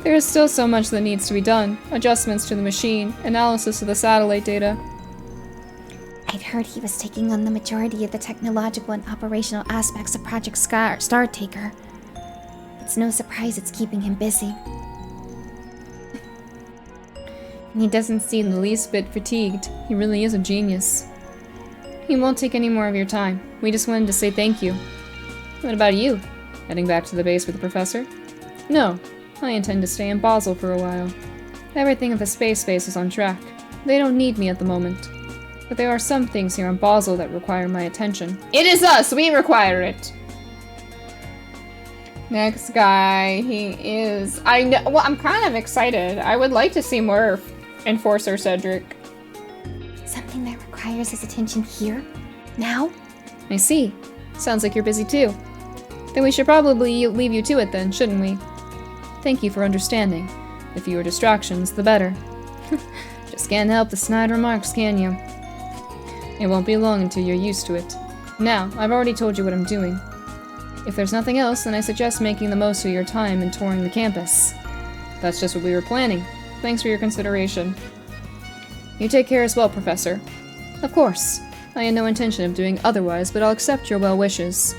There is still so much that needs to be done. Adjustments to the machine, analysis of the satellite data. I'd heard he was taking on the majority of the technological and operational aspects of Project Startaker. It's no surprise it's keeping him busy. He doesn't seem the least bit fatigued. He really is a genius. He won't take any more of your time. We just wanted to say thank you. What about you? Heading back to the base with the professor? No, I intend to stay in Basel for a while. Everything at the space base is on track. They don't need me at the moment. But there are some things here in Basel that require my attention. It is us! We require it! Next guy, he is... I know... Well, I'm kind of excited. I would like to see more Enforcer Cedric. Something that requires his attention here? Now? I see. Sounds like you're busy too. Then we should probably leave you to it then, shouldn't we? Thank you for understanding. The fewer distractions, the better. Just can't help the snide remarks, can you? It won't be long until you're used to it. Now, I've already told you what I'm doing. If there's nothing else, then I suggest making the most of your time and touring the campus. That's just what we were planning. Thanks for your consideration. You take care as well, Professor. Of course. I had no intention of doing otherwise, but I'll accept your well wishes.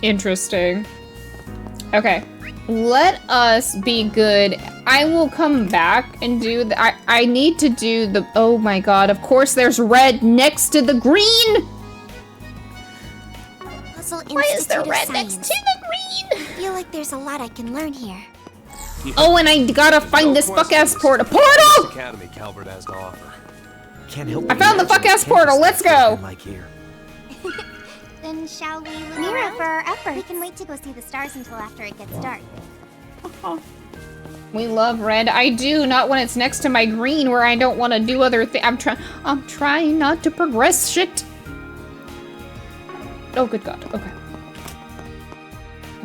Interesting. Okay. Let us be good. I will come back and do the— I need to do the— oh my god, of course there's red next to the green! Why is there red next to the green? I feel like there's a lot I can learn here. Oh, and I gotta find this fuck-ass portal. Portal! Academy Calvert has to offer. Can't help I found the fuck-ass portal, let's go! Like here. Then shall we look Mira, around? for our efforts. We can wait to go see the stars until after it gets dark. We love red. I do, not when it's next to my green where I don't want to do other things. I'm trying not to progress shit. Oh, good god. Okay.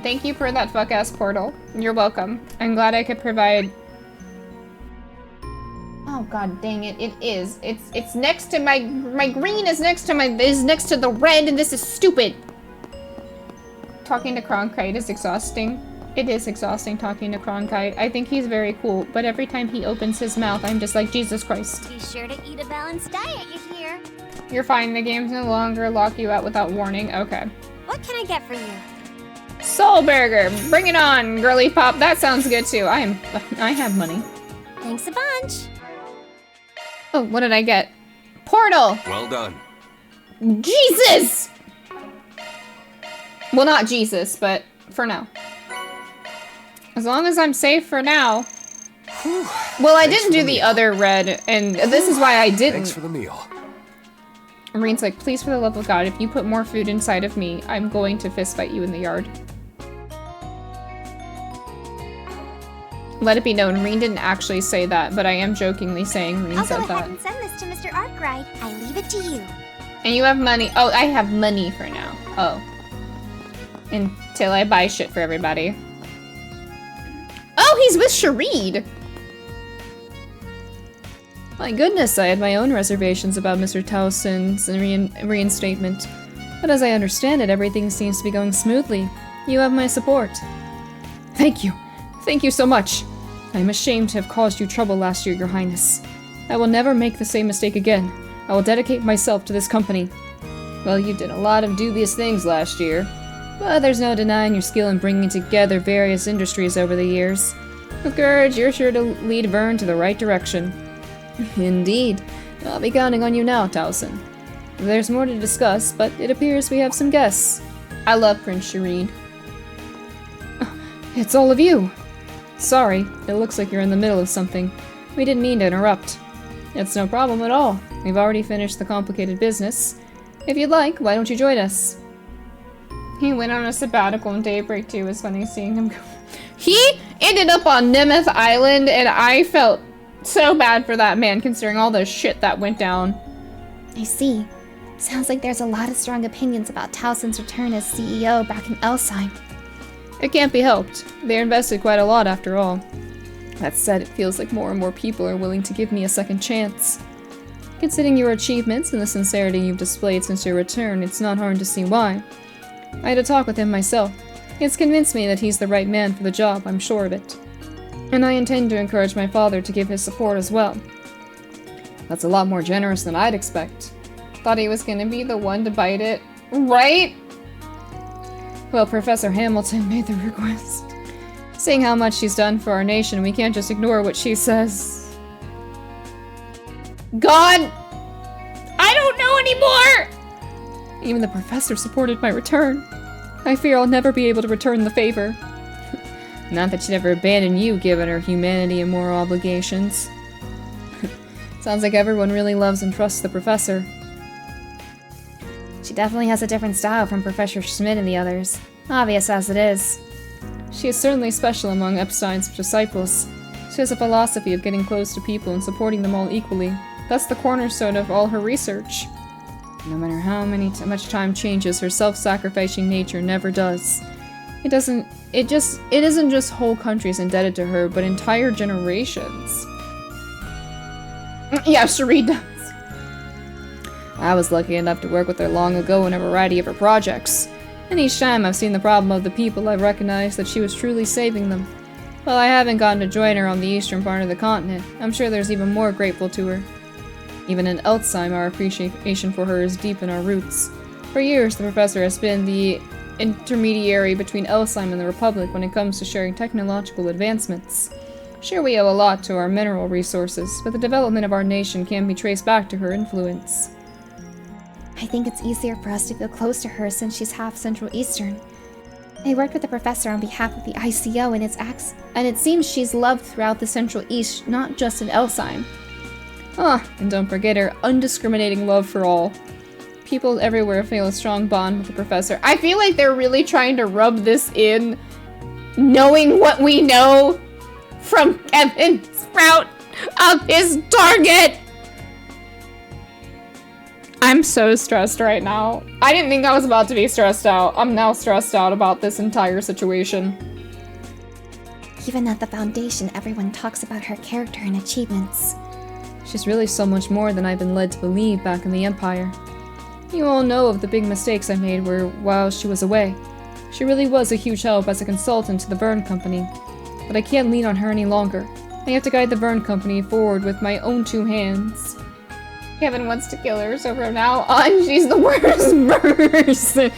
Thank you for that fuck-ass portal. You're welcome. I'm glad I could provide... Oh god dang it, it is. It's next to my green is next to the red, and this is stupid. Talking to Cronkite is exhausting. It is exhausting talking to Cronkite. I think he's very cool, but every time he opens his mouth, I'm just like, Jesus Christ. Be sure to eat a balanced diet, you hear? You're fine, the game's no longer lock you out without warning. Okay. What can I get for you? Soul Burger, bring it on, girly pop. That sounds good too. I have money. Thanks a bunch. Oh, what did I get? Portal! Well done. Jesus! Well, not Jesus, but for now. As long as I'm safe for now. Well, I didn't do the other red, and this is why I didn't. Thanks for the meal. Marie's like, please, for the love of God, if you put more food inside of me, I'm going to fist fight you in the yard. Let it be known, Reen didn't actually say that, but I am jokingly saying Reen I'll said go that. ahead and send this to Mr. Arkwright. I leave it to you. And you have money. Oh, I have money for now. Oh. Until I buy shit for everybody. Oh, he's with Shareed! My goodness, I had my own reservations about Mr. Towson's reinstatement. But as I understand it, everything seems to be going smoothly. You have my support. Thank you. Thank you so much. I am ashamed to have caused you trouble last year, Your Highness. I will never make the same mistake again. I will dedicate myself to this company. Well, you did a lot of dubious things last year, but there's no denying your skill in bringing together various industries over the years. With courage, you're sure to lead Vern to the right direction. Indeed. I'll be counting on you now, Towson. There's more to discuss, but it appears we have some guests. I love Prince Shareed. It's all of you! Sorry, it looks like you're in the middle of something. We didn't mean to interrupt. It's no problem at all. We've already finished the complicated business. If you'd like, why don't you join us? He went on a sabbatical in Daybreak too. It was funny seeing him go. He ended up on Nemeth Island, and I felt so bad for that man considering all the shit that went down. I see. Sounds like there's a lot of strong opinions about Towson's return as CEO back in Elsheim. It can't be helped. They invested quite a lot after all. That said, it feels like more and more people are willing to give me a second chance. Considering your achievements and the sincerity you've displayed since your return, it's not hard to see why. I had a talk with him myself. It's convinced me that he's the right man for the job, I'm sure of it. And I intend to encourage my father to give his support as well. That's a lot more generous than I'd expect. Thought he was gonna be the one to bite it. Right? Well, Professor Hamilton made the request. Seeing how much she's done for our nation, we can't just ignore what she says. God! I don't know anymore! Even the professor supported my return. I fear I'll never be able to return the favor. Not that she'd ever abandon you, given her humanity and moral obligations. Sounds like everyone really loves and trusts the professor. She definitely has a different style from Professor Schmidt and the others. Obvious as it is. She is certainly special among Epstein's disciples. She has a philosophy of getting close to people and supporting them all equally. That's the cornerstone of all her research. No matter how much time changes, her self-sacrificing nature never does. It isn't just whole countries indebted to her, but entire generations. Yeah, Shareed does. I was lucky enough to work with her long ago in a variety of her projects. And each time I've seen the problem of the people, I've recognized that she was truly saving them. While I haven't gotten to join her on the eastern part of the continent, I'm sure there's even more grateful to her. Even in Elsheim, our appreciation for her is deep in our roots. For years, the professor has been the intermediary between Elsheim and the Republic when it comes to sharing technological advancements. Sure, we owe a lot to our mineral resources, but the development of our nation can be traced back to her influence. I think it's easier for us to feel close to her since she's half Central Eastern. I worked with the professor on behalf of the ICO and its acts, and it seems she's loved throughout the Central East, not just in Elsheim. And don't forget her undiscriminating love for all. People everywhere feel a strong bond with the professor. I feel like they're really trying to rub this in, knowing what we know from Kevin Sprout of his target. I'm so stressed right now. I didn't think I was about to be stressed out. I'm now stressed out about this entire situation. Even at the Foundation, everyone talks about her character and achievements. She's really so much more than I've been led to believe back in the Empire. You all know of the big mistakes I made while she was away. She really was a huge help as a consultant to the Vern Company. But I can't lean on her any longer. I have to guide the Vern Company forward with my own two hands. Kevin wants to kill her, so from now on, she's the worst person.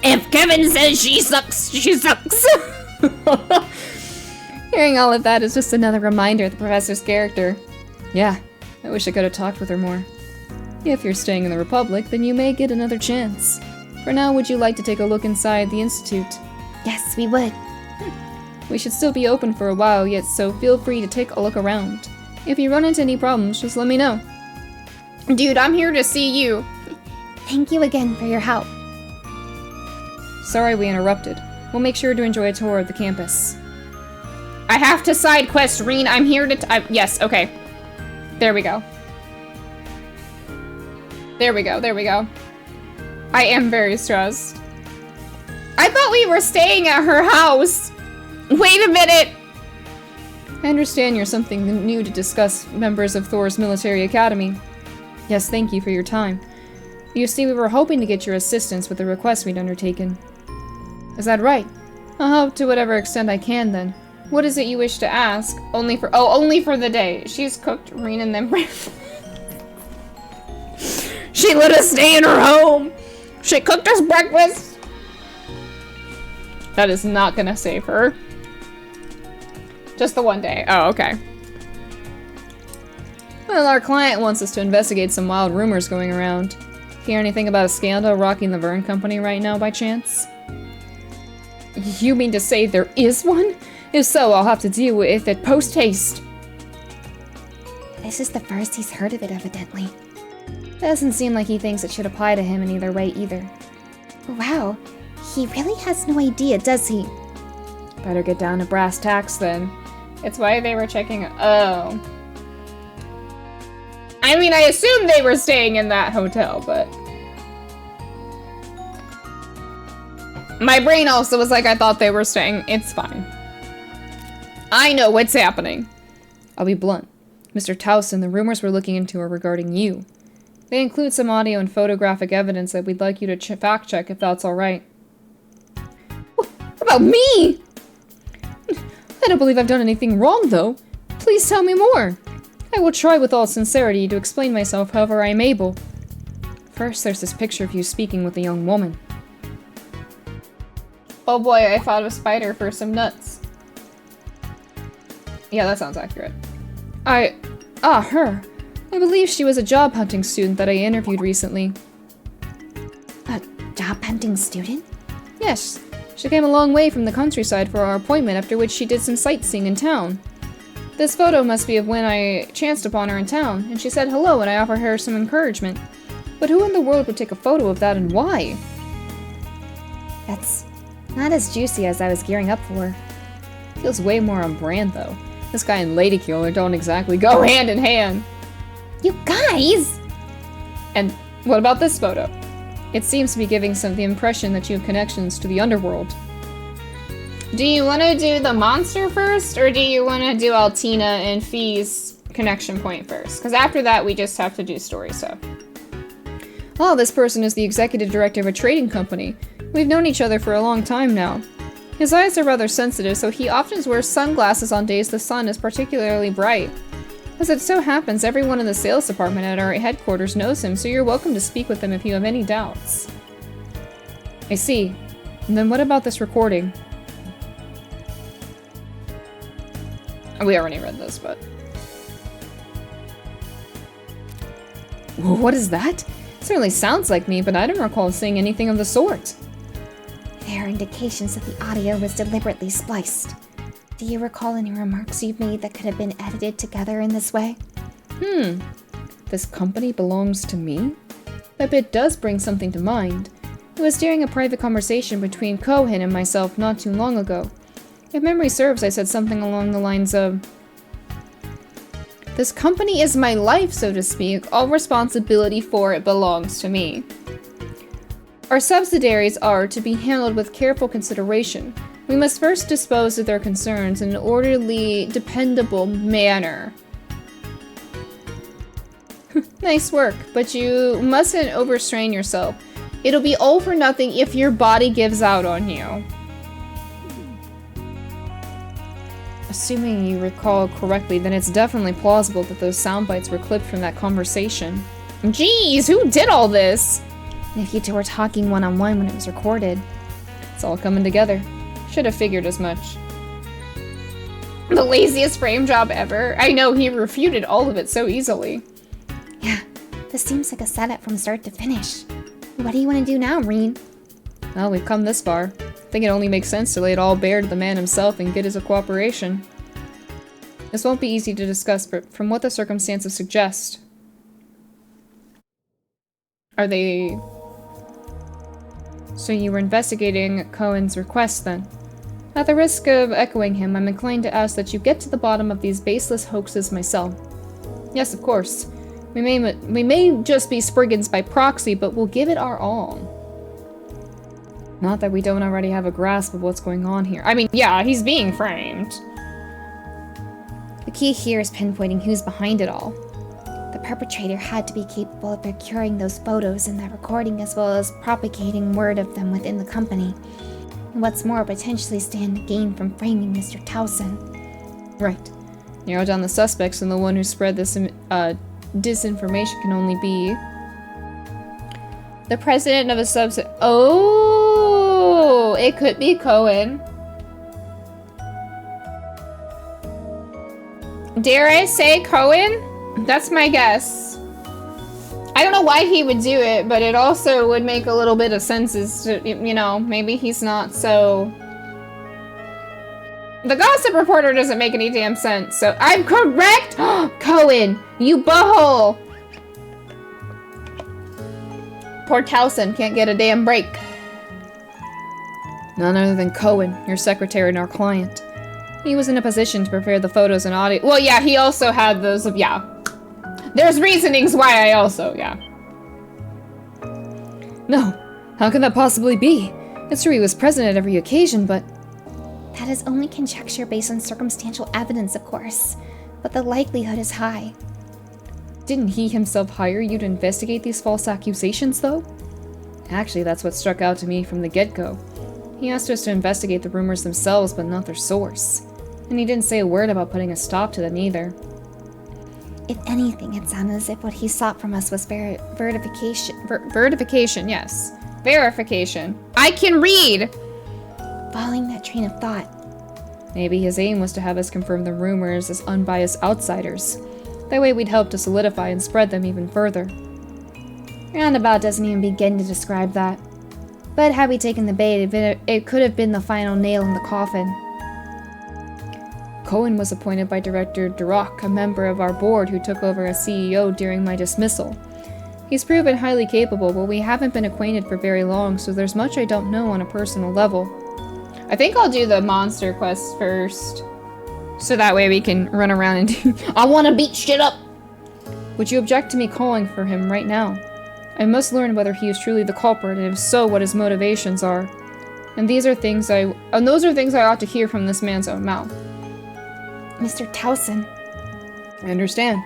If Kevin says she sucks, she sucks. Hearing all of that is just another reminder of the professor's character. Yeah, I wish I could have talked with her more. If you're staying in the Republic, then you may get another chance. For now, would you like to take a look inside the Institute? Yes, we would. We should still be open for a while yet, so feel free to take a look around. If you run into any problems, just let me know. Dude, I'm here to see you. Thank you again for your help. Sorry we interrupted. We'll make sure to enjoy a tour of the campus. I have to side quest, Reen. I'm here to yes, okay. There we go. There we go, there we go. I am very stressed. I thought we were staying at her house. Wait a minute. I understand you're something new to discuss, members of Thor's military academy. Yes, thank you for your time. You see, we were hoping to get your assistance with the request we'd undertaken. Is that right? I'll help to whatever extent I can, then. What is it you wish to ask? Only for the day. She's cooked Reen and them breakfast. She let us stay in her home. She cooked us breakfast. That is not gonna save her. Just the one day. Oh, okay. Well, our client wants us to investigate some wild rumors going around. Hear anything about a scandal rocking the Vern Company right now, by chance? You mean to say there is one? If so, I'll have to deal with it post-haste. This is the first he's heard of it, evidently. Doesn't seem like he thinks it should apply to him in either way, either. Wow, he really has no idea, does he? Better get down to brass tacks, then. It's why they were checking. Oh. I mean, I assumed they were staying in that hotel, but... My brain also was like, I thought they were staying. It's fine. I know what's happening. I'll be blunt. Mr. Towson, the rumors we're looking into are regarding you. They include some audio and photographic evidence that we'd like you to fact-check if that's alright. What about me? I don't believe I've done anything wrong, though. Please tell me more. I will try with all sincerity to explain myself however I am able. First, there's this picture of you speaking with a young woman. Oh boy, I fought a spider for some nuts. Yeah, that sounds accurate. Her. I believe she was a job hunting student that I interviewed recently. A job hunting student? Yes. She came a long way from the countryside for our appointment, after which she did some sightseeing in town. This photo must be of when I chanced upon her in town, and she said hello and I offered her some encouragement. But who in the world would take a photo of that and why? That's not as juicy as I was gearing up for. Feels way more on brand, though. This guy and Lady Killer don't exactly go hand in hand. You guys! And what about this photo? It seems to be giving some of the impression that you have connections to the underworld. Do you want to do the monster first, or do you want to do Altina and Fee's connection point first? Because after that, we just have to do story stuff. Oh, this person is the executive director of a trading company. We've known each other for a long time now. His eyes are rather sensitive, so he often wears sunglasses on days the sun is particularly bright. As it so happens, everyone in the sales department at our headquarters knows him, so you're welcome to speak with him if you have any doubts. I see. And then what about this recording? We already read this, but... What is that? It certainly sounds like me, but I don't recall seeing anything of the sort. There are indications that the audio was deliberately spliced. Do you recall any remarks you've made that could have been edited together in this way? This company belongs to me? That bit does bring something to mind. It was during a private conversation between Cohen and myself not too long ago. If memory serves, I said something along the lines of, "This company is my life, so to speak. All responsibility for it belongs to me. Our subsidiaries are to be handled with careful consideration. We must first dispose of their concerns in an orderly, dependable manner." Nice work, but you mustn't overstrain yourself. It'll be all for nothing if your body gives out on you. Assuming you recall correctly, then it's definitely plausible that those sound bites were clipped from that conversation. Jeez, who did all this? And if you two were talking one-on-one when it was recorded. It's all coming together. Should have figured as much. The laziest frame job ever. I know, he refuted all of it so easily. Yeah, this seems like a setup from start to finish. What do you want to do now, Reen? Well, we've come this far. I think it only makes sense to lay it all bare to the man himself and get his cooperation. This won't be easy to discuss, but from what the circumstances suggest, Are they... So you were investigating Cohen's request, then? At the risk of echoing him, I'm inclined to ask that you get to the bottom of these baseless hoaxes myself. Yes, of course. We may just be Spriggans by proxy, but we'll give it our all. Not that we don't already have a grasp of what's going on here. I mean, yeah, he's being framed. The key here is pinpointing who's behind it all. The perpetrator had to be capable of procuring those photos and that recording, as well as propagating word of them within the company. And what's more, potentially stand to gain from framing Mr. Towson. Right. Narrow down the suspects, and the one who spread this disinformation can only be the president of a subset. Oh, it could be Cohen. Dare I say Cohen? That's my guess. I don't know why he would do it, but it also would make a little bit of sense as to, you know, maybe he's not so... The gossip reporter doesn't make any damn sense, so I'm correct! Cohen, you butthole! Poor Towson can't get a damn break. None other than Cohen, your secretary and our client. He was in a position to prepare the photos and audio. Well, yeah, he also had those of, yeah. There's reasonings why I also, yeah. No, how can that possibly be? It's true he was present at every occasion, but... That is only conjecture based on circumstantial evidence, of course. But the likelihood is high. Didn't he himself hire you to investigate these false accusations, though? Actually, that's what struck out to me from the get-go. He asked us to investigate the rumors themselves, but not their source. And he didn't say a word about putting a stop to them either. If anything, it sounded as if what he sought from us was verification. Verification, yes. Verification. I can read! Following that train of thought. Maybe his aim was to have us confirm the rumors as unbiased outsiders. That way we'd help to solidify and spread them even further. Roundabout doesn't even begin to describe that. But had we taken the bait, it could have been the final nail in the coffin. Cohen was appointed by Director Duroc, a member of our board who took over as CEO during my dismissal. He's proven highly capable, but we haven't been acquainted for very long, so there's much I don't know on a personal level. I think I'll do the monster quest first, so that way we can run around and do... I want to beat shit up! Would you object to me calling for him right now? I must learn whether he is truly the culprit, and if so, what his motivations are. And those are things I ought to hear from this man's own mouth. Mr. Towson. I understand.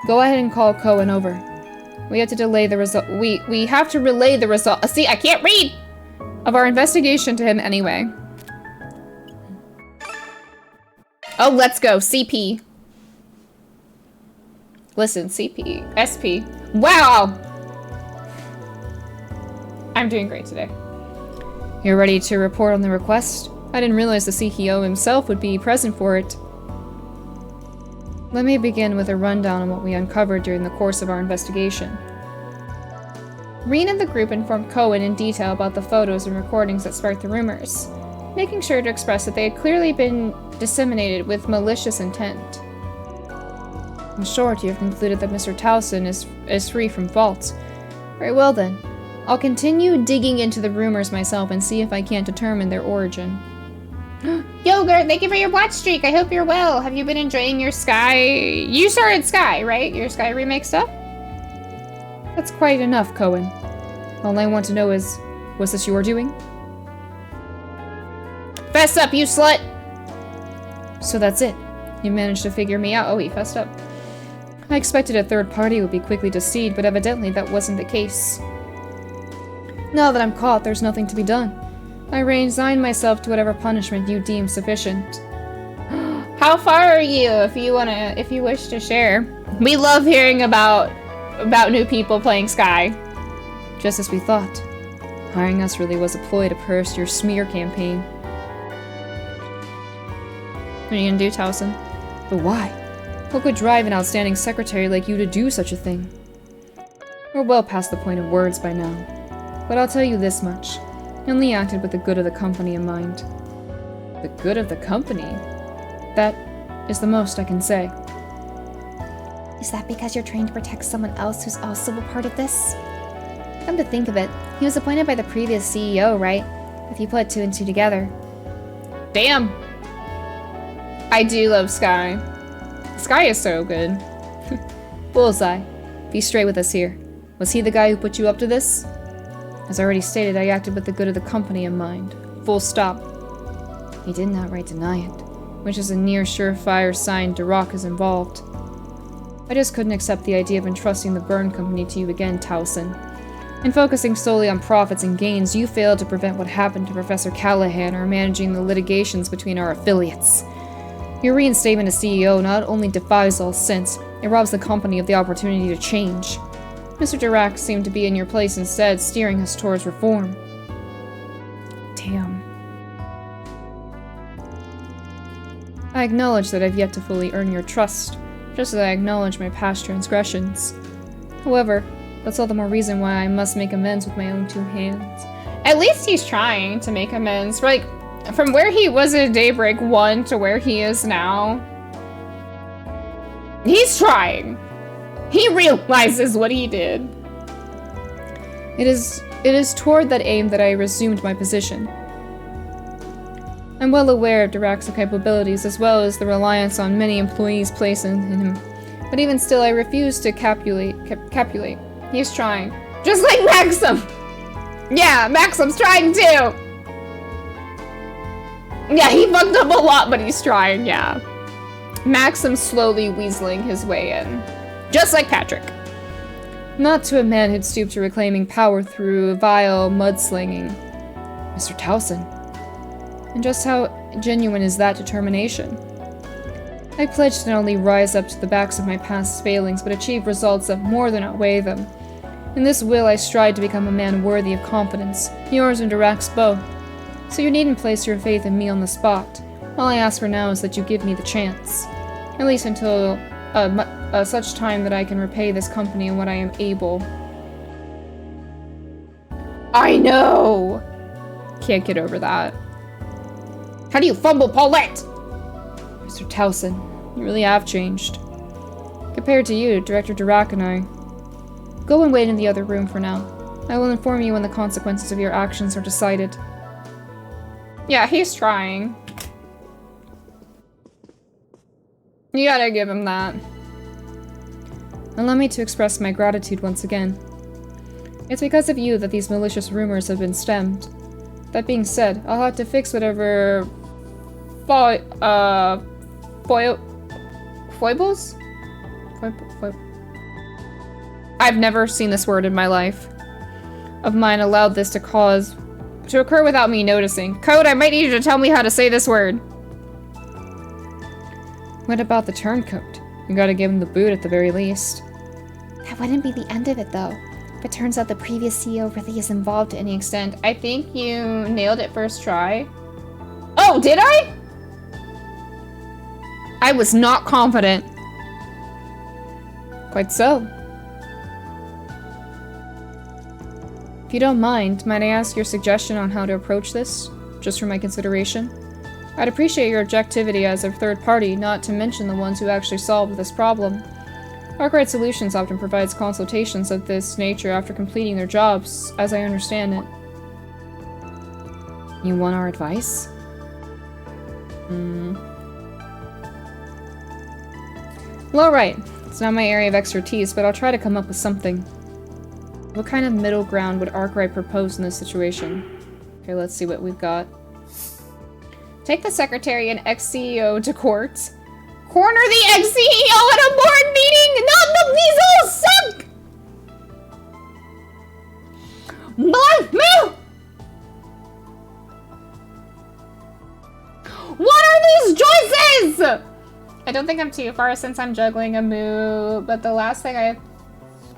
Go ahead and call Cohen over. We have to delay the result. We have to relay the result. See, I can't read! Of our investigation to him anyway. Oh, let's go. CP. Listen, CP. SP. Wow! I'm doing great today. You're ready to report on the request? I didn't realize the CEO himself would be present for it. Let me begin with a rundown on what we uncovered during the course of our investigation. Reen and the group informed Cohen in detail about the photos and recordings that sparked the rumors, making sure to express that they had clearly been disseminated with malicious intent. In short, you have concluded that Mr. Towson is free from fault. Very well then. I'll continue digging into the rumors myself and see if I can't determine their origin. Yogurt, thank you for your watch streak. I hope you're well. Have you been enjoying your Sky? You started Sky, right? Your Sky remake stuff? That's quite enough, Cohen. All I want to know is, was this your doing? Fess up, you slut! So that's it. You managed to figure me out. Oh, he fessed up. I expected a third party would be quickly deceived, but evidently that wasn't the case. Now that I'm caught, there's nothing to be done. I resign myself to whatever punishment you deem sufficient. How far are you, if you wish to share? We love hearing about new people playing Sky. Just as we thought. Hiring us really was a ploy to purse your smear campaign. What are you gonna do, Towson? But why? What could drive an outstanding secretary like you to do such a thing? We're well past the point of words by now. But I'll tell you this much. You only acted with the good of the company in mind. The good of the company? That is the most I can say. Is that because you're trying to protect someone else who's also a part of this? Come to think of it, he was appointed by the previous CEO, right? If you put two and two together. Damn! I do love Sky. Sky is so good. Bullseye. Be straight with us here. Was he the guy who put you up to this? As already stated, I acted with the good of the company in mind. Full stop. He didn't outright deny it, which is a near surefire sign Duroc is involved. I just couldn't accept the idea of entrusting the burn company to you again, Towson. In focusing solely on profits and gains, you failed to prevent what happened to Professor Callahan or managing the litigations between our affiliates. Your reinstatement as CEO not only defies all sense, it robs the company of the opportunity to change. Mr. Duroc seemed to be in your place instead, steering us towards reform. Damn. I acknowledge that I've yet to fully earn your trust, just as I acknowledge my past transgressions. However, that's all the more reason why I must make amends with my own two hands. At least he's trying to make amends. Like, from where he was at Daybreak 1 to where he is now. He's trying. He realizes what he did. It is toward that aim that I resumed my position. I'm well aware of Durac's capabilities as well as the reliance on many employees placed in him. But even still, I refuse to capitulate. He's trying. Just like Maxim! Yeah, Maxim's trying too! Yeah, he fucked up a lot, but he's trying, yeah. Maxim's slowly weaseling his way in. Just like Patrick. Not to a man who'd stooped to reclaiming power through vile mudslinging. Mr. Towson. And just how genuine is that determination? I pledged to not only rise up to the backs of my past failings, but achieve results that more than outweigh them. In this will, I strive to become a man worthy of confidence, yours and Durac's both. So you needn't place your faith in me on the spot. All I ask for now is that you give me the chance. At least until such time that I can repay this company in what I am able. I know! Can't get over that. How do you fumble, Paulette? Mr. Towson, you really have changed. Compared to you, Director Duroc and I. Go and wait in the other room for now. I will inform you when the consequences of your actions are decided. Yeah, he's trying. You gotta give him that. Allow me to express my gratitude once again. It's because of you that these malicious rumors have been stemmed. That being said, I'll have to fix whatever foibles? I've never seen this word in my life. Of mine allowed this to occur without me noticing. Code, I might need you to tell me how to say this word. What about the turncoat? You gotta give him the boot at the very least. That wouldn't be the end of it, though. If it turns out the previous CEO really is involved to any extent. I think you nailed it first try. Oh, did I? I was not confident. Quite so. If you don't mind, might I ask your suggestion on how to approach this? Just for my consideration? I'd appreciate your objectivity as a third party, not to mention the ones who actually solved this problem. Arkwright Solutions often provides consultations of this nature after completing their jobs, as I understand it. You want our advice? Well, alright. It's not my area of expertise, but I'll try to come up with something. What kind of middle ground would Arkwright propose in this situation? Okay, let's see what we've got. Take the secretary and ex-CEO to court. Corner the ex-CEO at a board meeting! Not these all suck! Blackmail! What are these choices? I don't think I'm too far since I'm juggling a move, but the last thing I...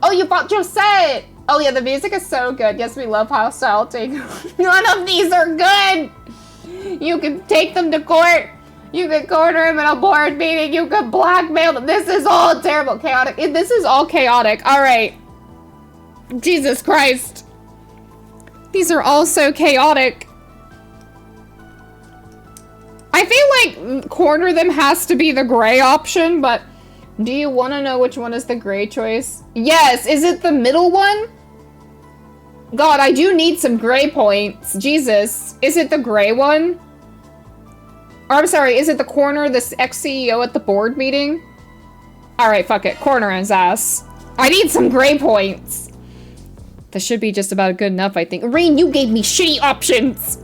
Oh, you bought Josette! Oh yeah, the music is so good. Yes, we love hostile take. None of these are good! You can take them to court. You can corner him in a board meeting. You can blackmail them. This is all terrible. Chaotic. This is all chaotic. Alright. Jesus Christ. These are all so chaotic. I feel like corner them has to be the gray option, but do you want to know which one is the gray choice? Yes! Is it the middle one? God, I do need some gray points. Jesus. Is it the gray one? Or I'm sorry, is it the corner, this ex-CEO at the board meeting? Alright, fuck it. Corner his ass. I need some gray points. This should be just about good enough, I think. Rain, you gave me shitty options!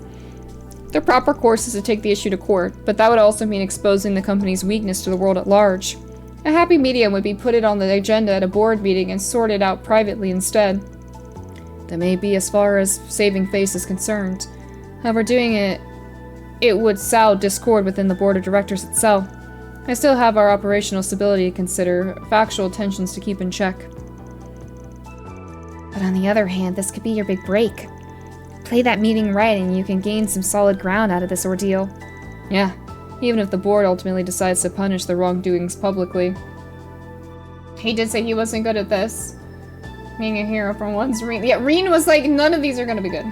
The proper course is to take the issue to court, but that would also mean exposing the company's weakness to the world at large. A happy medium would be put it on the agenda at a board meeting and sorted out privately instead. That may be as far as saving face is concerned. However, doing it would sow discord within the board of directors itself. I still have our operational stability to consider, factual tensions to keep in check. But on the other hand, this could be your big break. Play that meeting right and you can gain some solid ground out of this ordeal. Yeah, even if the board ultimately decides to punish the wrongdoings publicly. He did say he wasn't good at this. Being a hero for once, Reen. Yeah, Reen was like, none of these are gonna be good.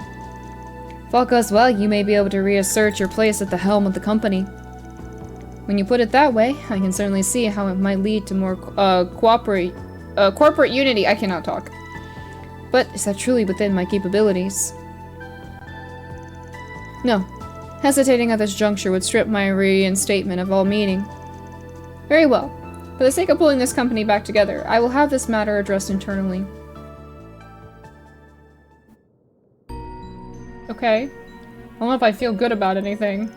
If all goes well, you may be able to reassert your place at the helm of the company. When you put it that way, I can certainly see how it might lead to more corporate unity. I cannot talk. But is that truly within my capabilities? No. Hesitating at this juncture would strip my reinstatement of all meaning. Very well. For the sake of pulling this company back together, I will have this matter addressed internally. Okay. I don't know if I feel good about anything.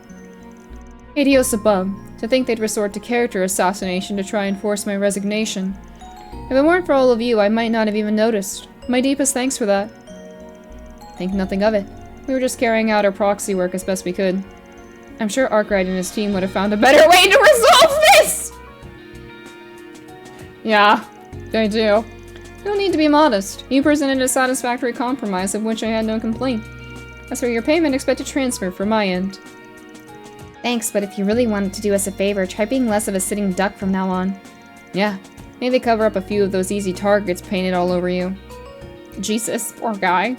Idios above. To think they'd resort to character assassination to try and force my resignation. If it weren't for all of you, I might not have even noticed. My deepest thanks for that. Think nothing of it. We were just carrying out our proxy work as best we could. I'm sure Arkwright and his team would have found a better way to resolve this! Yeah, they do. No need to be modest. You presented a satisfactory compromise of which I had no complaint. As for your payment, expect a transfer from my end. Thanks, but if you really wanted to do us a favor, try being less of a sitting duck from now on. Yeah, maybe cover up a few of those easy targets painted all over you. Jesus, poor guy.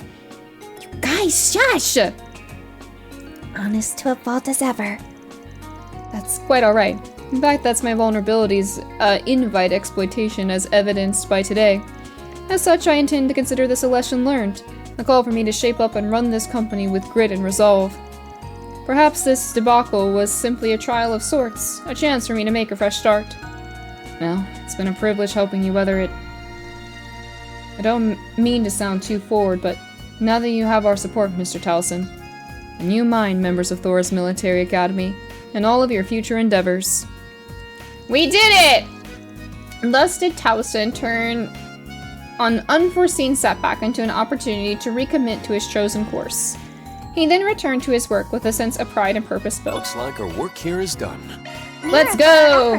You guys, shush! Honest to a fault as ever. That's quite alright. In fact, that's my vulnerabilities, invite exploitation as evidenced by today. As such, I intend to consider this a lesson learned. A call for me to shape up and run this company with grit and resolve. Perhaps this debacle was simply a trial of sorts, a chance for me to make a fresh start. Well, it's been a privilege helping you weather it. I don't mean to sound too forward, but now that you have our support, Mr. Towson, and you mine, members of Thor's Military Academy, and all of your future endeavors. We did it! Thus did Towson turn an unforeseen setback into an opportunity to recommit to his chosen course. He then returned to his work with a sense of pride and purpose built. Looks like our work here is done. Let's go!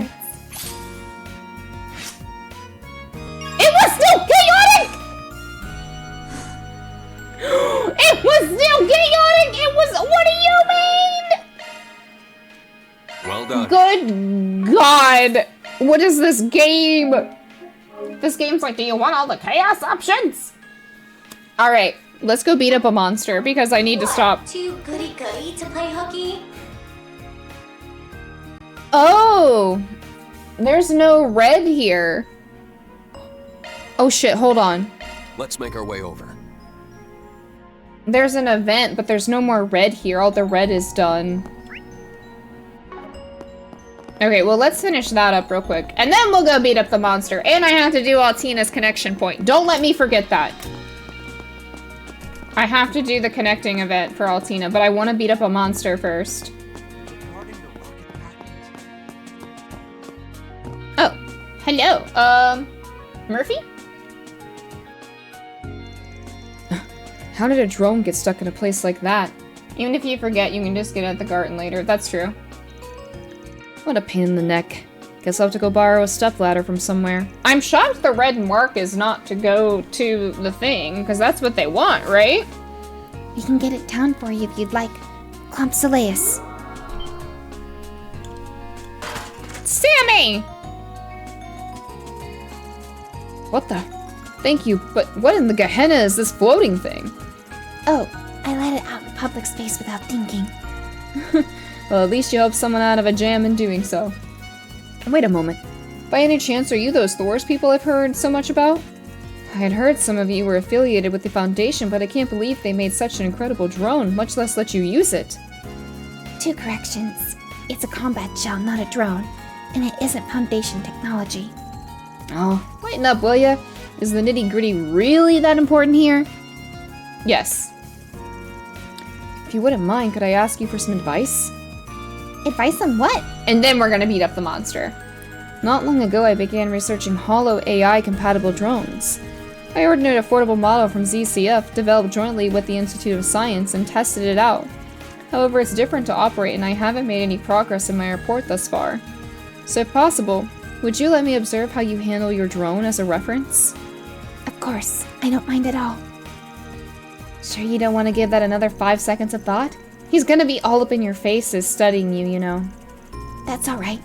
It was still chaotic! It was still chaotic! It was... What do you mean? Well done. Good God! What is this game? This game's like, do you want all the chaos options? Alright. Let's go beat up a monster, because I need to stop. Too goody-goody to play hooky? Oh! There's no red here. Oh shit, hold on. Let's make our way over. There's an event, but there's no more red here. All the red is done. Okay, well, let's finish that up real quick. And then we'll go beat up the monster. And I have to do Altina's connection point. Don't let me forget that. I have to do the connecting event for Altina, but I want to beat up a monster first. Oh, hello. Murphy? How did a drone get stuck in a place like that? Even if you forget, you can just get it at the Garten later. That's true. What a pain in the neck. Guess I'll have to go borrow a stepladder from somewhere. I'm shocked the red mark is not to go to the thing, because that's what they want, right? We can get it down for you if you'd like. Clumpsaleus. Sammy! What the? Thank you, but what in the Gehenna is this floating thing? Oh, I let it out in public space without thinking. Well, at least you helped someone out of a jam in doing so. Wait a moment. By any chance, are you those Thor's people I've heard so much about? I had heard some of you were affiliated with the Foundation, but I can't believe they made such an incredible drone, much less let you use it. 2 corrections. It's a combat shell, not a drone. And it isn't Foundation technology. Oh, lighten up, will ya? Is the nitty-gritty really that important here? Yes. If you wouldn't mind, could I ask you for some advice? Advice on what? And then we're gonna beat up the monster. Not long ago, I began researching hollow AI-compatible drones. I ordered an affordable model from ZCF, developed jointly with the Institute of Science, and tested it out. However, it's different to operate, and I haven't made any progress in my report thus far. So if possible, would you let me observe how you handle your drone as a reference? Of course, I don't mind at all. Sure you don't want to give that another 5 seconds of thought? He's gonna be all up in your faces studying you, you know. That's alright.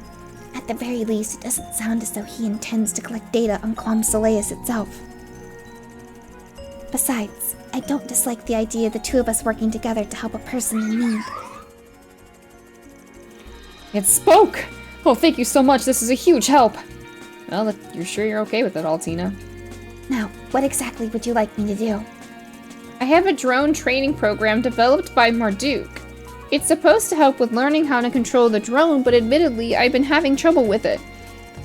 At the very least, it doesn't sound as though he intends to collect data on Quam Soleus itself. Besides, I don't dislike the idea of the 2 of us working together to help a person in need. It spoke! Oh, thank you so much, this is a huge help! Well, you're sure you're okay with it all, Tina. Now, what exactly would you like me to do? I have a drone training program developed by Marduk. It's supposed to help with learning how to control the drone, but admittedly, I've been having trouble with it.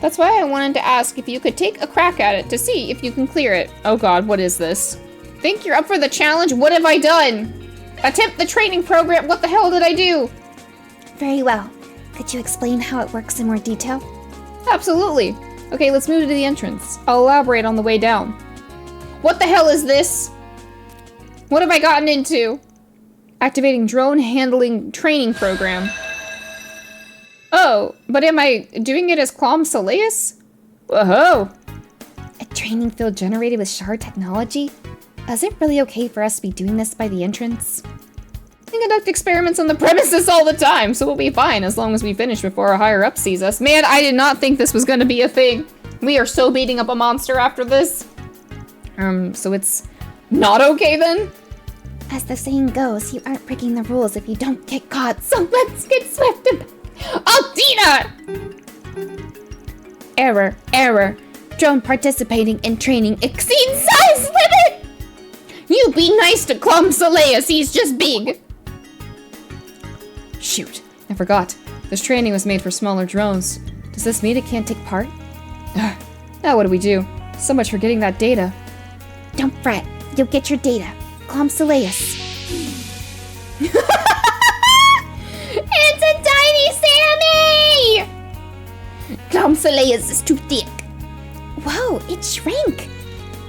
That's why I wanted to ask if you could take a crack at it to see if you can clear it. Oh god, what is this? Think you're up for the challenge? What have I done? Attempt the training program? What the hell did I do? Very well. Could you explain how it works in more detail? Absolutely. Okay, let's move to the entrance. I'll elaborate on the way down. What the hell is this? What have I gotten into? Activating drone handling training program. Oh, but am I doing it as Quam Soleus? Whoa. A training field generated with shard technology? Is it really okay for us to be doing this by the entrance? We conduct experiments on the premises all the time, so we'll be fine as long as we finish before a higher up sees us. Man, I did not think this was gonna be a thing. We are so beating up a monster after this. So it's not okay then? As the saying goes, you aren't breaking the rules if you don't get caught, so let's get swift and... Oh, Tina! Error, error. Drone participating in training exceeds size limit! You be nice to Quam Soleus, he's just big! Shoot, I forgot. This training was made for smaller drones. Does this mean it can't take part? Now what do we do? So much for getting that data. Don't fret, you'll get your data. Quam Soleus. It's a tiny Sammy! Quam Soleus is too thick. Whoa, it shrank.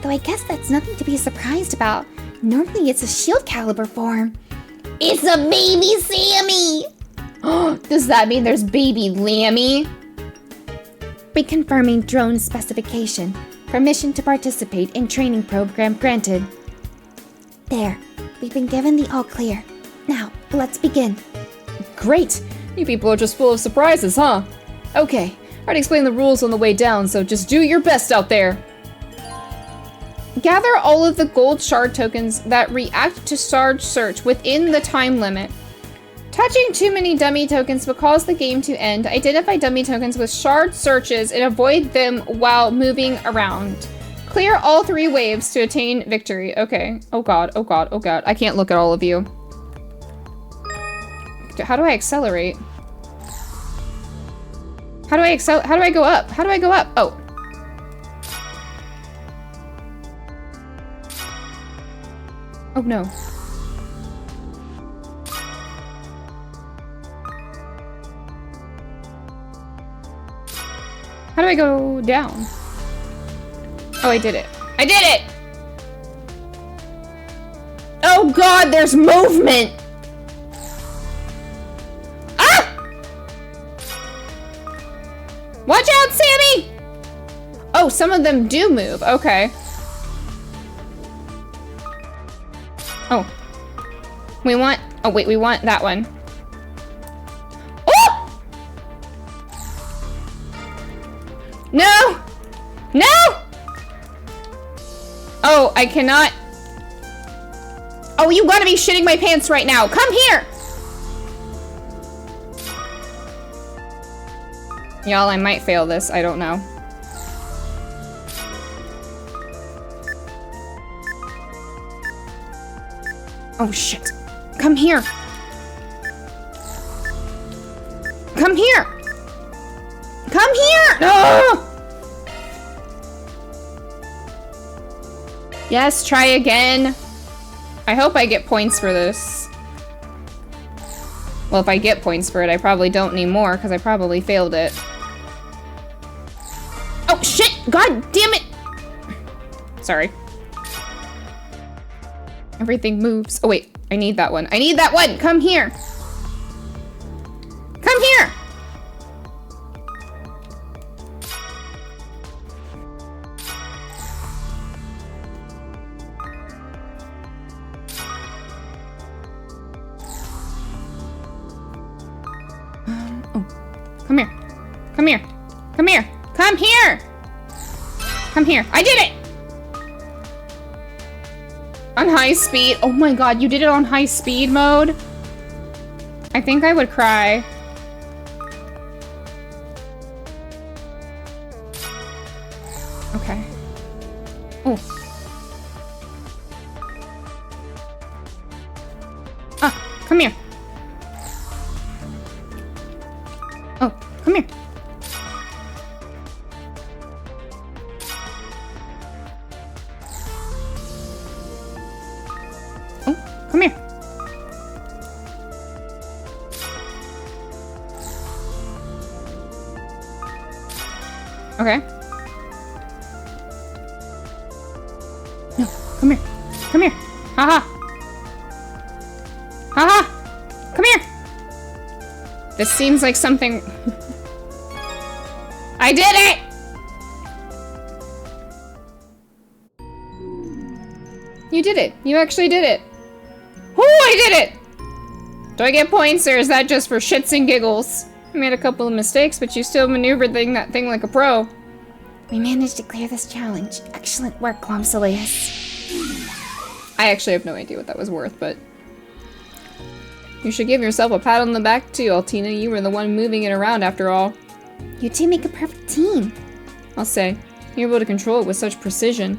Though I guess that's nothing to be surprised about. Normally it's a shield caliber form. It's a baby Sammy! Does that mean there's baby Lammy? Reconfirming drone specification. Permission to participate in training program granted. There, we've been given the all clear. Now, let's begin. Great! You people are just full of surprises, huh? Okay, I already explained the rules on the way down, so just do your best out there! Gather all of the gold shard tokens that react to shard search within the time limit. Touching too many dummy tokens will cause the game to end. Identify dummy tokens with shard searches and avoid them while moving around. Clear all 3 waves to attain victory. Okay. Oh god, oh god, oh god. I can't look at all of you. How do I accelerate? How do I go up? How do I go up? Oh. Oh no. How do I go down? Oh, I did it. I did it! Oh god, there's movement! Ah! Watch out, Sammy! Oh, some of them do move. Okay. Oh. We want... Oh, wait, we want that one. Oh! No! No! Oh, I cannot... Oh, you gotta be shitting my pants right now. Come here! Y'all, I might fail this. I don't know. Oh shit. Come here. Come here. Come here. No. Yes, try again. I hope I get points for this. Well, if I get points for it, I probably don't need more because I probably failed it. Oh shit! God damn it! Sorry. Everything moves. Oh wait, I need that one. I need that one! Come here! Come here! Oh. Come here. Come here. Come here. Come here! Come here. I did it! On high speed. Oh my god, you did it on high speed mode? I think I would cry. Okay. Oh. Ah, come here. Oh, come here. Oh, come here. Okay. No, come here. Come here. Haha. Haha. Come here. This seems like something... I did it! You did it. You actually did it. Oh, I did it! Do I get points or is that just for shits and giggles? I made a couple of mistakes, but you still maneuvered that thing like a pro. We managed to clear this challenge. Excellent work, Clomsilius. I actually have no idea what that was worth, but... You should give yourself a pat on the back too, Altina. You were the one moving it around after all. You two make a perfect team. I'll say. You're able to control it with such precision.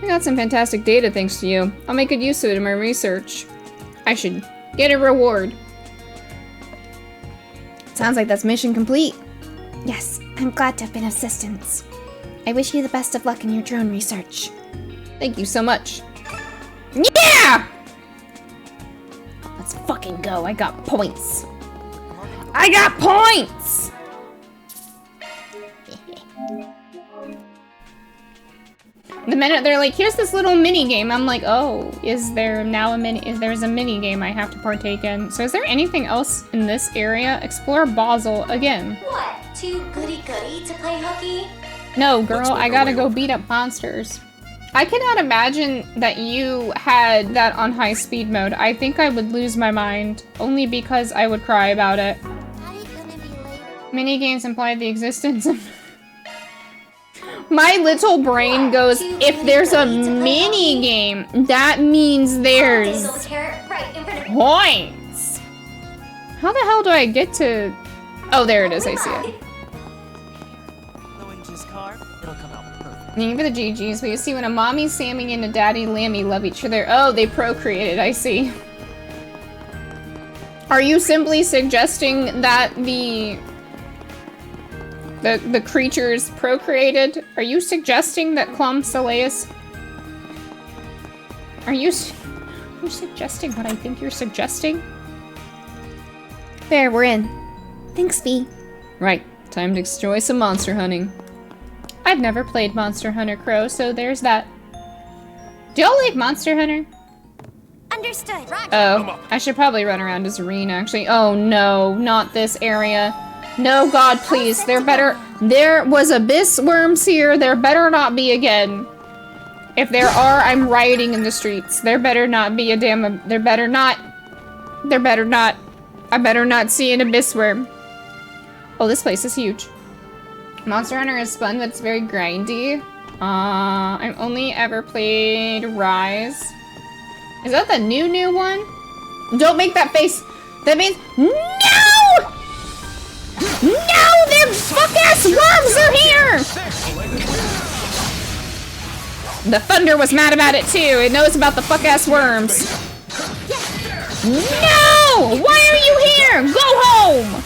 I got some fantastic data thanks to you. I'll make good use of it in my research. I should get a reward. Sounds like that's mission complete. Yes, I'm glad to have been of assistance. I wish you the best of luck in your drone research. Thank you so much. Yeah! Let's fucking go. I got points. I got points! The minute they're like, here's this little mini game, I'm like, oh, is there now a mini? There's a mini game I have to partake in. So is there anything else in this area? Explore Basel again. What? Too goody-goody to play hooky? No, girl, I gotta go beat up monsters. I cannot imagine that you had that on high speed mode. I think I would lose my mind, only because I would cry about it. Mini games imply the existence of... My little brain goes, if there's a mini game, that means there's points. How the hell do I get to... Oh, there it is, I see it. Thank you for the GGs, but you see when a mommy Sammy and a daddy Lammy love each other. Oh, they procreated, I see. Are you simply suggesting that the creatures procreated? Are you suggesting that Clomsilius... Are you suggesting what I think you're suggesting? There, we're in. Thanks, V. Right, time to enjoy some monster hunting. I've never played Monster Hunter Crow, so there's that. Do y'all like Monster Hunter? Understood. Oh, I should probably run around as Reen, actually. Oh no, not this area. No, God, please. There was abyss worms here. There better not be again. If there are, I'm rioting in the streets. There better not be a damn... There better not. I better not see an abyss worm. Oh, this place is huge. Monster Hunter is fun, but it's very grindy. I've only ever played Rise. Is that the new one? Don't make that face. That means... No! No! Them fuck-ass worms are here! The thunder was mad about it too. It knows about the fuck-ass worms. No! Why are you here? Go home!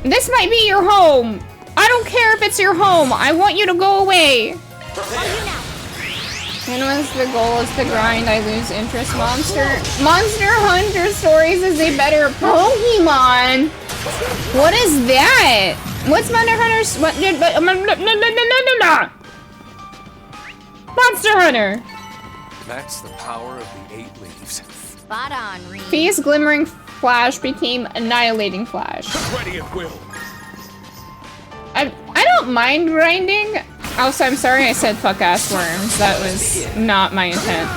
This might be your home. I don't care if it's your home. I want you to go away. And once the goal is to grind, I lose interest. Monster Hunter Stories is a better Pokemon. What is that? What's Monster Hunter's? Monster Hunter. That's the power of the 8 leaves. Spot on, Reed. Fee's glimmering flash became annihilating flash. Ready at will. I don't mind grinding. Also, I'm sorry I said fuck ass worms. That was not my intent.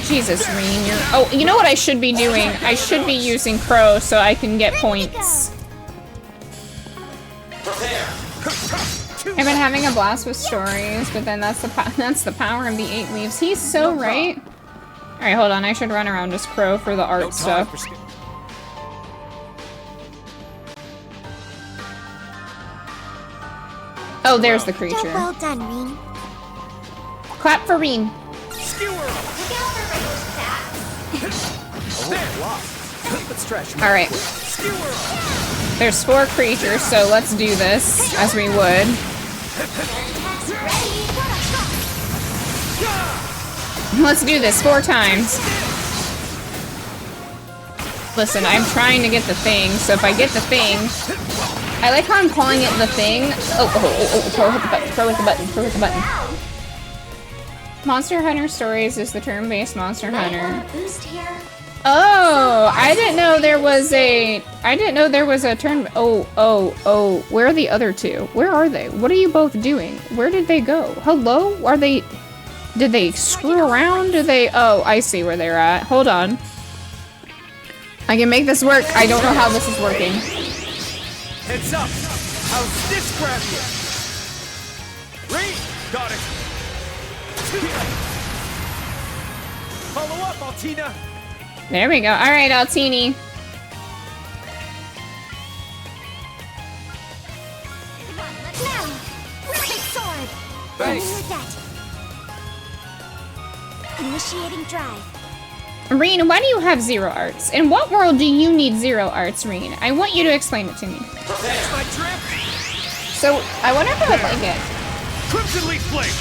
Jesus, Reen, you're... Oh, you know what I should be doing? I should be using Crow so I can get points. I've been having a blast with stories, but then that's the power of the 8 leaves. He's so right. All right, hold on. I should run around as Crow for the art stuff. Oh, there's the creature. Job well done, Reen. Clap for Reen. All right. There's 4 creatures, so let's do this as we would. Let's do this 4 times. Listen, I'm trying to get the thing, so if I get the thing... I like how I'm calling it the thing. Oh, Pro hit the button, Pro hit the button, Pro hit the button. Monster Hunter Stories is the turn-based Monster Hunter. Oh, I didn't know there was a turn. Oh, where are the other 2? Where are they? What are you both doing? Where did they go? Hello? Did they screw around? Oh, I see where they're at. Hold on. I can make this work. I don't know how this is working. Heads up! How's this grab you? Reed! Got it! Follow up, Altina! There we go. Alright, Altini. Thanks. Initiating drive. Reen, why do you have 0 arts? In what world do you need 0 arts, Reen? I want you to explain it to me. That's my trip! So, I wonder if I would like it. Crimson Leaf Blade!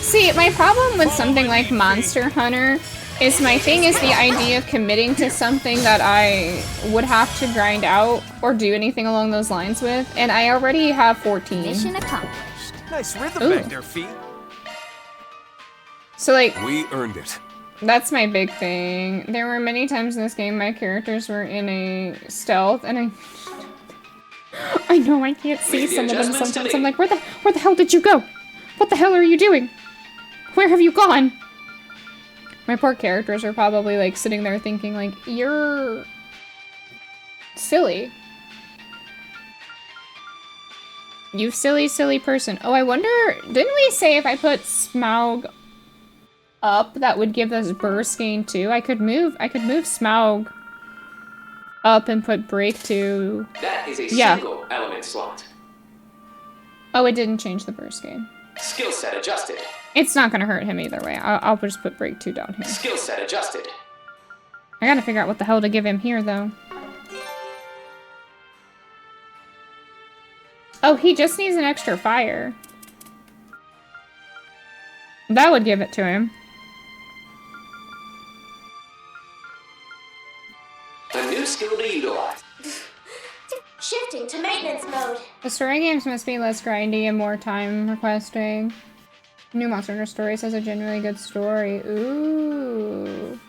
See, my problem with something like Monster Hunter is my thing is the idea of committing to something that I would have to grind out or do anything along those lines with, and I already have 14. Mission accomplished. Nice rhythm back there, Fee. So, like... We earned it. That's my big thing. There were many times in this game my characters were in a stealth, and I know I can't see some of them sometimes. I'm like, where the hell did you go? What the hell are you doing? Where have you gone? My poor characters are probably like sitting there thinking like, you're silly. You silly, silly person. Oh, I wonder, didn't we say if I put Smaug up, that would give us burst gain too? I could move Smaug up and put break to... That is a single element slot. Oh, it didn't change the burst gain. Skill set adjusted. It's not gonna hurt him either way. I'll just put break 2 down here. Skill set adjusted. I gotta figure out what the hell to give him here though. Oh, he just needs an extra fire. That would give it to him. A new skill to utilize. Shifting to maintenance mode. The story games must be less grindy and more time requesting. New Monster Hunter Stories has a genuinely good story. Ooh.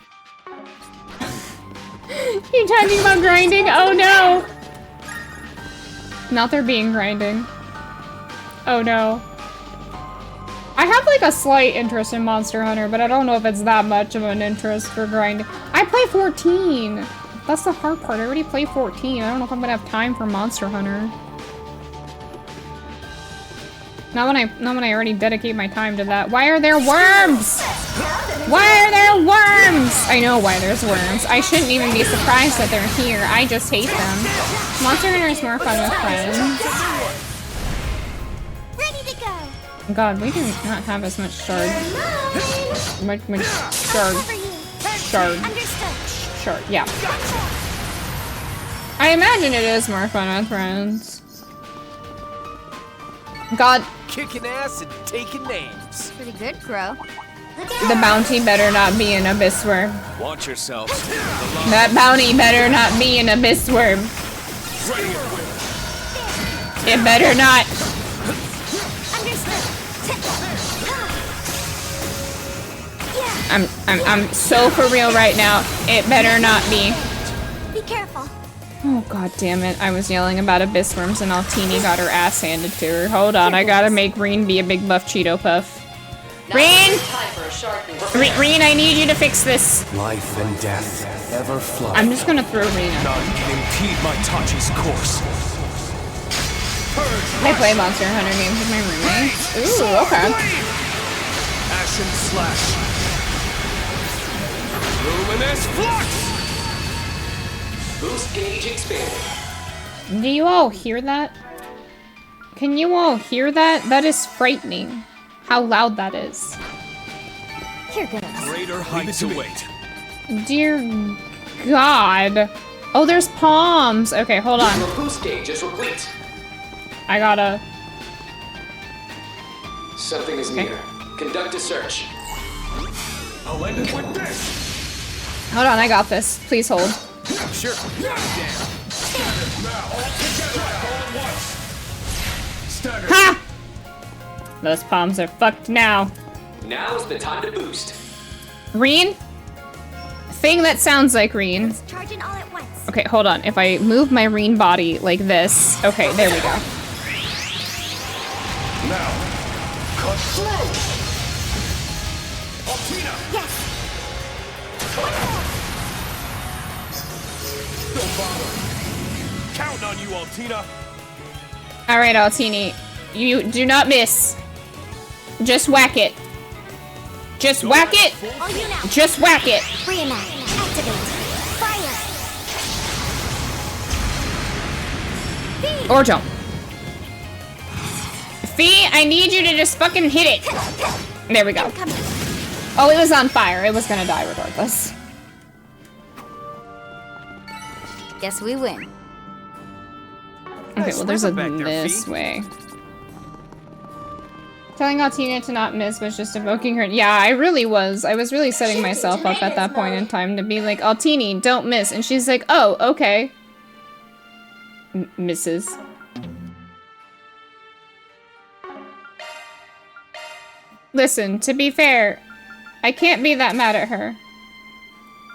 You talking about grinding? Oh no! Not there being grinding. Oh no. I have like a slight interest in Monster Hunter, but I don't know if it's that much of an interest for grinding. I play 14! That's the hard part. I already play 14. I don't know if I'm gonna have time for Monster Hunter. Not when I already dedicate my time to that. Why are there worms? Why are there worms? I know why there's worms. I shouldn't even be surprised that they're here. I just hate them. Monster Hunter is more fun with friends. Ready to go. God, we do not have as much shard. Much shard. Shard. Shard, yeah. I imagine it is more fun with friends. God. Kicking ass and taking names. Pretty good, Crow. The bounty better not be an abyss worm. Watch yourselves. That bounty better not be an abyss worm. It better not. I'm so for real right now. It better not be. Be careful. Oh god damn it. I was yelling about abyss worms and Altini got her ass handed to her. Hold on, I gotta make Reen be a big buff Cheeto puff. Reen! Reen, I need you to fix this. Life and death ever flow. I'm just gonna throw Reen at None him. can impede my Tachi's course. I play Monster Hunter games with my roommates. Ooh, okay. Ashen slash. Luminous flux. Boost gauge expanded. Do you all hear that? Can you all hear that? That is frightening. How loud that is. Here goes. Greater heights await. Dear God. Oh, there's palms. Okay, hold on. Your boost gauge is replete. I gotta... Something is near. Conduct a search. I'll end it with this. Hold on, I got this. Please hold. Sure. Ha! Those palms are fucked now. Now's the time to boost. Reen? Thing that sounds like Reen. Charging all at once. Okay, hold on. If I move my Reen body like this. Okay, there we go. Now, cut through. Altina. Yes. Don't bother. Count on you, Altina. Alright, Altini. You do not miss. Just whack it. Just whack it. All you now. Just whack it. Reenact. Activate. Fire. Or don't. Fee, I need you to just fucking hit it. There we go. Oh, it was on fire. It was gonna die regardless. Guess we win. Okay, well there's a this way. Telling Altina to not miss was just evoking her. Yeah, I really was. I was really setting myself up at that point in time to be like, Altini, don't miss. And she's like, oh, okay. Misses. Listen, to be fair, I can't be that mad at her.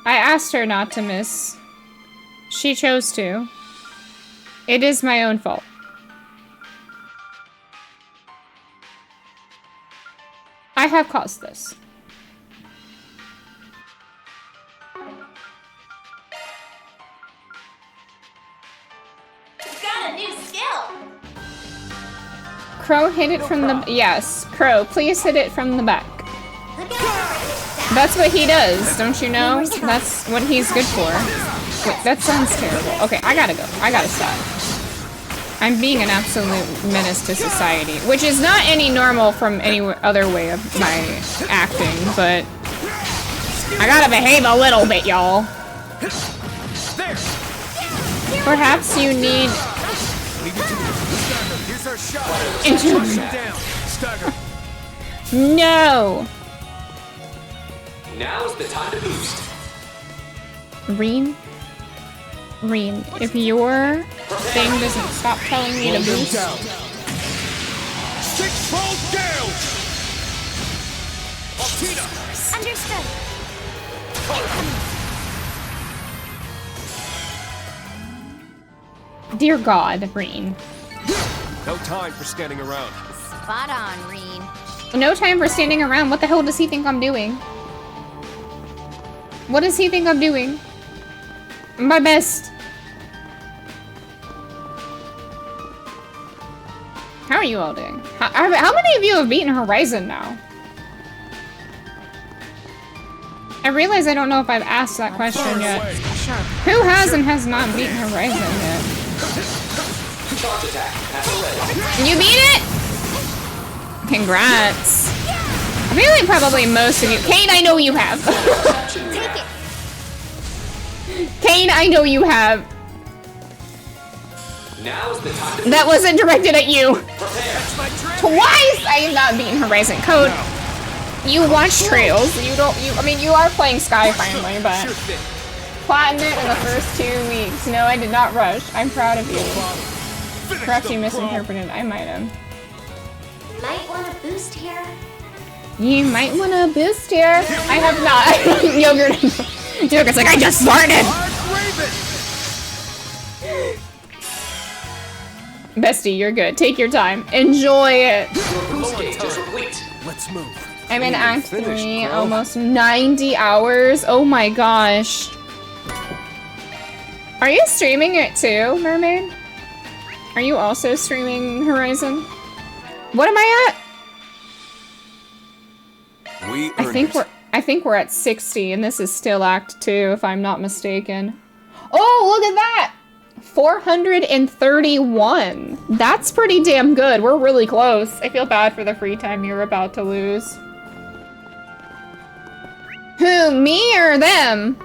I asked her not to miss. She chose to. It is my own fault. I have caused this. Got a new skill. Crow, hit it from the... Yes, Crow, please hit it from the back. That's what he does, don't you know? That's what he's good for. Wait, that sounds terrible. Okay, I gotta go. I gotta stop. I'm being an absolute menace to society, which is not any normal from any other way of my acting, but I gotta behave a little bit, y'all. Perhaps you need... Here's our shot. Down. Stagger. No! Now's the time to boost. Reen? Reen, if your thing doesn't stop telling me to boost... Six-fold gale! Altina! Understood. Dear God, Reen. No time for standing around. Spot on, Reen. No time for standing around. What the hell does he think I'm doing? What does he think I'm doing? My best. How are you all doing? How many of you have beaten Horizon now? I realize I don't know if I've asked that question yet. Who has and has not beaten Horizon yet? Charge attack. You beat it? Congrats. I feel like probably most of you. Kate, I know you have. Take it. Kane, I know you have. Now's the time. That wasn't directed at you. Twice! I have not beaten Horizon Code. You watch Trails. I mean, you are playing Sky finally, but platinum in the first 2 weeks. No, I did not rush. I'm proud of you. Perhaps you misinterpreted. I might have. Might want to boost here. You might want to boost here. I have not. Yogurt's like, I just started. Bestie, you're good. Take your time. Enjoy it. Let's move. I'm in Act 3, almost 90 hours. Oh my gosh. Are you streaming it too, Mermaid? Are you also streaming Horizon? What am I at? I think we're at 60 and this is still Act 2 if I'm not mistaken. Oh, look at that! 431. That's pretty damn good. We're really close. I feel bad for the free time you're about to lose. Who, me or them?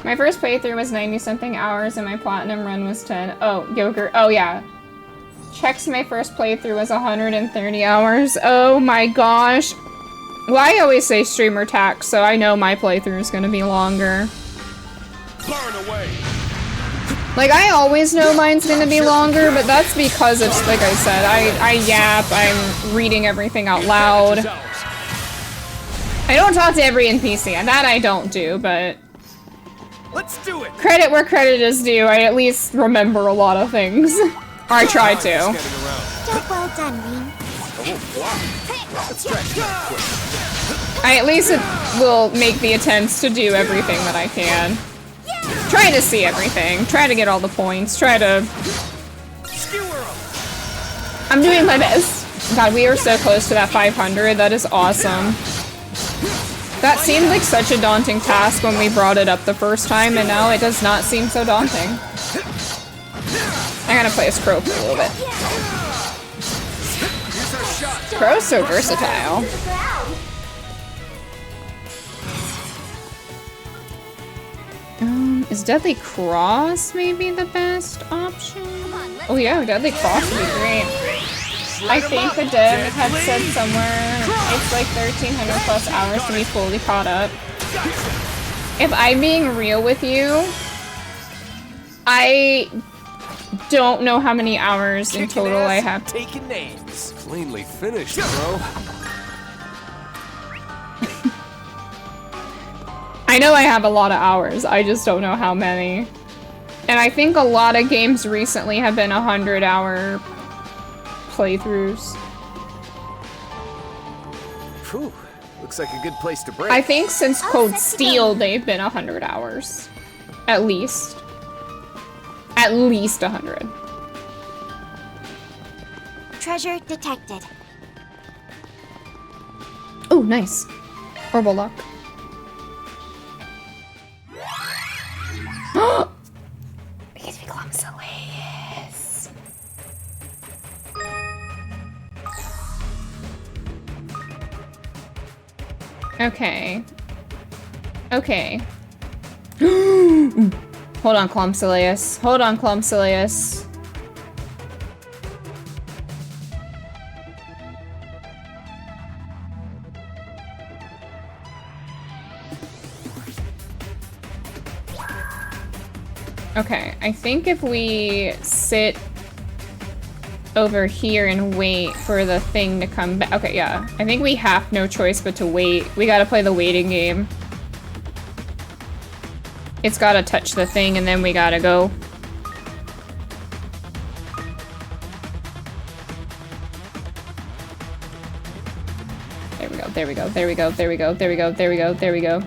My first playthrough was 90-something hours and my platinum run was 10. Oh, Yogurt. Oh, yeah. Checks my first playthrough was 130 hours. Oh my gosh. Well, I always say streamer tax, so I know my playthrough is gonna be longer. Burn away. Like, I always know mine's gonna be longer, but that's because it's, like I said, I yap, I'm reading everything out loud. I don't talk to every NPC, and that I don't do, but... Let's do it. Credit where credit is due, I at least remember a lot of things. Or I try to. Job well done, Rean. I at least will make the attempts to do everything that I can. Try to see everything, try to get all the points, try to... I'm doing my best. God, we are so close to that 500, that is awesome. That seemed like such a daunting task when we brought it up the first time, and now it does not seem so daunting. I'm gonna play as Crow for a little bit. Crow's so versatile. Is Deadly Cross maybe the best option? Oh yeah, Deadly Cross would be great. I think the dev had said somewhere it's like 1,300 plus hours to be fully caught up. If I'm being real with you, I don't know how many hours in total I have. Taking names. Cleanly finished, bro. I know I have a lot of hours, I just don't know how many. And I think a lot of games recently have been 100-hour playthroughs. Whew. Looks like a good place to break. I think since Code Steel, they've been 100 hours. At least. At least 100. Treasure detected. Oh, nice. Orbal luck. We get to become Soleus. Okay. Okay. Hold on, Clumsileus. Hold on, Clumsileus. Okay, I think if we sit over here and wait for the thing to come back. Okay, yeah. I think we have no choice but to wait. We gotta play the waiting game. It's gotta touch the thing and then we gotta go. There we go, there we go, there we go, there we go, there we go, there we go, there we go.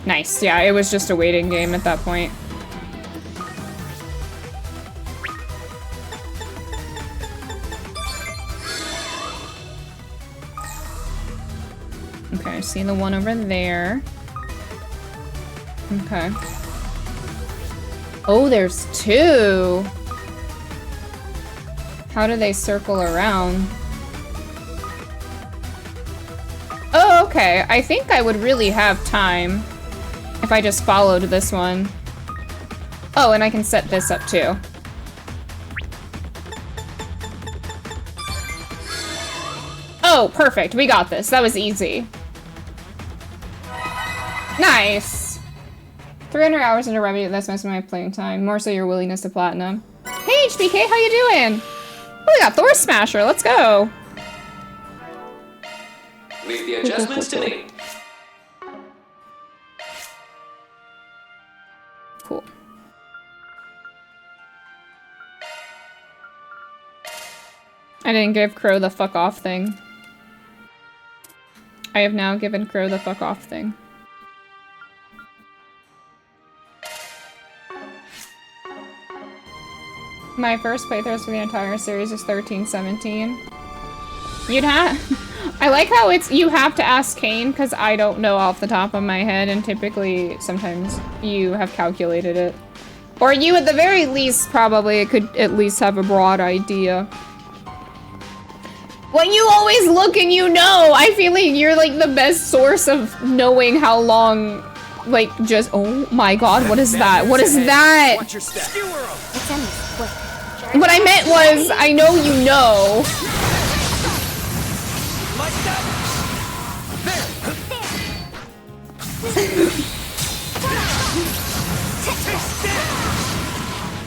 Nice, yeah, it was just a waiting game at that point. Okay, I see the one over there. Okay. Oh, there's two! How do they circle around? Oh, Okay, I think I would really have time if I just followed this one. Oh, and I can set this up too. Oh, perfect. We got this. That was easy. Nice. 300 hours into revenue. That's most of my playing time. More so your willingness to platinum. Hey, HBK, how you doing? Oh, we got Thor Smasher. Let's go. Leave the adjustments to me. Cool. I didn't give Crow the fuck off thing. I have now given Crow the fuck off thing. My first playthroughs for the entire series is 1317. You'd have... I like how it's you have to ask Kane, because I don't know off the top of my head, and typically, sometimes, you have calculated it. Or you, at the very least, probably could at least have a broad idea. When you always look and you know, I feel like you're like the best source of knowing how long, like, just, oh my god, what is that? What is that? Watch your step. What I meant was, I know you know. Like that.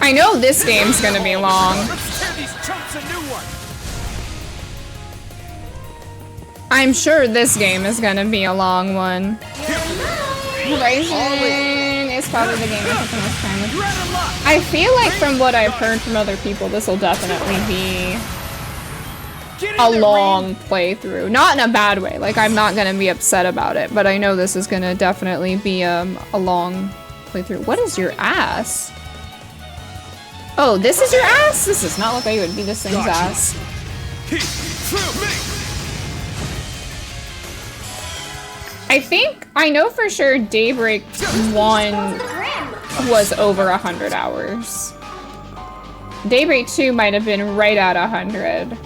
I know this game's gonna be long. Let's tear these chunks a new one. I'm sure this game is gonna be a long one. Horizon is probably the game I took the most time with. I feel like from what I've heard from other people, this will definitely be a long playthrough. Not in a bad way, like I'm not gonna be upset about it, but I know this is gonna definitely be a long playthrough. What is your ass? Oh, this is your ass? This does not look like it would be this thing's ass. I think, I know for sure Daybreak 1 was over 100 hours. Daybreak 2 might have been right at 100.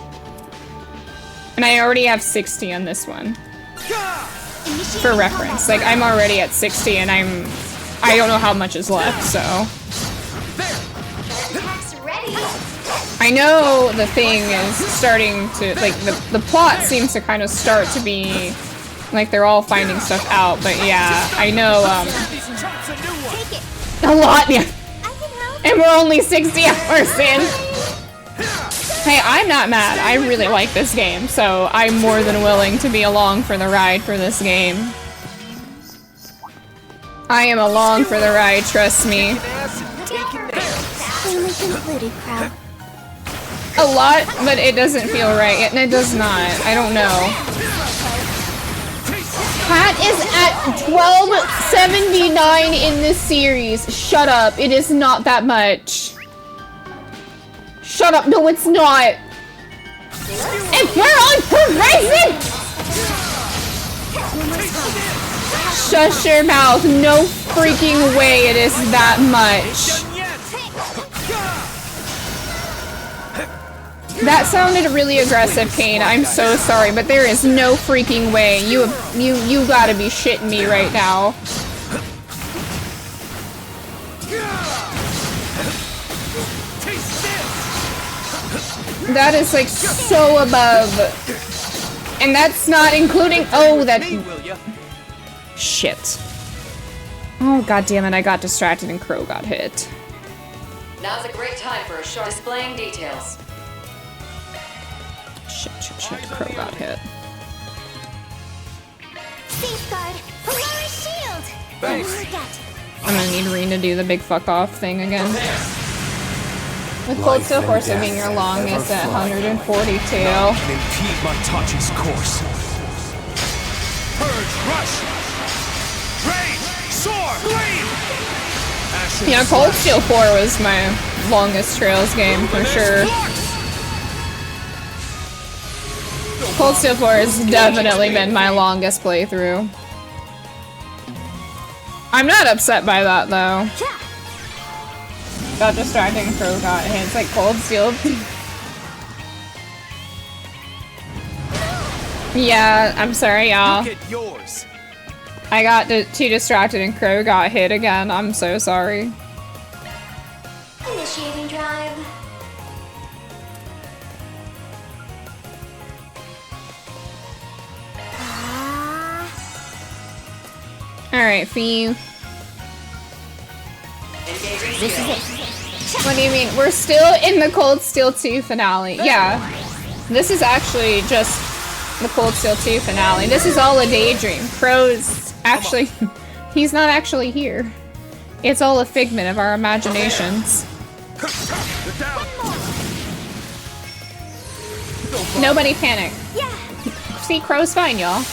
And I already have 60 on this one. For reference, like I'm already at 60 and I don't know how much is left, so. I know the thing is starting to, like the plot seems to kind of start to be like they're all finding stuff out, but yeah, I know a lot, yeah. And we're only 60 hours in. Hey, I'm not mad. I really like this game, so I'm more than willing to be along for the ride for this game. I am along for the ride, trust me. A lot, but it doesn't feel right, and it does not. I don't know. Pat is at 1279 in this series. Shut up. It is not that much. Shut up. No, it's not. If we're on Horizon! Shush your mouth. No freaking way it is that much. That sounded really aggressive, Kane. I'm so sorry, but there is no freaking way. You gotta be shitting me right now. That is like so above. And that's not including, oh, that, shit. Oh, god damn it, I got distracted and Crow got hit. Now's a great time for a short displaying details. Shit, Crow got hit. Safeguard, Polaris shield. Thanks. I'm gonna need Reen to do the big fuck off thing again. With Cold Steel Force being your longest at 142. Can impede Montachi's course. Purge, rush, rage, soar, flame. Yeah, Cold Steel 4 was my longest Trails game for sure. Cold Steel 4 has definitely been my longest playthrough. I'm not upset by that though. Got distracting, Crow got hit. It's like Cold Steel. Yeah, I'm sorry, y'all. You get yours. I got too distracted and Crow got hit again. I'm so sorry. Initiating drive. Alright, for you. This is it. What do you mean? We're still in the Cold Steel 2 finale. Yeah. This is actually just the Cold Steel 2 finale. This is all a daydream. Crow's actually... he's not actually here. It's all a figment of our imaginations. Nobody panic. Yeah. See, Crow's fine, y'all.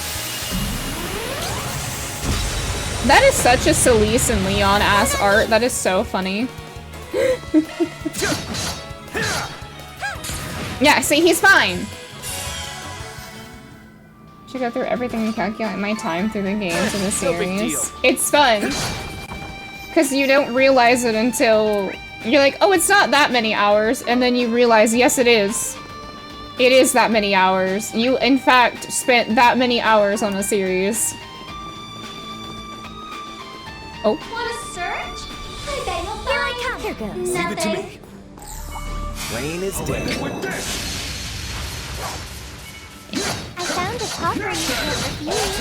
That is such a Celeste and Leon ass art. That is so funny. Yeah, see, he's fine. Should go through everything and calculate my time through the games in the series. It's fun. Because you don't realize it until you're like, oh, it's not that many hours. And then you realize, yes, it is. It is that many hours. You, in fact, spent that many hours on a series. Oh. Want to search? I bet you'll find. Here goes. Leave it to Nothing. me. Rain is dead. I found a top ring you can't refuse.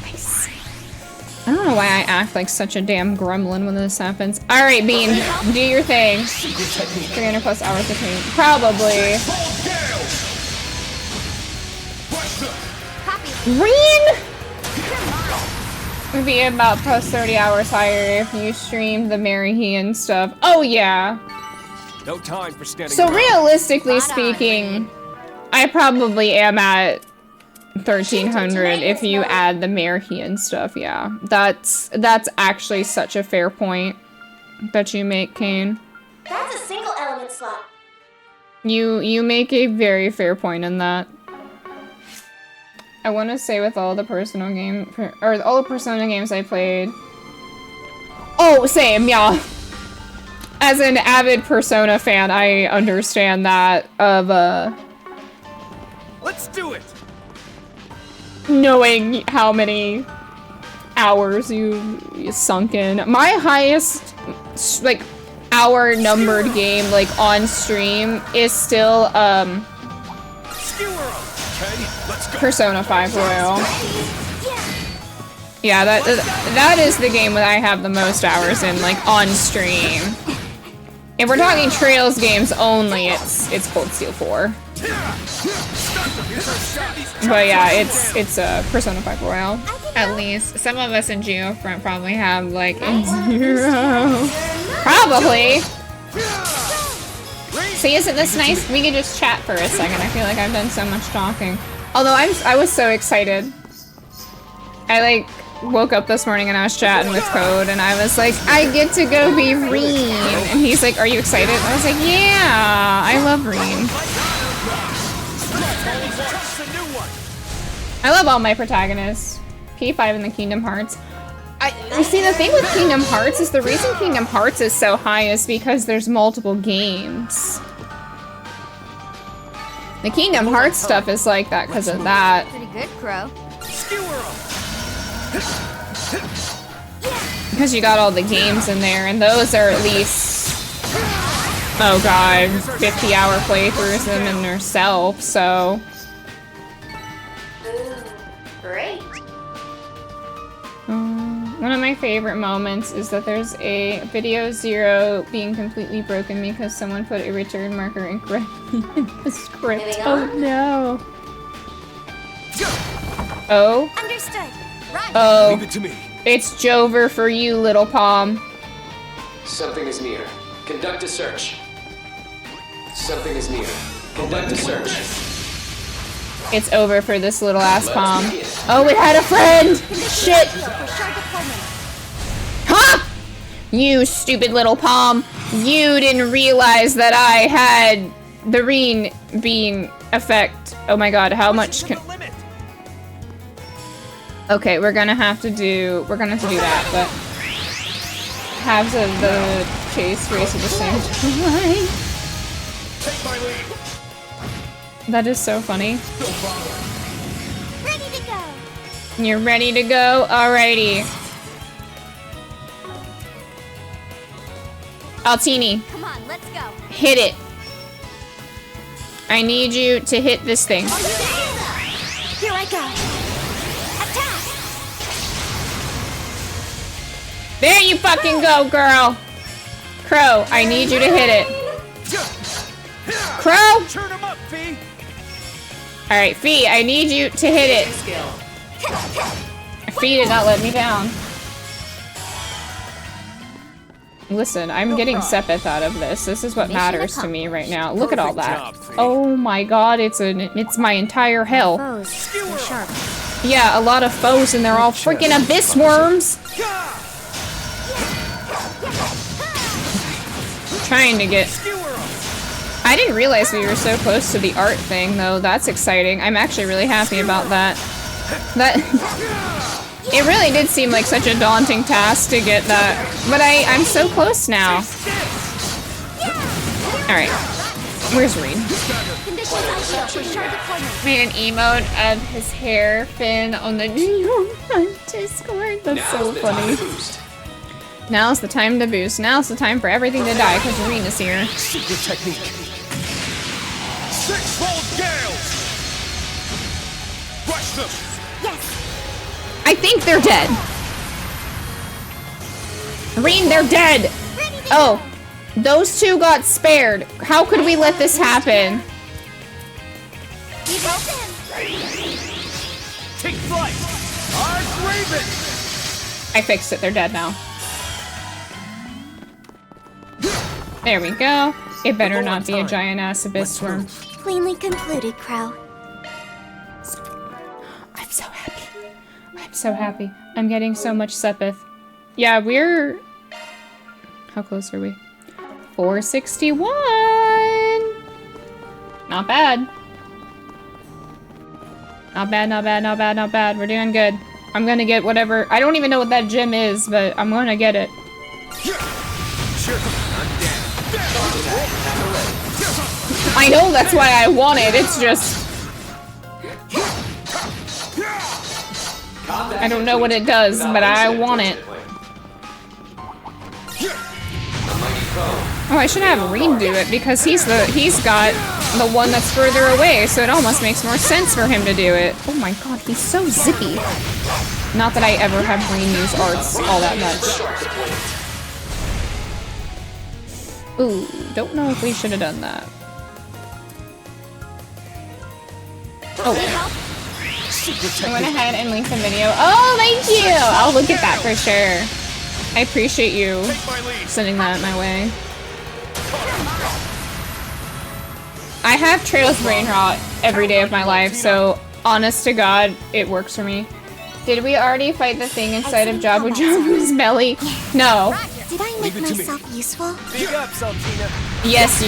Nice. I don't know why I act like such a damn gremlin when this happens. Alright, Bean. Do your thing. 300 plus hours of pain. Probably. Reen! Would be about plus 30 hours higher if you streamed the Mary Hean stuff. Oh yeah. No time for standing So around. realistically speaking, I probably am at 1300 if you add the Mary Hean stuff. Yeah, that's actually such a fair point that you make, Kane. That's a single element slot. You make a very fair point in that. I want to say with all the Persona games I played. Oh, same, yeah. As an avid Persona fan, I understand that of Let's do it. knowing how many hours you sunk in. My highest like hour numbered game like on stream is still Persona 5 Royal. Yeah, that is the game that I have the most hours in, like, on stream. If we're talking Trails games only, it's Cold Steel 4. But yeah, it's Persona 5 Royal. At least. Some of us in Geofront probably have, like, 0. Probably! See, isn't this nice? We can just chat for a second. I feel like I've done so much talking. Although I was so excited. I like woke up this morning and I was chatting with Code and I was like, I get to go be Reen. And he's like, are you excited? I was like, yeah, I love Reen. I love all my protagonists. P5 and the Kingdom Hearts. See, the thing with Kingdom Hearts is the reason Kingdom Hearts is so high is because there's multiple games. The Kingdom Hearts stuff is like that because of that. Pretty good, Crow. Because you got all the games in there, and those are at least, oh god, 50-hour playthroughs of them in themselves, so. Ooh, great. One of my favorite moments is that there's a video 0 being completely broken because someone put a return marker incorrectly in the script. Oh no. Oh. Understood. Run. Oh. Leave it to me. It's Jover for you, little palm. Something is near. Conduct a search. Something is near. Conduct a search. It's over for this little ass palm. Oh, it had a friend! Shit! Huh? You stupid little palm. You didn't realize that I had the Reen being effect. Oh my god, how much can... Okay, we're gonna have to do that, but... Halves of the chase race at the same time. That is so funny. Ready to go. You're ready to go? Alrighty. Altini. Come on, let's go. Hit it. I need you to hit this thing. Here I go. Attack. There you fucking go, girl. Crow, I need you to hit it. Crow! Turn him up, Fee. Alright, Fee, I need you to hit it. Fee did not let me down. Listen, I'm getting Sepith out of this. This is what matters to me right now. Look at all that. Oh my god, it's my entire hell. Yeah, a lot of foes and they're all freaking abyss worms. Trying to get... I didn't realize we were so close to the art thing though. That's exciting. I'm actually really happy about that. It really did seem like such a daunting task to get that, but I'm so close now. Alright, where's Reed? Made an emote of his hair fin on the Discord. That's so funny. Now's the time to boost. Now's the time for everything to die because Reed is here. Secret technique. Six-fold gales. Rush them. Yes. I think they're dead. Reen, they're dead. Oh, those two got spared. How could we let this happen? Take flight. Raven. I fixed it. They're dead now. There we go. It better not be a giant ass abyss worm. Cleanly concluded, Crow. I'm so happy. I'm so happy. I'm getting so much Sepith. Yeah, we're... How close are we? 461! Not bad. Not bad, not bad, not bad, not bad. We're doing good. I'm gonna get whatever... I don't even know what that gem is, but I'm gonna get it. I know that's why I want it. It's just... I don't know what it does, but I want it. Oh, I should have Reed do it because he's got the one that's further away, so it almost makes more sense for him to do it. Oh my god, he's so zippy. Not that I ever have Reed use arts all that much. Ooh, don't know if we should have done that. Oh. I went ahead and linked the video. Oh, thank you! I'll look at that for sure. I appreciate you sending that my way. I have Trails Brain Rot every day of my life, so honest to God, it works for me. Did we already fight the thing inside of Jabu Jabu's belly? No. Did I make myself useful? Big ups, Altina. Yes,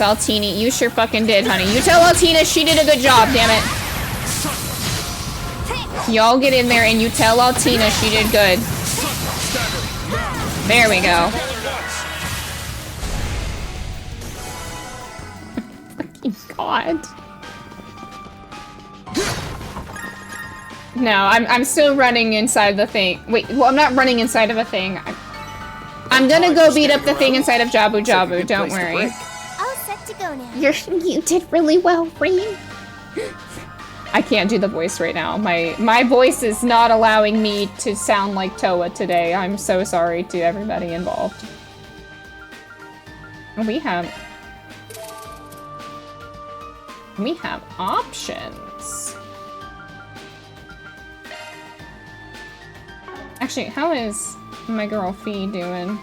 Altini. You sure fucking did, honey. You tell Altina she did a good job, damn it. Y'all get in there and you tell Altina she did good. There we go. Fucking God. No, I'm still running inside the thing. Wait, well, I'm not running inside of a thing. I'm gonna go beat up the thing inside of Jabu Jabu, don't worry. All set to go now. You did really well, Reem. I can't do the voice right now. My voice is not allowing me to sound like Toa today. I'm so sorry to everybody involved. We have options. Actually, how is my girl Fee doing?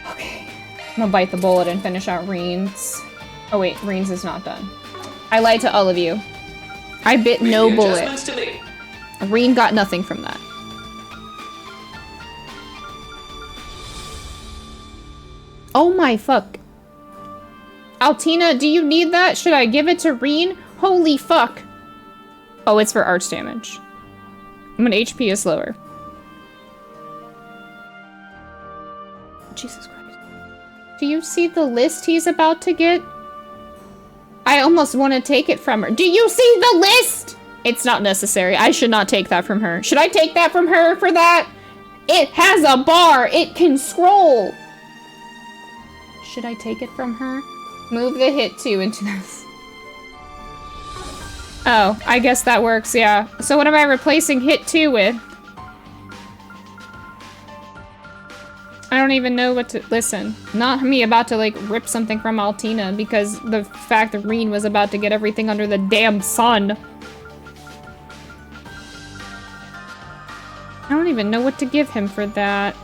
Okay. I'm gonna bite the bullet and finish out Reens. Oh wait, Reens is not done. I lied to all of you. I bit no bullet. Reen got nothing from that. Oh my fuck. Altina, do you need that? Should I give it to Reen? Holy fuck. Oh, it's for arch damage. When HP is lower. Jesus Christ. Do you see the list he's about to get? I almost want to take it from her. Do you see the list? It's not necessary. I should not take that from her. Should I take that from her for that? It has a bar. It can scroll. Should I take it from her? Move the hit 2 into this. Oh, I guess that works, yeah. So what am I replacing hit 2 with? I don't even know what to- listen. Not me about to, like, rip something from Altina because the fact that Reen was about to get everything under the damn sun. I don't even know what to give him for that.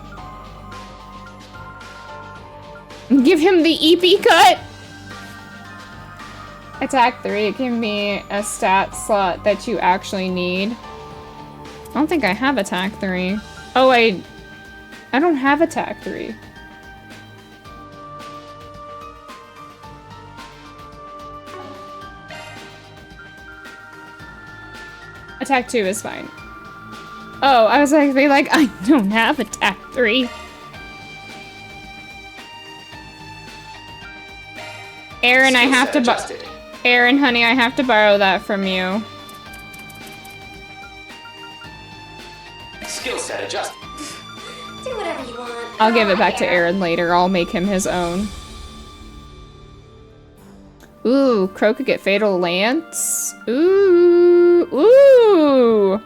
Give him the EP cut! Attack 3, it can be a stat slot that you actually need. I don't think I have attack 3. Oh, I don't have attack 3. Attack 2 is fine. Oh, I was like, I don't have attack 3. Aaron, I have to Aaron, honey, I have to borrow that from you. Skill set adjusted. Do whatever you want. I'll give it back to Aaron later. I'll make him his own. Ooh, Crow could get Fatal Lance. Ooh, ooh.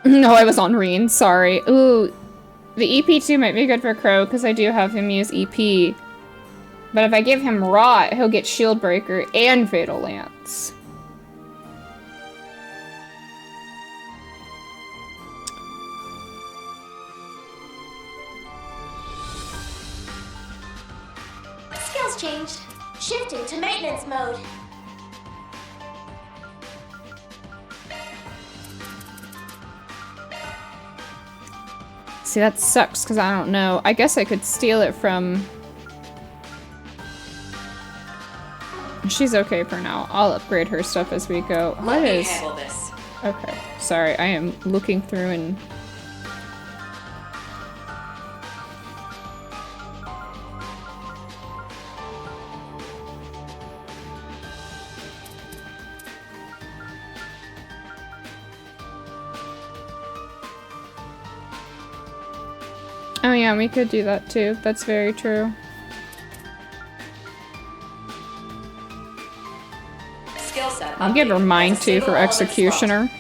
No, I was on Reen, sorry. Ooh, the EP2 might be good for Crow because I do have him use EP. But if I give him Rot, he'll get Shield Breaker and Fatal Lance. Skills changed. Shifting to maintenance mode. See, that sucks because I don't know. I guess I could steal it from... She's okay for now. I'll upgrade her stuff as we go. Let me handle this. Okay. Sorry, I am looking through and... Oh yeah, we could do that too. That's very true. Skill set. I'll give her mine too for Executioner.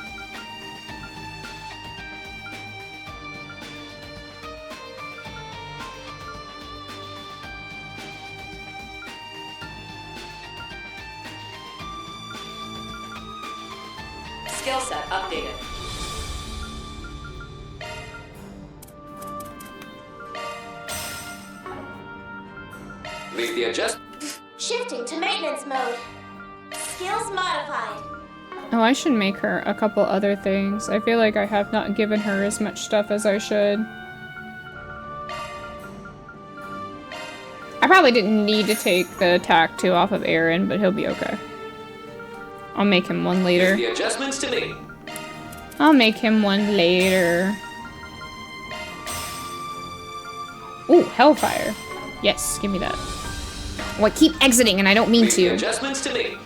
Skill set updated. Leave the adjust. Shifting to maintenance mode. Skills modified. Oh, I should make her a couple other things. I feel like I have not given her as much stuff as I should. I probably didn't need to take the attack 2 off of Aaron, but he'll be okay. I'll make him one later. Leave the adjustments to me. I'll make him one later. Ooh, Hellfire. Yes, give me that. Oh, I keep exiting and I don't mean Leave the to. adjustments to me.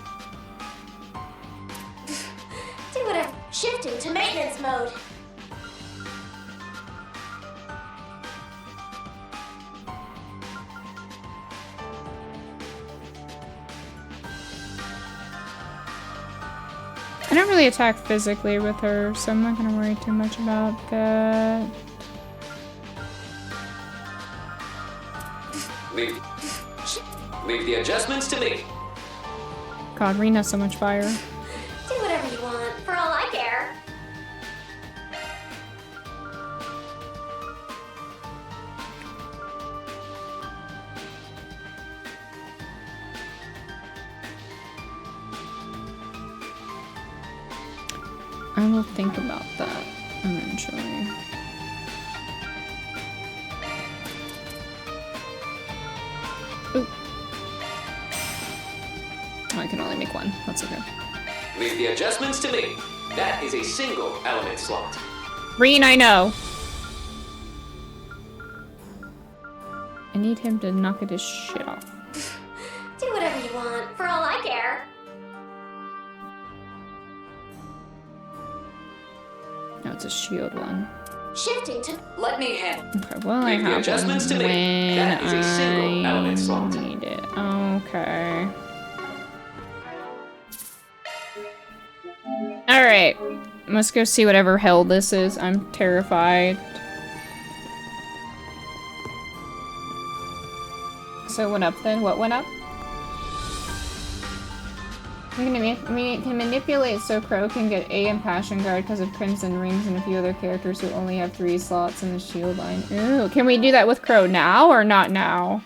Do whatever. Shifting to maintenance mode. I don't really attack physically with her, so I'm not gonna worry too much about that. Leave the adjustments to me. God, Reen has so much fire. Do whatever you want, for all I care. I will think about that eventually. Ooh. Oh, I can only make one. That's okay. Leave the adjustments to me. That is a single element slot. Reen, I know. I need him to knock his shit off. Do whatever you want, for all I care. No, it's a shield one. Shifting to... Let me handle. Okay, well, I Leave the have adjustments one to me. when That is a single element I slot. need it. Okay. Alright. Let's go see whatever hell this is. I'm terrified. So it went up then? What went up? We can manipulate so Crow can get A in Passion Guard because of Crimson Rings and a few other characters who only have 3 slots in the shield line. Ooh, can we do that with Crow now or not now?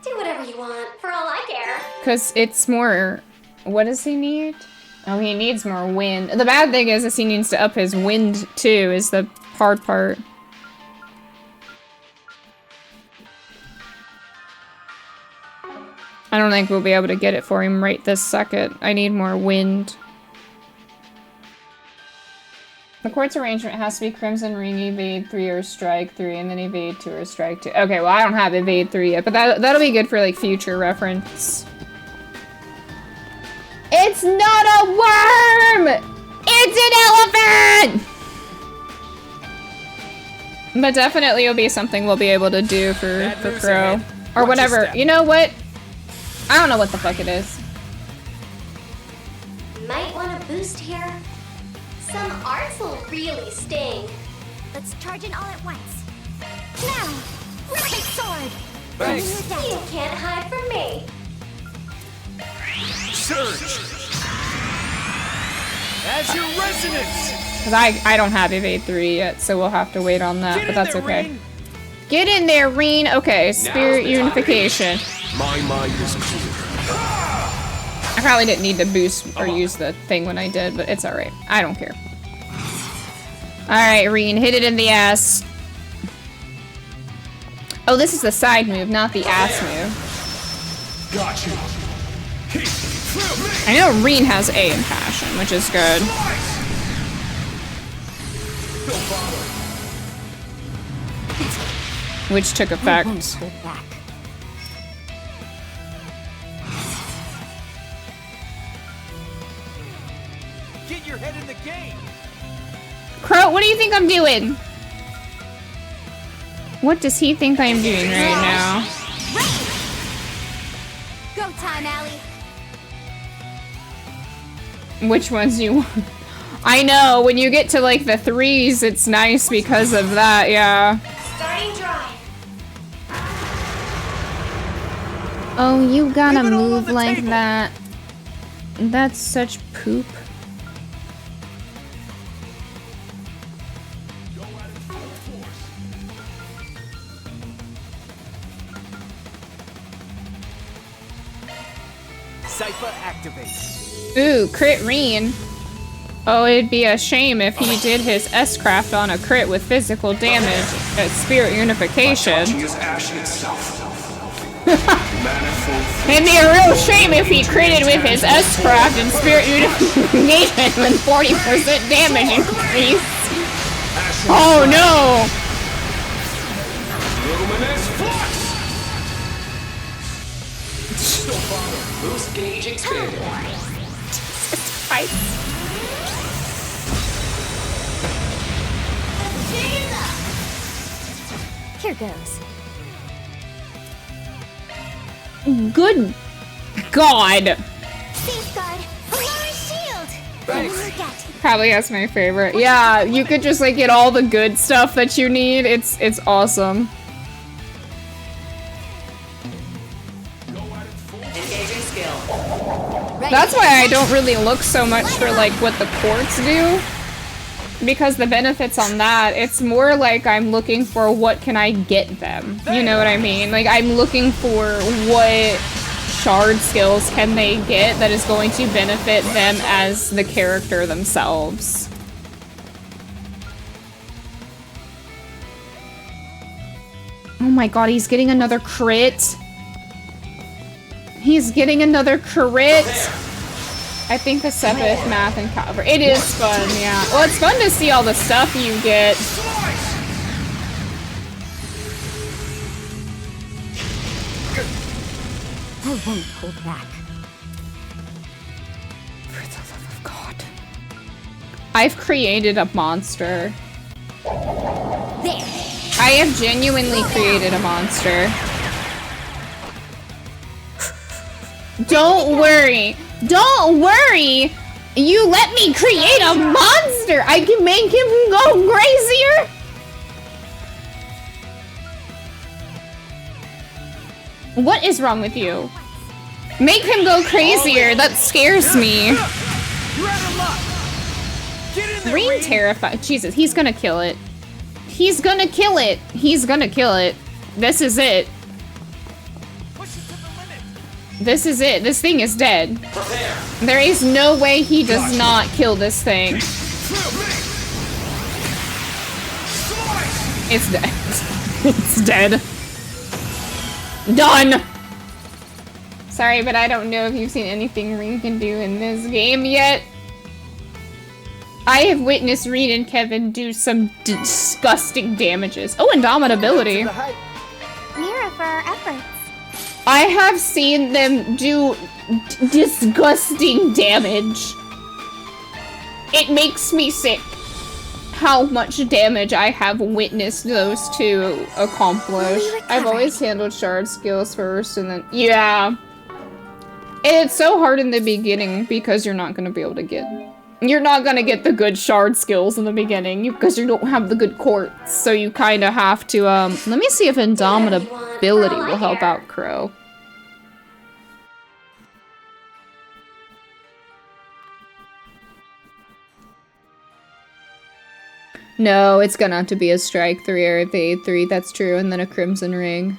Do whatever you want, for all I care. Because it's more... What does he need? Oh, he needs more wind. The bad thing is he needs to up his wind too, is the hard part. I don't think we'll be able to get it for him right this second. I need more wind. The quartz arrangement has to be Crimson Ring, evade 3 or strike 3, and then evade 2 or strike 2. Okay, well I don't have evade 3 yet, but that'll be good for like future reference. It's not a worm! It's an elephant! But definitely it'll be something we'll be able to do for Crow. Or whatever. You know what? I don't know what the fuck it is. Might want a boost here. Some arts will really sting. Let's charge in all at once. Now! Rapid sword! Thanks. You can't hide from me. Surge! As your resonance! Because I don't have evade 3 yet, so we'll have to wait on that, but that's okay. Get in there, Reen! Okay, spirit unification. My mind is clear. I probably didn't need to boost or use the thing when I did, but it's alright. I don't care. Alright, Reen, hit it in the ass. Oh, this is the side move, not the ass move. Got you. I know Reen has A in Passion, which is good. Which took effect. Get your head in the game. Crow, what do you think I'm doing? What does he think I'm doing right now? Go time, Allie. Which ones do you want? I know, when you get to like the 3s, it's nice because of that, yeah. Starting drive. Oh, you gotta move like that. That's such poop. Cypher activate. Ooh, crit Reen. Oh, it'd be a shame if he did his S-craft on a crit with physical damage at Spirit Unification. It'd be a real shame if he critted with his S-craft and Spirit Unification with 40% damage increase. Oh no! Boost gauge expanded. Here goes. Good God. Safeguard, Alara Shield. Thanks. Probably that's my favorite. Yeah, you could just like get all the good stuff that you need. It's awesome. Engaging skill. That's why I don't really look so much for like what the quartz do. Because the benefits on that, it's more like I'm looking for what can I get them. You know what I mean? Like I'm looking for what shard skills can they get that is going to benefit them as the character themselves. Oh my god, he's getting another crit. He's getting another crit. I think the 7th math and cover. It is fun, yeah. Well, it's fun to see all the stuff you get. I won't hold back. For the love of God. I've created a monster. There. I have genuinely created a monster. Don't worry. Don't worry. You let me create a monster. I can make him go crazier. What is wrong with you? Make him go crazier. That scares me. Green terrified. Jesus, he's gonna kill it. He's gonna kill it. He's gonna kill it. This is it. This is it. This thing is dead. There is no way he does not kill this thing. It's dead. It's dead. Done! Sorry, but I don't know if you've seen anything Rean can do in this game yet. I have witnessed Rean and Kevin do some disgusting damages. Oh, indomitability. Mira for our efforts. I have seen them do disgusting damage. It makes me sick how much damage I have witnessed those two accomplish. I've always handled shard skills first and then, yeah. It's so hard in the beginning because you're not gonna be able to get, you're not gonna get the good shard skills in the beginning because you don't have the good quartz. So you kind of have to, let me see if indomitability will help out Crow. No, it's gonna have to be a strike 3 or a fade 3, that's true, and then a crimson ring.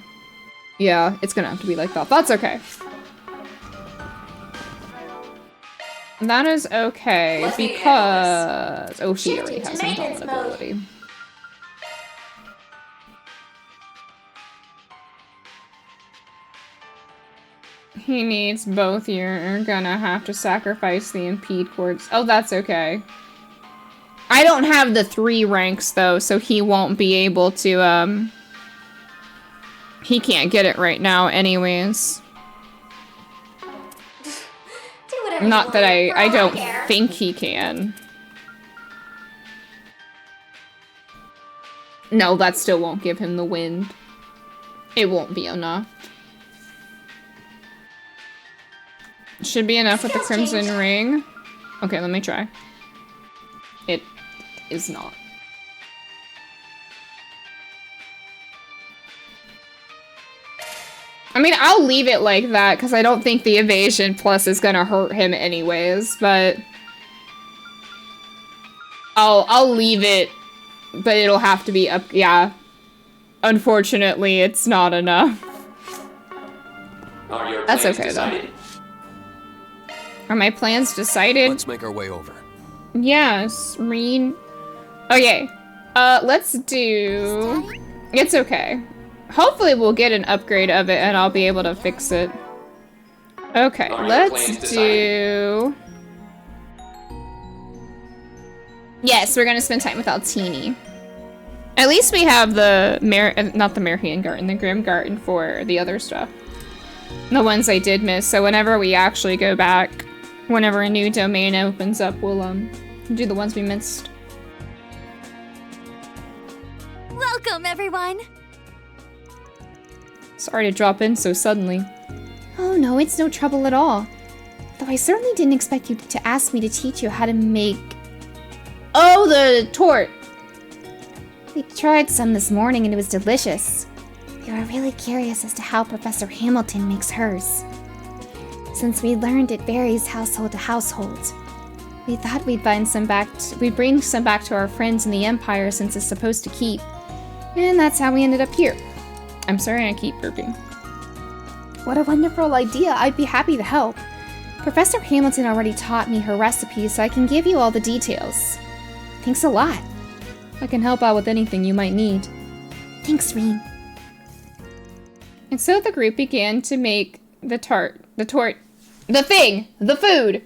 Yeah, it's gonna have to be like that. That's okay. That is okay, because... Oh, she already has indomitability. He needs both. You're gonna have to sacrifice the impede quartz. Oh, that's okay. I don't have the 3 ranks, though, so he won't be able to, he can't get it right now anyways. Not that I don't think he can. No, that still won't give him the wind. It won't be enough. Should be enough with the crimson ring. Okay, let me try. It is not. I mean, I'll leave it like that because I don't think the evasion plus is gonna hurt him anyways, but I'll leave it, but it'll have to be up. Yeah, unfortunately, it's not enough. That's okay though. Are my plans decided? Let's make our way over. Yes, Rean. Okay, let's do... It's okay. Hopefully we'll get an upgrade of it and I'll be able to fix it. Okay, let's do... Yes, we're gonna spend time with Altini. At least we have the not the Marian Garten, the Grim Garten for the other stuff. The ones I did miss, so whenever we actually go back, whenever a new domain opens up, we'll do the ones we missed. Welcome, everyone! Sorry to drop in so suddenly. Oh no, it's no trouble at all. Though I certainly didn't expect you to ask me to teach you how to make... Oh, the tort! We tried some this morning and it was delicious. We were really curious as to how Professor Hamilton makes hers. Since we learned it varies household to household, we thought we'd bring some back to our friends in the Empire since it's supposed to keep. And that's how we ended up here. I'm sorry I keep burping. What a wonderful idea. I'd be happy to help. Professor Hamilton already taught me her recipes, so I can give you all the details. Thanks a lot. I can help out with anything you might need. Thanks, Rean. And so the group began to make the food.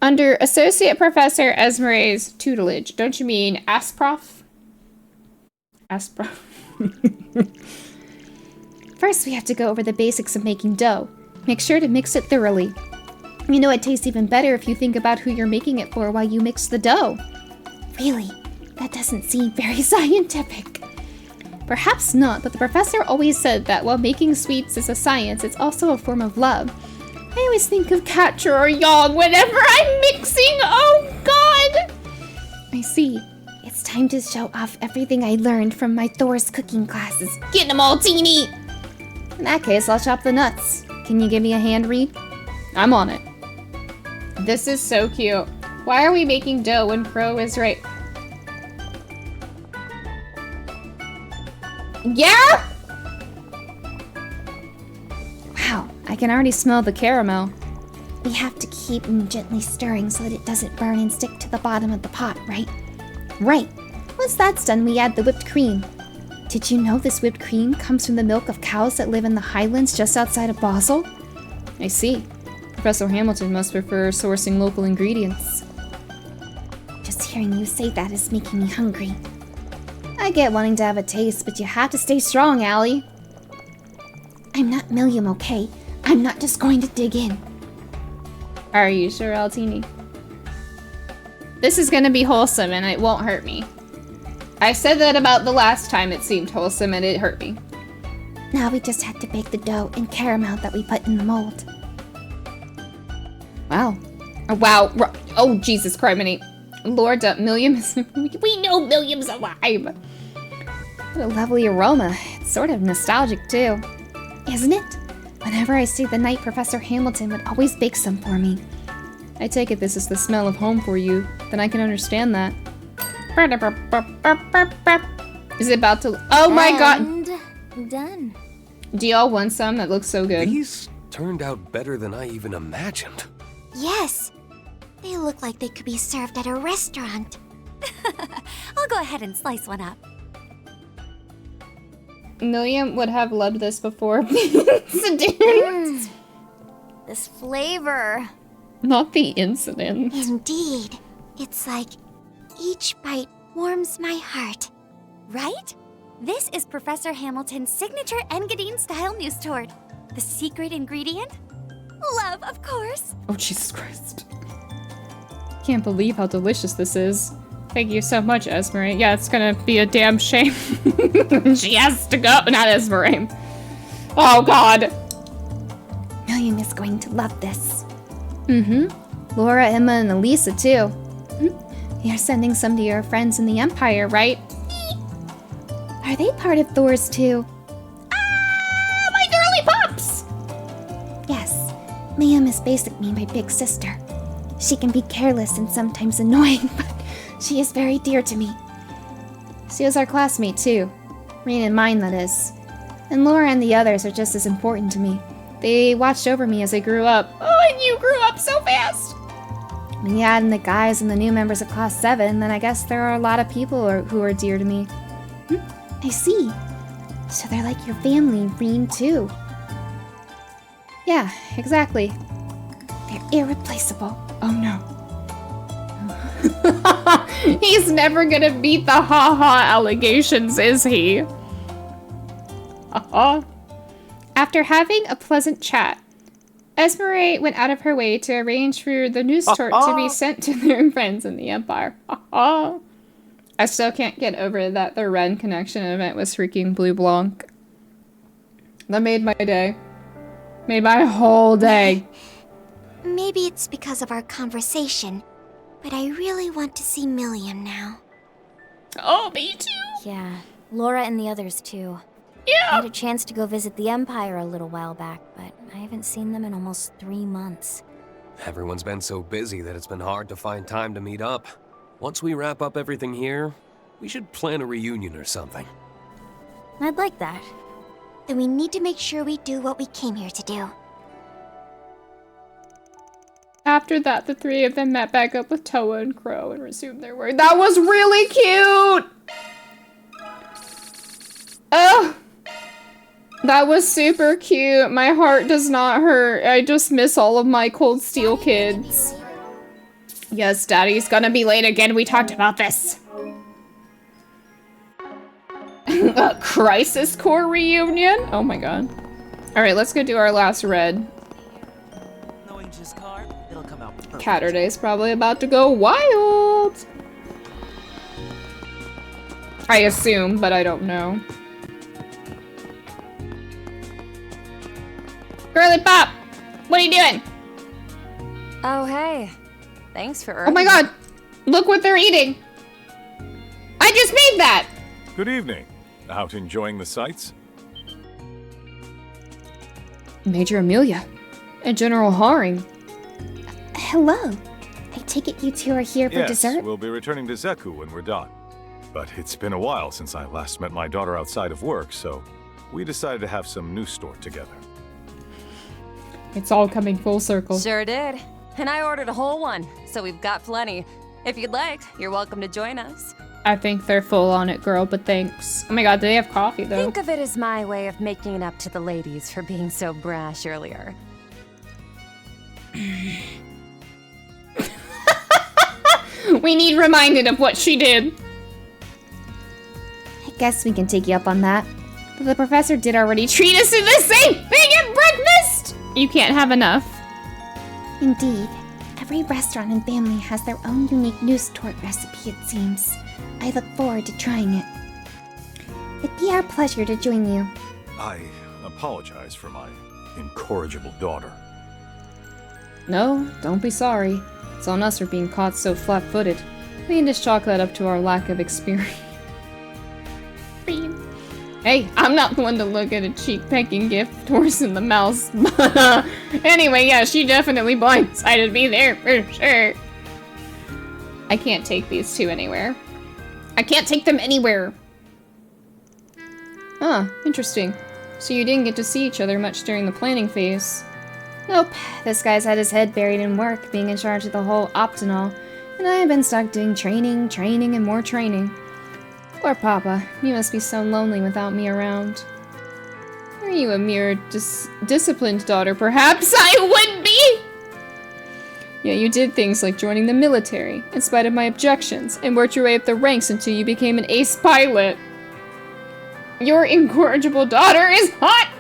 Under Associate Professor Esmeray's tutelage. Don't you mean Asprof? Asprof. First, we have to go over the basics of making dough. Make sure to mix it thoroughly. You know it tastes even better if you think about who you're making it for while you mix the dough. Really? That doesn't seem very scientific. Perhaps not, but the professor always said that while making sweets is a science, it's also a form of love. I always think of Catcher or Yong whenever I'm mixing. Oh, God! I see. It's time to show off everything I learned from my Thor's cooking classes. Get them all, Teeny! In that case, I'll chop the nuts. Can you give me a hand, Reed? I'm on it. This is so cute. Why are we making dough when Crow is right? Yeah? Wow, I can already smell the caramel. We have to keep gently stirring so that it doesn't burn and stick to the bottom of the pot, right? Right. Once that's done, we add the whipped cream. Did you know this whipped cream comes from the milk of cows that live in the highlands just outside of Basel? I see. Professor Hamilton must prefer sourcing local ingredients. Just hearing you say that is making me hungry. I get wanting to have a taste, but you have to stay strong, Allie. I'm not Milliam, okay? I'm not just going to dig in. Are you sure, Altini? This is gonna be wholesome and it won't hurt me. I said that about the last time it seemed wholesome and it hurt me. Now we just have to bake the dough and caramel that we put in the mold. Wow. Oh, wow. Oh, Jesus Christ, Lord, Milliam is... We know Milliam's alive! What a lovely aroma. It's sort of nostalgic, too. Isn't it? Whenever I stayed the night, Professor Hamilton would always bake some for me. I take it this is the smell of home for you. Then I can understand that. Is it about to... Oh my god! And done. Do y'all want some? That looks so good. These turned out better than I even imagined. Yes. They look like they could be served at a restaurant. I'll go ahead and slice one up. Milliam would have loved this before. This flavor. Not the incident. Indeed. It's like each bite warms my heart. Right? This is Professor Hamilton's signature Engadine style Nusstorte. The secret ingredient? Love, of course. Oh, Jesus Christ. Can't believe how delicious this is. Thank you so much, Esmeralda. Yeah, it's gonna be a damn shame. She has to go. Not Esmeralda. Oh, God. Milliam is going to love this. Mm-hmm. Laura, Emma, and Elisa, too. You're sending some to your friends in the Empire, right? Are they part of Thor's, too? Ah, my girly pops! Yes. Liam is basically my big sister. She can be careless and sometimes annoying, but she is very dear to me. She was our classmate, too. Reen and mine, that is. And Laura and the others are just as important to me. They watched over me as I grew up. Oh, and you grew up so fast! When you add in the guys and the new members of Class 7, then I guess there are a lot of people who are dear to me. I see. So they're like your family, Reen, too. Yeah, exactly. They're irreplaceable. Oh no. He's never gonna beat the ha-ha allegations, is he? Ha-ha. After having a pleasant chat, Esmeralda went out of her way to arrange for the Nusstorte to be sent to their friends in the Empire. Ha-ha. I still can't get over that the Ren Connection event was freaking Blue Blanc. That made my day. Made my whole day. Maybe it's because of our conversation, but I really want to see Milliam now. Oh, me too? Yeah, Laura and the others too. Yeah! I had a chance to go visit the Empire a little while back, but I haven't seen them in almost 3 months. Everyone's been so busy that it's been hard to find time to meet up. Once we wrap up everything here, we should plan a reunion or something. I'd like that. Then we need to make sure we do what we came here to do. After that, the three of them met back up with Toa and Crow and resumed their work. That was really cute! Oh! That was super cute. My heart does not hurt. I just miss all of my Cold Steel kids. Yes, Daddy's gonna be late again. We talked about this. A Crisis Core reunion? Oh my god. Alright, let's go do our last red. Catterday's probably about to go wild. I assume, but I don't know. Girly Pop! What are you doing? Oh, hey. Thanks for Oh my god! Look what they're eating! I just made that! Good evening. Out enjoying the sights? Major Amelia. And General Haring. Hello. I take it you two are here for Yes, dessert? we'll be returning to Zeku when we're done. But it's been a while since I last met my daughter outside of work, so we decided to have some Nusstorte together. It's all coming full circle. Sure did. And I ordered a whole one, so we've got plenty. If you'd like, you're welcome to join us. I think they're full on it, girl, but thanks. Oh my god, do they have coffee, though? Think of it as my way of making it up to the ladies for being so brash earlier. We need reminded of what she did. I guess we can take you up on that. But the professor did already treat us to the same thing at breakfast! You can't have enough. Indeed. Every restaurant and family has their own unique Nusstorte recipe, it seems. I look forward to trying it. It'd be our pleasure to join you. I apologize for my incorrigible daughter. No, don't be sorry. It's on us for being caught so flat-footed. We can just chalk that up to our lack of experience. Hey, I'm not the one to look at a cheap pecking gift horse in the mouth. Anyway, yeah, she definitely blindsided me there for sure. I can't take these two anywhere. I can't take them anywhere. Huh, interesting. So you didn't get to see each other much during the planning phase. Nope, this guy's had his head buried in work, being in charge of the whole Optinol, and I have been stuck doing training, and more training. Poor Papa, you must be so lonely without me around. Are you a mere disciplined daughter, perhaps? I would be! Yeah, you did things like joining the military, in spite of my objections, and worked your way up the ranks until you became an ace pilot. Your incorrigible daughter is hot!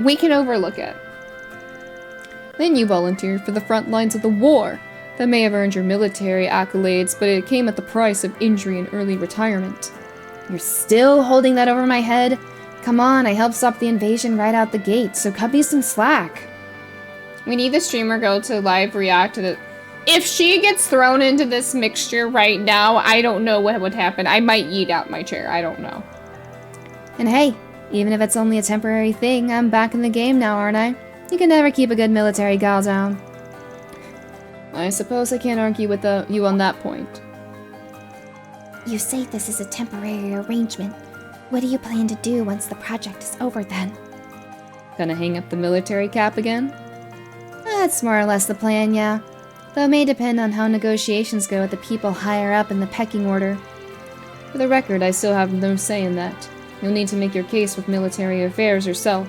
We can overlook it. Then you volunteered for the front lines of the war. That may have earned your military accolades, but it came at the price of injury and early retirement. You're still holding that over my head? Come on, I helped stop the invasion right out the gate, so cut me some slack. We need the streamer girl to live react to the... If she gets thrown into this mixture right now, I don't know what would happen. I might yeet out my chair, I don't know. And hey, even if it's only a temporary thing, I'm back in the game now, aren't I? You can never keep a good military gal down. I suppose I can't argue with you on that point. You say this is a temporary arrangement. What do you plan to do once the project is over then? Gonna hang up the military cap again? That's more or less the plan, yeah. Though it may depend on how negotiations go with the people higher up in the pecking order. For the record, I still have no say in that. You'll need to make your case with military affairs yourself.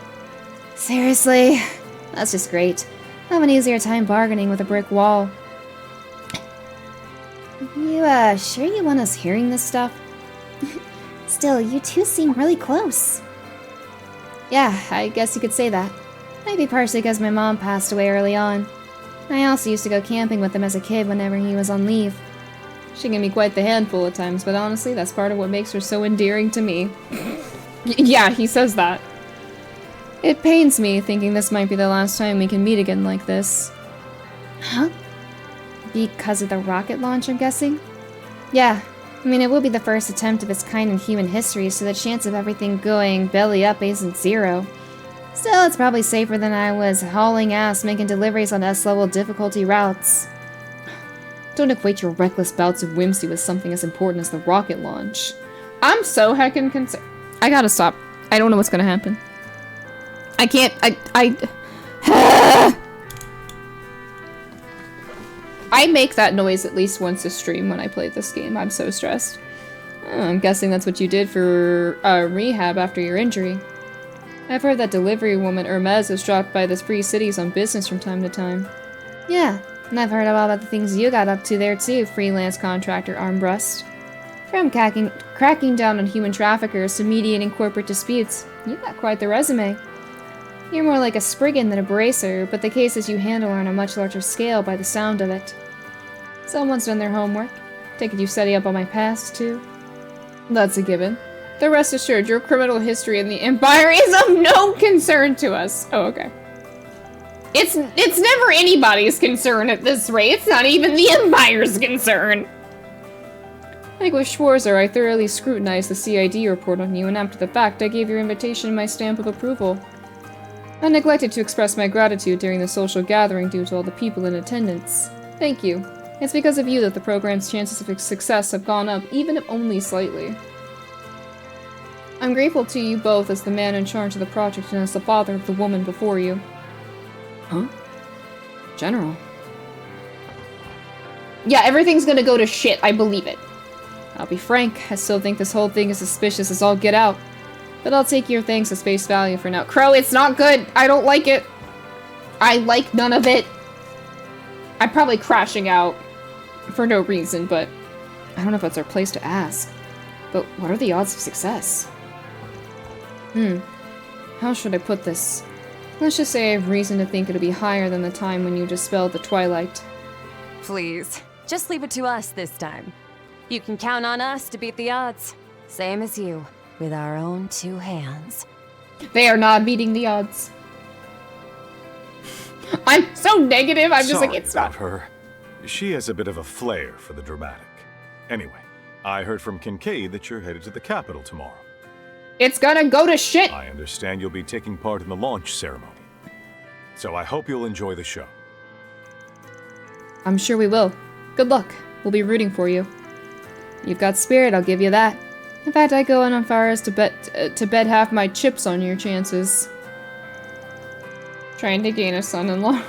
Seriously? That's just great. I'll have an easier time bargaining with a brick wall. You, sure you want us hearing this stuff? Still, you two seem really close. Yeah, I guess you could say that. Maybe partially because my mom passed away early on. I also used to go camping with him as a kid whenever he was on leave. She can be quite the handful at times, but honestly, that's part of what makes her so endearing to me. Yeah, he says that. It pains me thinking this might be the last time we can meet again like this. Huh? Because of the rocket launch, I'm guessing? Yeah, I mean, it will be the first attempt of its kind in human history, so the chance of everything going belly up isn't zero. Still, it's probably safer than I was hauling ass making deliveries on S-level difficulty routes. Don't equate your reckless bouts of whimsy with something as important as the rocket launch. I'm so heckin' concerned. I gotta stop. I don't know what's gonna happen. I can't, I make that noise at least once a stream when I play this game. I'm so stressed. I'm guessing that's what you did for rehab after your injury. I've heard that delivery woman Hermes has dropped by the free cities on business from time to time. Yeah, And I've heard about the things you got up to there too, freelance contractor Armbrust. From cracking down on human traffickers to mediating corporate disputes, you got quite the resume. You're more like a Spriggan than a Bracer, but the cases you handle are on a much larger scale by the sound of it. Someone's done their homework. Take it you study up on my past, too? That's a given. The rest assured, your criminal history in the Empire is of no concern to us. Oh, okay. It's never anybody's concern at this rate. It's not even the Empire's concern. Like with Schwarzer, I thoroughly scrutinized the CID report on you, and after the fact, I gave your invitation my stamp of approval. I neglected to express my gratitude during the social gathering due to all the people in attendance. Thank you. It's because of you that the program's chances of success have gone up, even if only slightly. I'm grateful to you both as the man in charge of the project and as the father of the woman before you. Huh? General. Yeah, everything's gonna go to shit, I believe it. I'll be frank, I still think this whole thing is suspicious as all get out. But I'll take your thanks as face value for now. Crow, it's not good! I don't like it! I like none of it! I'm probably crashing out for no reason, but I don't know if that's our place to ask. But what are the odds of success? How should I put this? Let's just say I have reason to think it'll be higher than the time when you dispelled the twilight. Please, just leave it to us this time. You can count on us to beat the odds. Same as you, with our own 2 hands. They are not beating the odds. I'm so negative, I'm just like, it's not. Her. She has a bit of a flair for the dramatic. Anyway, I heard from Kincaid that you're headed to the capital tomorrow. It's gonna go to shit! I understand you'll be taking part in the launch ceremony. So I hope you'll enjoy the show. I'm sure we will. Good luck. We'll be rooting for you. You've got spirit, I'll give you that. In fact, I go on far as to bet half my chips on your chances. Trying to gain a son-in-law.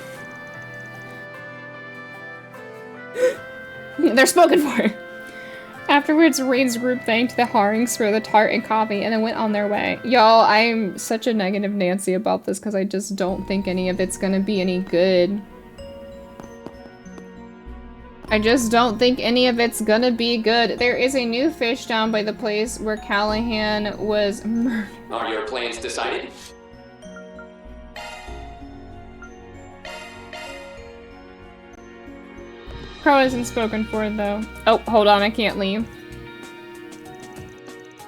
They're spoken for. Afterwards, Rain's group thanked the Harings for the tart and coffee and then went on their way. Y'all, I'm such a negative Nancy about this because I just don't think any of it's gonna be any good. I just don't think any of it's gonna be good. There is a new fish down by the place where Callahan was murdered. Are your plans decided? Crow isn't spoken for, though. Oh, hold on, I can't leave.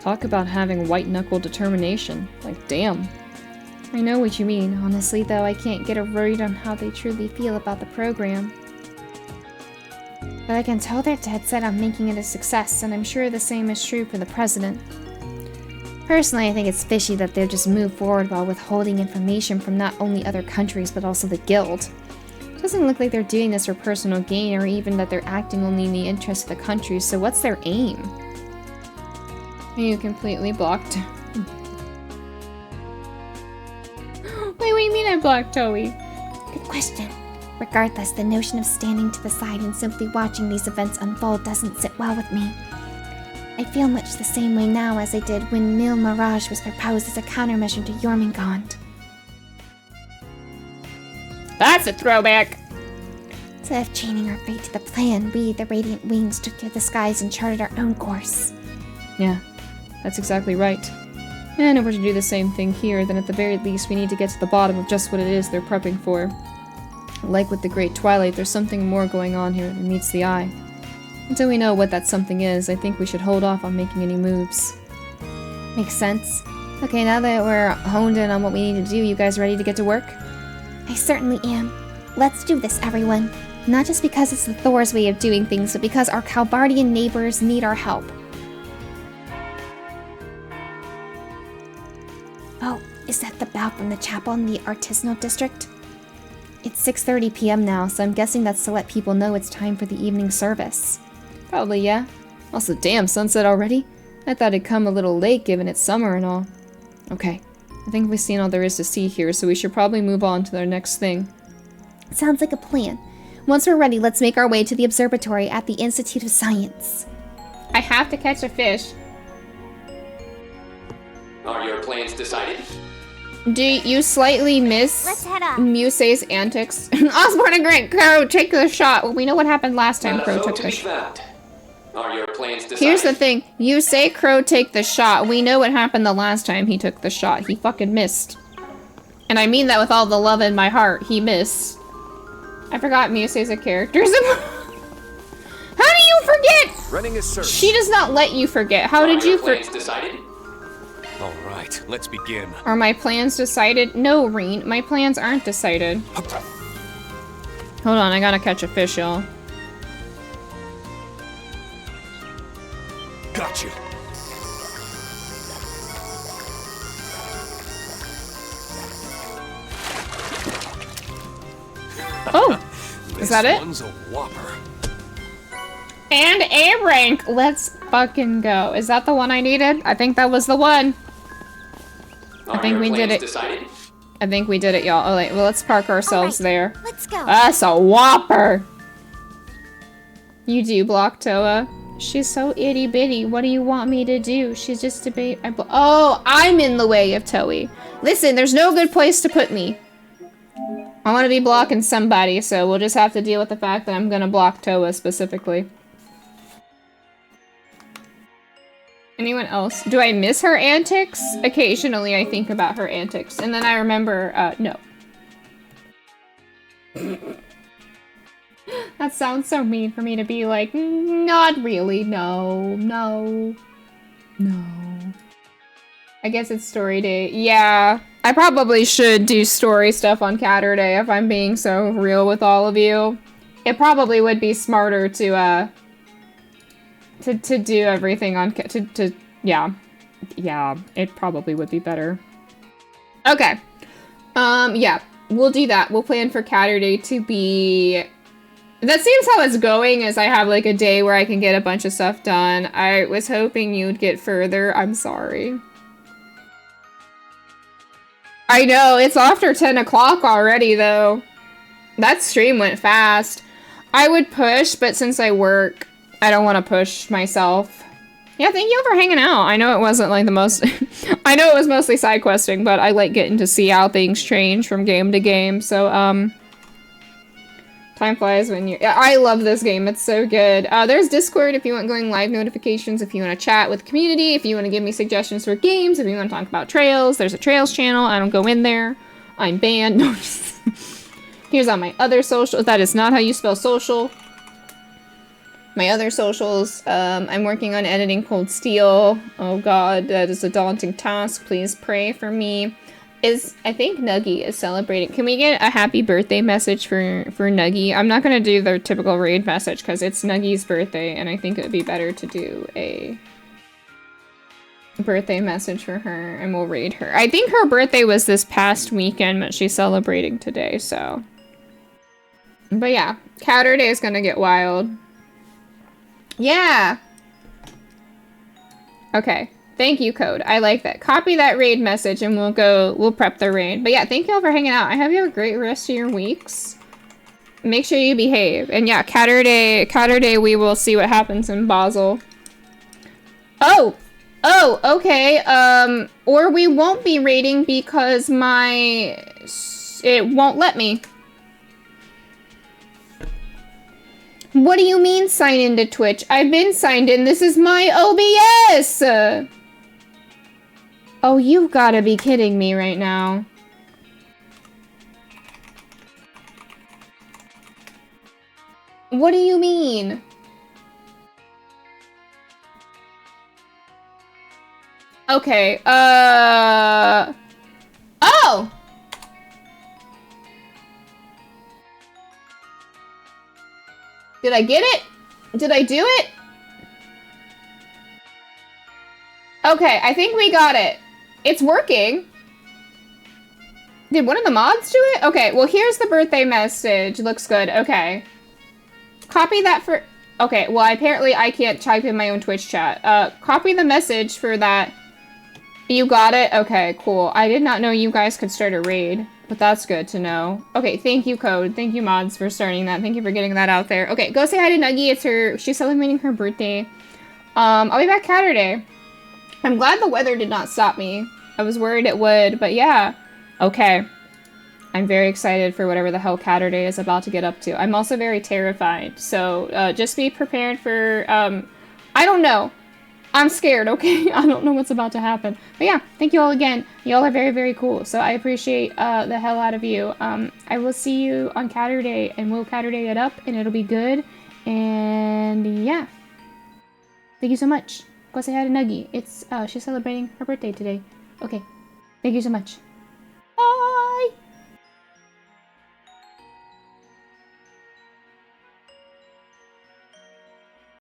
Talk about having white-knuckle determination. Like, damn. I know what you mean. Honestly, though, I can't get a read on how they truly feel about the program. But I can tell they're dead set on making it a success, and I'm sure the same is true for the president. Personally, I think it's fishy that they'll just move forward while withholding information from not only other countries, but also the guild. It doesn't look like they're doing this for personal gain, or even that they're acting only in the interest of the country, so what's their aim? You completely blocked. Wait, what do you mean I blocked Toei? Good question. Regardless, the notion of standing to the side and simply watching these events unfold doesn't sit well with me. I feel much the same way now as I did when Mil Mirage was proposed as a countermeasure to Jormungand. That's a throwback! Instead of chaining our fate to the plan, we, the Radiant Wings, took to the skies and charted our own course. Yeah, that's exactly right. And if we're to do the same thing here, then at the very least we need to get to the bottom of just what it is they're prepping for. Like with the Great Twilight, there's something more going on here than meets the eye. Until we know what that something is, I think we should hold off on making any moves. Makes sense. Okay, now that we're honed in on what we need to do, you guys ready to get to work? I certainly am. Let's do this, everyone. Not just because it's the Thor's way of doing things, but because our Calbardian neighbors need our help. Oh, is that the bell from the chapel in the artisanal district? It's 6:30 p.m. now, so I'm guessing that's to let people know it's time for the evening service. Probably, yeah. Also, damn, sunset already? I thought it'd come a little late given it's summer and all. Okay, I think we've seen all there is to see here, so we should probably move on to our next thing. Sounds like a plan. Once we're ready, let's make our way to the observatory at the Institute of Science. I have to catch a fish. Are your plans decided? Do you slightly miss Let's head up. Musei's antics? Osborne and Grant, Crow, take the shot. Well, we know what happened last time Not a Crow foe took to the be shot. found. Are your plans decided? Here's the thing. You say Crow take the shot. We know what happened the last time he took the shot. He fucking missed. And I mean that with all the love in my heart. He missed. I forgot Musei's a character. How do you forget? Running a search. She does not let you forget. How did you forget? Decided? All right, let's begin. Are my plans decided? No, Reen. My plans aren't decided. Hold on, I gotta catch a fish, y'all. Got you. Oh, is that it? This one's a whopper. And A rank. Let's fucking go. Is that the one I needed? I think that was the one. I think we did it. Decided? I think we did it, y'all. Oh, wait, well, let's park ourselves there. Let's go. That's a whopper. You do block Toa. She's so itty bitty. What do you want me to do? She's just a baby. Oh, I'm in the way of Toei. Listen, there's no good place to put me. I want to be blocking somebody, so we'll just have to deal with the fact that I'm gonna block Toa specifically. Anyone else? Do I miss her antics? Occasionally I think about her antics, and then I remember, no. That sounds so mean for me to be like, not really, no, no, no. I guess it's story day. Yeah, I probably should do story stuff on Saturday if I'm being so real with all of you. It probably would be smarter to do everything on, yeah, it probably would be better. Okay, yeah, we'll do that. We'll plan for Saturday to be... That seems how it's going, as I have like a day where I can get a bunch of stuff done. I was hoping you'd get further. I'm sorry. I know, it's after 10 o'clock already though. That stream went fast. I would push, but since I work, I don't want to push myself. Yeah, thank you for hanging out. I know it wasn't like the most... I know it was mostly side questing, but I like getting to see how things change from game to game, so, time flies when you... I love this game. It's so good. There's Discord if you want going live notifications, if you want to chat with the community, if you want to give me suggestions for games, if you want to talk about Trails. There's a Trails channel. I don't go in there. I'm banned. No, just... Here's on my other social. That is not how you spell social. My other socials. I'm working on editing Cold Steel. Oh god, that is a daunting task. Please pray for me. I think Nuggy is celebrating. Can we get a happy birthday message for Nuggy? I'm not gonna do the typical raid message because it's Nuggy's birthday, and I think it would be better to do a birthday message for her, and we'll raid her. I think her birthday was this past weekend, but she's celebrating today, so. But yeah, Saturday is gonna get wild. Yeah! Okay. Thank you, Code. I like that. Copy that raid message and we'll prep the raid. But yeah, thank you all for hanging out. I hope you have a great rest of your weeks. Make sure you behave. And yeah, Saturday we will see what happens in Basel. Oh! Oh, okay. Or we won't be raiding because it won't let me. What do you mean sign into Twitch? I've been signed in. This is my OBS! Oh, you've gotta be kidding me right now. What do you mean? Okay, oh! Did I get it? Did I do it? Okay, I think we got it. It's working. Did one of the mods do it? Okay, well here's the birthday message. Looks good, okay. Copy that for... Okay, well apparently I can't type in my own Twitch chat. Copy the message for that. You got it? Okay, cool. I did not know you guys could start a raid, but that's good to know. Okay, thank you, Code. Thank you, mods, for starting that. Thank you for getting that out there. Okay, go say hi to Nuggy. She's celebrating her birthday. I'll be back Saturday. I'm glad the weather did not stop me. I was worried it would, but yeah. Okay. I'm very excited for whatever the hell Catterday is about to get up to. I'm also very terrified. So just be prepared for, I don't know. I'm scared, okay? I don't know what's about to happen. But yeah, thank you all again. Y'all are very, very cool. So I appreciate the hell out of you. I will see you on Catterday, and we'll Catterday it up, and it'll be good. And yeah. Thank you so much. Go say hi to Nuggie. It's, she's celebrating her birthday today. Okay. Thank you so much. Bye!